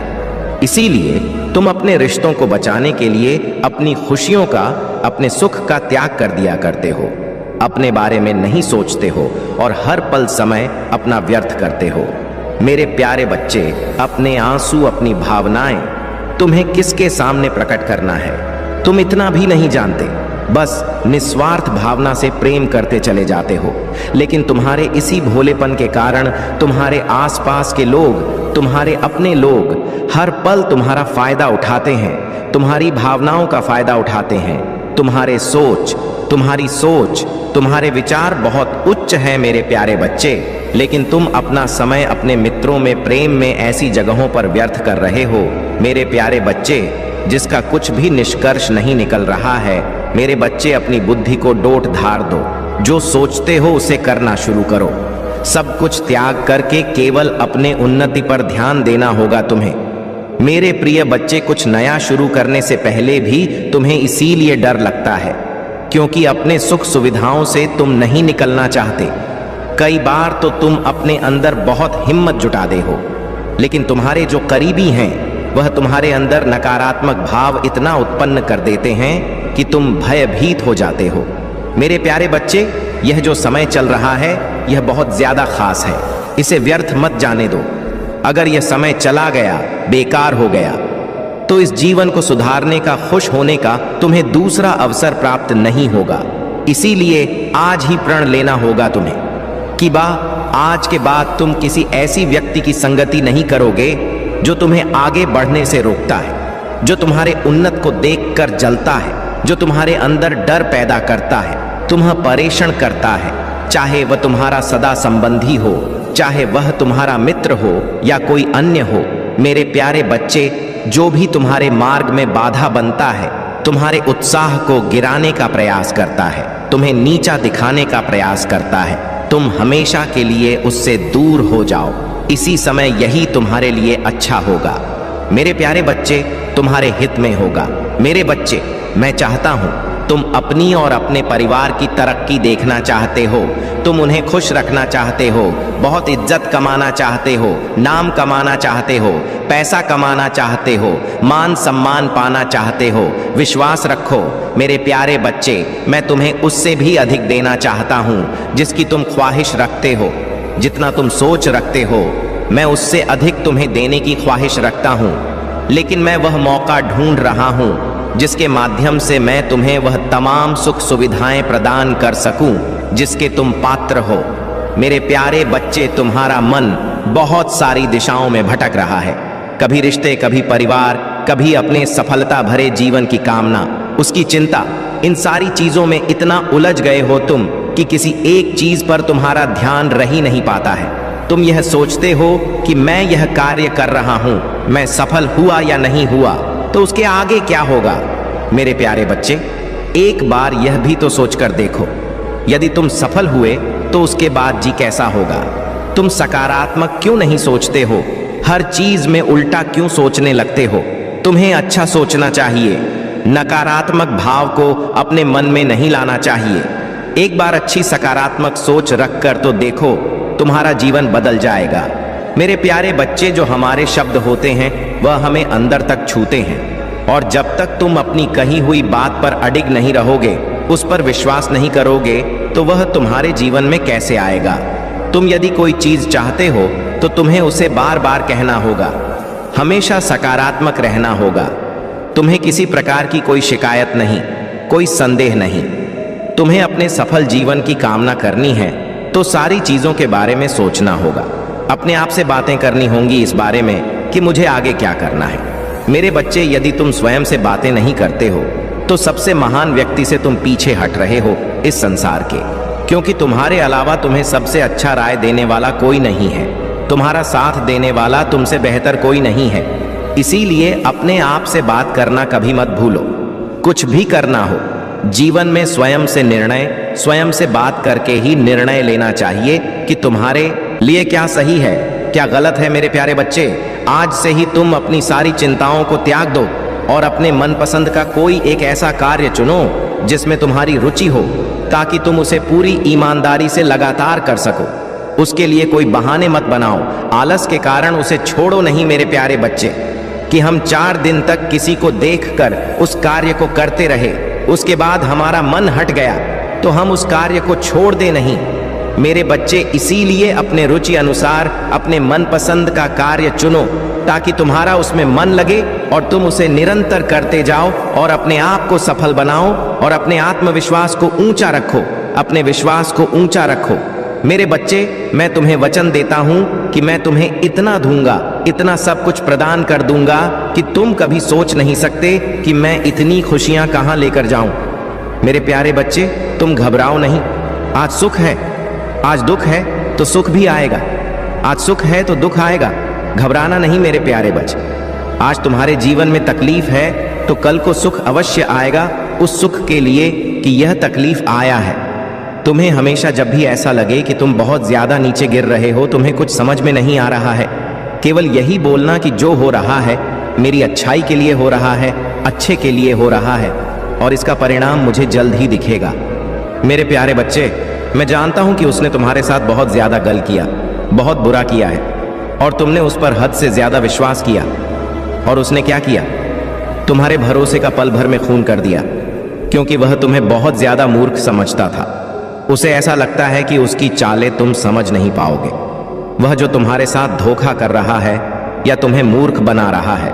इसीलिए तुम अपने रिश्तों को बचाने के लिए अपनी खुशियों का, अपने सुख का त्याग कर दिया करते हो, अपने बारे में नहीं सोचते हो और हर पल समय अपना व्यर्थ करते हो। मेरे प्यारे बच्चे, अपने आंसू, अपनी भावनाएं तुम्हें किसके सामने प्रकट करना है तुम इतना भी नहीं जानते। बस निस्वार्थ भावना से प्रेम करते चले जाते हो, लेकिन तुम्हारे इसी भोलेपन के कारण तुम्हारे आसपास के लोग, तुम्हारे अपने लोग हर पल तुम्हारा फायदा उठाते हैं, तुम्हारी भावनाओं का फायदा उठाते हैं। तुम्हारी सोच, तुम्हारे विचार बहुत उच्च है मेरे प्यारे बच्चे, लेकिन तुम अपना समय अपने मित्रों में, प्रेम में ऐसी जगहों पर व्यर्थ कर रहे हो मेरे प्यारे बच्चे, जिसका कुछ भी निष्कर्ष नहीं निकल रहा है। मेरे बच्चे, अपनी बुद्धि को डोट धार दो। जो सोचते हो उसे करना शुरू करो। सब कुछ त्याग करके केवल अपने उन्नति पर ध्यान देना होगा तुम्हें। मेरे प्रिय बच्चे, कुछ नया शुरू करने से पहले भी तुम्हें इसीलिए डर लगता है क्योंकि अपने सुख सुविधाओं से तुम नहीं निकलना चाहते। कई बार तो तुम अपने अंदर बहुत हिम्मत जुटाते हो, लेकिन तुम्हारे जो करीबी हैं वह तुम्हारे अंदर नकारात्मक भाव इतना उत्पन्न कर देते हैं कि तुम भयभीत हो जाते हो। मेरे प्यारे बच्चे, यह जो समय चल रहा है यह बहुत ज्यादा खास है, इसे व्यर्थ मत जाने दो। अगर यह समय चला गया, बेकार हो गया, तो इस जीवन को सुधारने का, खुश होने का तुम्हें दूसरा अवसर प्राप्त नहीं होगा। इसीलिए आज ही प्रण लेना होगा तुम्हें कि आज के बाद तुम किसी ऐसी व्यक्ति की संगति नहीं करोगे जो तुम्हें आगे बढ़ने से रोकता है, जो तुम्हारे उन्नत को देखकर जलता है, जो तुम्हारे अंदर डर पैदा करता है, तुम्हें परेशान करता है। चाहे वह तुम्हारा सदा संबंधी हो, चाहे वह तुम्हारा मित्र हो या कोई अन्य हो। मेरे प्यारे बच्चे, जो भी तुम्हारे मार्ग में बाधा बनता है, तुम्हारे उत्साह को गिराने का प्रयास करता है, तुम्हें नीचा दिखाने का प्रयास करता है, तुम हमेशा के लिए उससे दूर हो जाओ। इसी समय यही तुम्हारे लिए अच्छा होगा। मेरे प्यारे बच्चे, तुम्हारे हित में होगा। मेरे बच्चे, मैं चाहता हूं तुम अपनी और अपने परिवार की तरक्की देखना चाहते हो, तुम उन्हें खुश रखना चाहते हो, बहुत इज्जत कमाना चाहते हो, नाम कमाना चाहते हो, पैसा कमाना चाहते हो, मान सम्मान पाना चाहते हो। विश्वास रखो मेरे प्यारे बच्चे, मैं तुम्हें उससे भी अधिक देना चाहता हूं जिसकी तुम ख्वाहिश रखते हो। जितना तुम सोच रखते हो, मैं उससे अधिक तुम्हें देने की ख्वाहिश रखता हूं, लेकिन मैं वह मौका ढूंढ रहा हूं जिसके माध्यम से मैं तुम्हें वह तमाम सुख सुविधाएं प्रदान कर सकूं जिसके तुम पात्र हो। मेरे प्यारे बच्चे, तुम्हारा मन बहुत सारी दिशाओं में भटक रहा है, कभी रिश्ते, कभी परिवार, कभी अपने सफलता भरे जीवन की कामना, उसकी चिंता। इन सारी चीजों में इतना उलझ गए हो तुम कि किसी एक चीज पर तुम्हारा ध्यान रह ही नहीं पाता है। तुम यह सोचते हो कि मैं यह कार्य कर रहा हूं, मैं सफल हुआ या नहीं हुआ तो उसके आगे क्या होगा। मेरे प्यारे बच्चे, एक बार यह भी तो सोचकर देखो, यदि तुम सफल हुए तो उसके बाद जी कैसा होगा। तुम सकारात्मक क्यों नहीं सोचते हो, हर चीज में उल्टा क्यों सोचने लगते हो। तुम्हें अच्छा सोचना चाहिए, नकारात्मक भाव को अपने मन में नहीं लाना चाहिए। एक बार अच्छी सकारात्मक सोच रखकर तो देखो, तुम्हारा जीवन बदल जाएगा। मेरे प्यारे बच्चे, जो हमारे शब्द होते हैं वह हमें अंदर तक छूते हैं, और जब तक तुम अपनी कही हुई बात पर अडिग नहीं रहोगे, उस पर विश्वास नहीं करोगे, तो वह तुम्हारे जीवन में कैसे आएगा। तुम यदि कोई चीज चाहते हो तो तुम्हें उसे बार बार कहना होगा, हमेशा सकारात्मक रहना होगा। तुम्हें किसी प्रकार की कोई शिकायत नहीं, कोई संदेह नहीं। तुम्हें अपने सफल जीवन की कामना करनी है तो सारी चीजों के बारे में सोचना होगा। अपने आप से बातें करनी होंगी इस बारे में कि मुझे आगे क्या करना है। मेरे बच्चे, यदि तुम स्वयं से बातें नहीं करते हो तो सबसे महान व्यक्ति से तुम पीछे हट रहे हो इस संसार के, क्योंकि तुम्हारे अलावा तुम्हें सबसे अच्छा राय देने वाला कोई नहीं है। तुम्हारा साथ देने वाला तुमसे बेहतर कोई नहीं है। इसीलिए अपने आप से बात करना कभी मत भूलो। कुछ भी करना हो जीवन में स्वयं से निर्णय, स्वयं से बात करके ही निर्णय लेना चाहिए कि तुम्हारे लिए क्या सही है, क्या गलत है। मेरे प्यारे बच्चे, आज से ही तुम अपनी सारी चिंताओं को त्याग दो और अपने मनपसंद का कोई एक ऐसा कार्य चुनो जिसमें तुम्हारी रुचि हो, ताकि तुम उसे पूरी ईमानदारी से लगातार कर सको। उसके लिए कोई बहाने मत बनाओ, आलस के कारण उसे छोड़ो नहीं। मेरे प्यारे बच्चे, कि हम 4 दिन तक किसी को देखकर उस कार्य को करते रहे, उसके बाद हमारा मन हट गया तो हम उस कार्य को छोड़ दे नहीं। मेरे बच्चे, इसीलिए अपने रुचि अनुसार अपने मनपसंद का कार्य चुनो, ताकि तुम्हारा उसमें मन लगे और तुम उसे निरंतर करते जाओ और अपने आप को सफल बनाओ और अपने आत्मविश्वास को ऊंचा रखो, अपने विश्वास को ऊंचा रखो। मेरे बच्चे, मैं तुम्हें वचन देता हूं कि मैं तुम्हें इतना दूंगा, इतना सब कुछ प्रदान कर दूंगा कि तुम कभी सोच नहीं सकते कि मैं इतनी खुशियां कहां लेकर जाऊं। मेरे प्यारे बच्चे, तुम घबराओ नहीं। आज सुख है, आज दुख है तो सुख भी आएगा। आज सुख है तो दुख आएगा। घबराना नहीं मेरे प्यारे बच्चे। आज तुम्हारे जीवन में तकलीफ है तो कल को सुख अवश्य आएगा, उस सुख के लिए कि यह तकलीफ आया है। तुम्हें हमेशा जब भी ऐसा लगे कि तुम बहुत ज्यादा नीचे गिर रहे हो, तुम्हें कुछ समझ में नहीं आ रहा है, केवल यही बोलना कि जो हो रहा है मेरी अच्छाई के लिए हो रहा है, अच्छे के लिए हो रहा है और इसका परिणाम मुझे जल्द ही दिखेगा। मेरे प्यारे बच्चे, मैं जानता हूं कि उसने तुम्हारे साथ बहुत ज्यादा गलत किया, बहुत बुरा किया है और तुमने उस पर हद से ज्यादा विश्वास किया। और उसने क्या किया? तुम्हारे भरोसे का पल भर में खून कर दिया, क्योंकि वह तुम्हें बहुत ज्यादा मूर्ख समझता था। उसे ऐसा लगता है कि उसकी चालें तुम समझ नहीं पाओगे। वह जो तुम्हारे साथ धोखा कर रहा है या तुम्हें मूर्ख बना रहा है,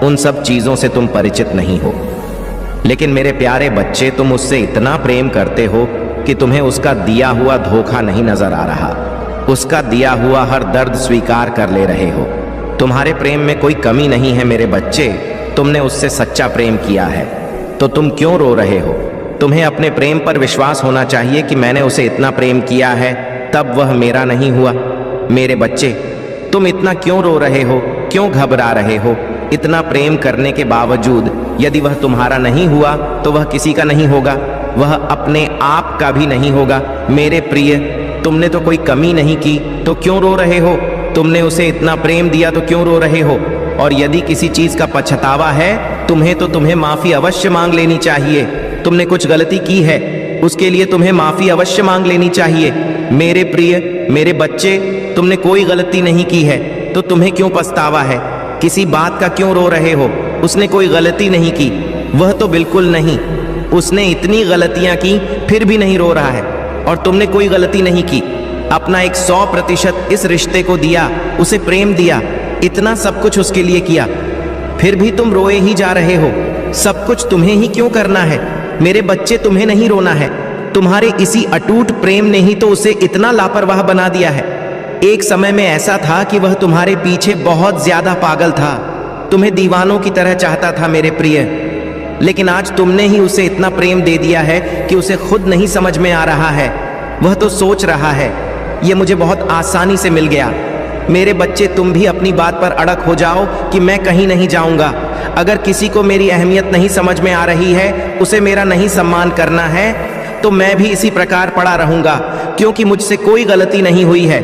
उन सब चीजों से तुम परिचित नहीं हो। लेकिन मेरे प्यारे बच्चे, तुम उससे इतना प्रेम करते हो कि तुम्हें उसका दिया हुआ धोखा नहीं नजर आ रहा। उसका दिया हुआ हर दर्द स्वीकार कर ले रहे हो। तुम्हारे प्रेम में कोई कमी नहीं है मेरे बच्चे। तुमने उससे सच्चा प्रेम किया है, तो तुम क्यों रो रहे हो? तुम्हें अपने प्रेम पर विश्वास होना चाहिए कि मैंने उसे इतना प्रेम किया है, तब वह मेरा नहीं हुआ। मेरे बच्चे, तुम इतना क्यों रो रहे हो, क्यों घबरा रहे हो? इतना प्रेम करने के बावजूद यदि वह तुम्हारा नहीं हुआ तो वह किसी का नहीं होगा, वह अपने आप का भी नहीं होगा। मेरे प्रिय, तुमने तो कोई कमी नहीं की तो क्यों रो रहे हो? तुमने उसे इतना प्रेम दिया तो क्यों रो रहे हो? और यदि किसी चीज का पछतावा है तुम्हें, तो तुम्हें माफी अवश्य मांग लेनी चाहिए। तुमने कुछ गलती की है, उसके लिए तुम्हें माफी अवश्य मांग लेनी चाहिए। मेरे प्रिय, मेरे बच्चे, तुमने कोई गलती नहीं की है तो तुम्हें क्यों पछतावा है? किसी बात का क्यों रो रहे हो? उसने कोई गलती नहीं की, वह तो बिल्कुल नहीं। उसने इतनी गलतियां की फिर भी नहीं रो रहा है, और तुमने कोई गलती नहीं की। अपना 100% इस रिश्ते को दिया, उसे प्रेम दिया, इतना सब कुछ उसके लिए किया, फिर भी तुम रोए ही जा रहे हो। सब कुछ तुम्हें ही क्यों करना है? मेरे बच्चे, तुम्हें नहीं रोना है। तुम्हारे इसी अटूट प्रेम ने ही तो उसे इतना लापरवाह बना दिया है। एक समय में ऐसा था कि वह तुम्हारे पीछे बहुत ज्यादा पागल था, तुम्हें दीवानों की तरह चाहता था मेरे प्रिय। लेकिन आज तुमने ही उसे इतना प्रेम दे दिया है कि उसे खुद नहीं समझ में आ रहा है। वह तो सोच रहा है यह मुझे बहुत आसानी से मिल गया। मेरे बच्चे, तुम भी अपनी बात पर अड़क हो जाओ कि मैं कहीं नहीं जाऊंगा। अगर किसी को मेरी अहमियत नहीं समझ में आ रही है, उसे मेरा नहीं सम्मान करना है, तो मैं भी इसी प्रकार पड़ा रहूंगा, क्योंकि मुझसे कोई गलती नहीं हुई है।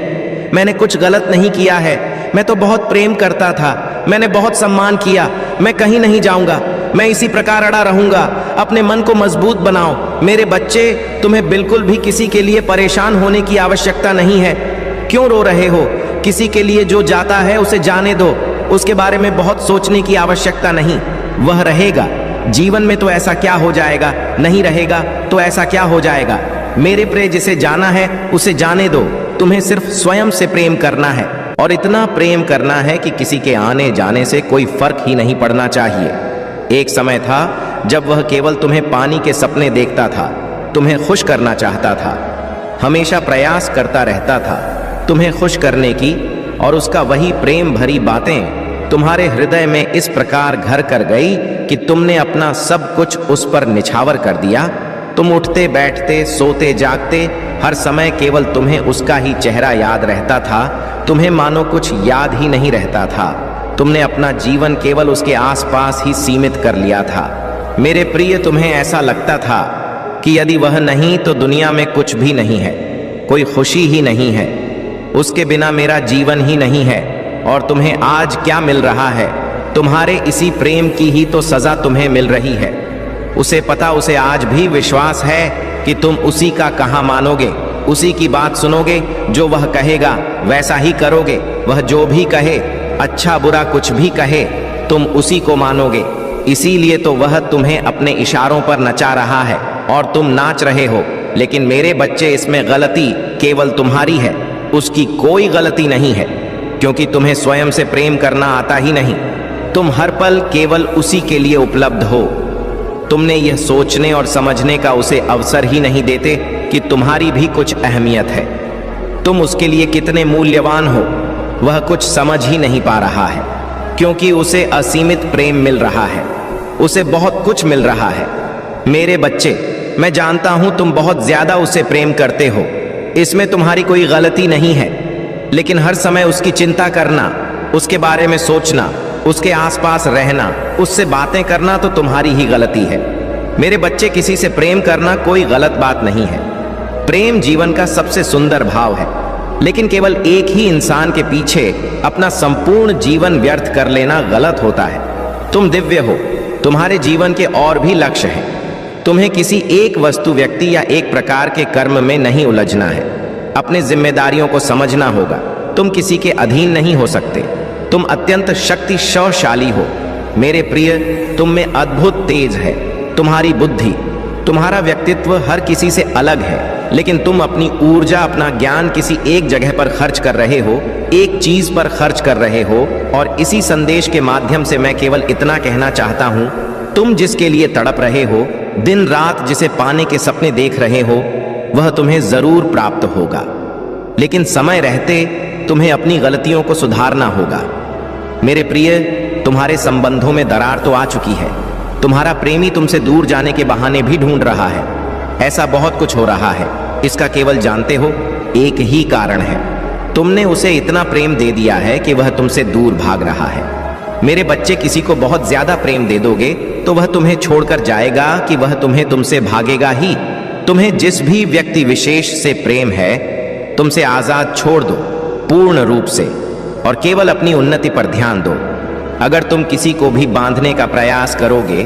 मैंने कुछ गलत नहीं किया है। मैं तो बहुत प्रेम करता था, मैंने बहुत सम्मान किया। मैं कहीं नहीं जाऊंगा, मैं इसी प्रकार अड़ा रहूंगा। अपने मन को मजबूत बनाओ मेरे बच्चे। तुम्हें बिल्कुल भी किसी के लिए परेशान होने की आवश्यकता नहीं है। क्यों रो रहे हो? किसी के लिए जो जाता है उसे जाने दो, उसके बारे में बहुत सोचने की आवश्यकता नहीं। वह रहेगा। जीवन में तो ऐसा क्या हो जाएगा, नहीं रहेगा तो ऐसा क्या हो जाएगा। मेरे प्रिय, जिसे जाना है उसे जाने दो। तुम्हें सिर्फ स्वयं से प्रेम करना है और इतना प्रेम करना है कि किसी के आने जाने से कोई फर्क ही नहीं पड़ना चाहिए। एक समय था जब वह केवल तुम्हें पानी के सपने देखता था, तुम्हें खुश करना चाहता था, हमेशा प्रयास करता रहता था तुम्हें खुश करने की, और उसका वही प्रेम भरी बातें तुम्हारे हृदय में इस प्रकार घर कर गई कि तुमने अपना सब कुछ उस पर निछावर कर दिया। तुम उठते बैठते सोते जागते हर समय केवल तुम्हें उसका ही चेहरा याद रहता था, तुम्हें मानो कुछ याद ही नहीं रहता था। तुमने अपना जीवन केवल उसके आसपास ही सीमित कर लिया था। मेरे प्रिय, तुम्हें ऐसा लगता था कि यदि वह नहीं तो दुनिया में कुछ भी नहीं है, कोई खुशी ही नहीं है, उसके बिना मेरा जीवन ही नहीं है। और तुम्हें आज क्या मिल रहा है? तुम्हारे इसी प्रेम की ही तो सजा तुम्हें मिल रही है। उसे पता, उसे आज भी विश्वास है कि तुम उसी का कहाँ मानोगे, उसी की बात सुनोगे, जो वह कहेगा वैसा ही करोगे। वह जो भी कहे, अच्छा बुरा कुछ भी कहे, तुम उसी को मानोगे। इसीलिए तो वह तुम्हें अपने इशारों पर नचा रहा है और तुम नाच रहे हो। लेकिन मेरे बच्चे, इसमें गलती केवल तुम्हारी है, उसकी कोई गलती नहीं है, क्योंकि तुम्हें स्वयं से प्रेम करना आता ही नहीं। तुम हर पल केवल उसी के लिए उपलब्ध हो। तुमने यह सोचने और समझने का उसे अवसर ही नहीं देते कि तुम्हारी भी कुछ अहमियत है, तुम उसके लिए कितने मूल्यवान हो। वह कुछ समझ ही नहीं पा रहा है, क्योंकि उसे असीमित प्रेम मिल रहा है, उसे बहुत कुछ मिल रहा है। मेरे बच्चे, मैं जानता हूं तुम बहुत ज्यादा उसे प्रेम करते हो, इसमें तुम्हारी कोई गलती नहीं है। लेकिन हर समय उसकी चिंता करना, उसके बारे में सोचना, उसके आसपास रहना, उससे बातें करना तो तुम्हारी ही गलती है। मेरे बच्चे, किसी से प्रेम करना कोई गलत बात नहीं है। प्रेम जीवन का सबसे सुंदर भाव है, लेकिन केवल एक ही इंसान के पीछे अपना संपूर्ण जीवन व्यर्थ कर लेना गलत होता है। तुम दिव्य हो, तुम्हारे जीवन के और भी लक्ष्य हैं। तुम्हें किसी एक वस्तु, व्यक्ति या एक प्रकार के कर्म में नहीं उलझना है। अपने जिम्मेदारियों को समझना होगा। तुम किसी के अधीन नहीं हो सकते। तुम अत्यंत शक्तिशाली हो। मेरे प्रिय, तुम में अद्भुत तेज है। तुम्हारी बुद्धि, तुम्हारा व्यक्तित्व हर किसी से अलग है, लेकिन तुम अपनी ऊर्जा, अपना ज्ञान किसी एक जगह पर खर्च कर रहे हो, एक चीज पर खर्च कर रहे हो। और इसी संदेश के माध्यम से मैं केवल इतना कहना चाहता हूं, तुम जिसके लिए तड़प रहे हो, दिन रात जिसे पाने के सपने देख रहे हो, वह तुम्हें जरूर प्राप्त होगा। लेकिन समय रहते तुम्हें अपनी गलतियों को सुधारना होगा। मेरे प्रिय, तुम्हारे संबंधों में दरार तो आ चुकी है। तुम्हारा प्रेमी तुमसे दूर जाने के बहाने भी ढूंढ रहा है। ऐसा बहुत कुछ हो रहा है। इसका केवल जानते हो एक ही कारण है, तुमने उसे इतना प्रेम दे दिया है कि वह तुमसे दूर भाग रहा है। मेरे बच्चे, किसी को बहुत ज्यादा प्रेम दे दोगे तो वह तुम्हें छोड़कर जाएगा कि वह तुमसे भागेगा ही। तुम्हें जिस भी व्यक्ति विशेष से प्रेम है, तुमसे आजाद छोड़ दो पूर्ण रूप से, और केवल अपनी उन्नति पर ध्यान दो। अगर तुम किसी को भी बांधने का प्रयास करोगे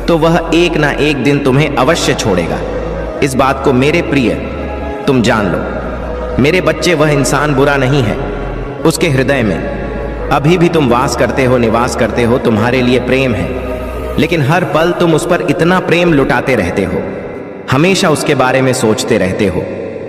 तो वह एक ना एक दिन तुम्हें अवश्य छोड़ेगा। इस बात को मेरे प्रिय तुम जान लो। मेरे बच्चे, वह इंसान बुरा नहीं है। उसके हृदय में अभी भी तुम वास करते हो, निवास करते हो। तुम्हारे लिए प्रेम है, लेकिन हर पल तुम उस पर इतना प्रेम लुटाते रहते हो, हमेशा उसके बारे में सोचते रहते हो,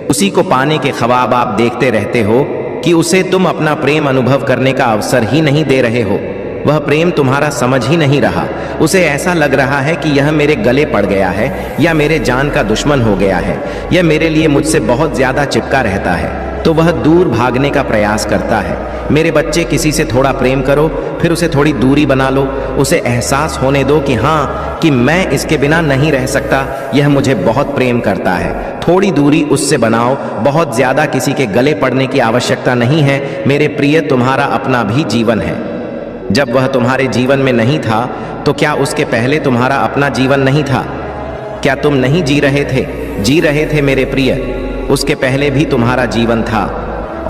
उसी को पाने के ख्वाब आप देखते रहते हो कि उसे तुम अपना प्रेम अनुभव करने का अवसर ही नहीं दे रहे हो। वह प्रेम तुम्हारा समझ ही नहीं रहा। उसे ऐसा लग रहा है कि यह मेरे गले पड़ गया है, या मेरे जान का दुश्मन हो गया है, या मेरे लिए मुझसे बहुत ज्यादा चिपका रहता है, तो वह दूर भागने का प्रयास करता है। मेरे बच्चे, किसी से थोड़ा प्रेम करो, फिर उसे थोड़ी दूरी बना लो। उसे एहसास होने दो कि हाँ, कि मैं इसके बिना नहीं रह सकता, यह मुझे बहुत प्रेम करता है। थोड़ी दूरी उससे बनाओ, बहुत ज्यादा किसी के गले पड़ने की आवश्यकता नहीं है। मेरे प्रिय, तुम्हारा अपना भी जीवन है। जब वह तुम्हारे जीवन में नहीं था, तो क्या उसके पहले तुम्हारा अपना जीवन नहीं था? क्या तुम नहीं जी रहे थे? जी रहे थे मेरे प्रिय। उसके पहले भी तुम्हारा जीवन था,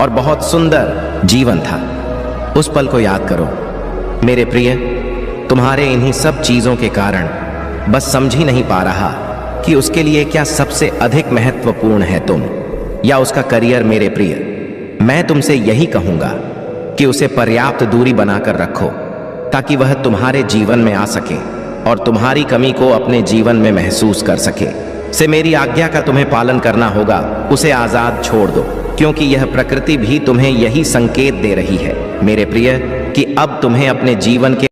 और बहुत सुंदर जीवन था। उस पल को याद करो मेरे प्रिय। तुम्हारे इन्हीं सब चीजों के कारण बस समझ ही नहीं पा रहा कि उसके लिए क्या सबसे अधिक महत्वपूर्ण है, तुम या उसका करियर। मेरे प्रिय, मैं तुमसे यही कहूंगा कि उसे पर्याप्त दूरी बनाकर रखो, ताकि वह तुम्हारे जीवन में आ सके और तुम्हारी कमी को अपने जीवन में महसूस कर सके। से मेरी आज्ञा का तुम्हें पालन करना होगा, उसे आजाद छोड़ दो, क्योंकि यह प्रकृति भी तुम्हें यही संकेत दे रही है मेरे प्रिय कि अब तुम्हें अपने जीवन के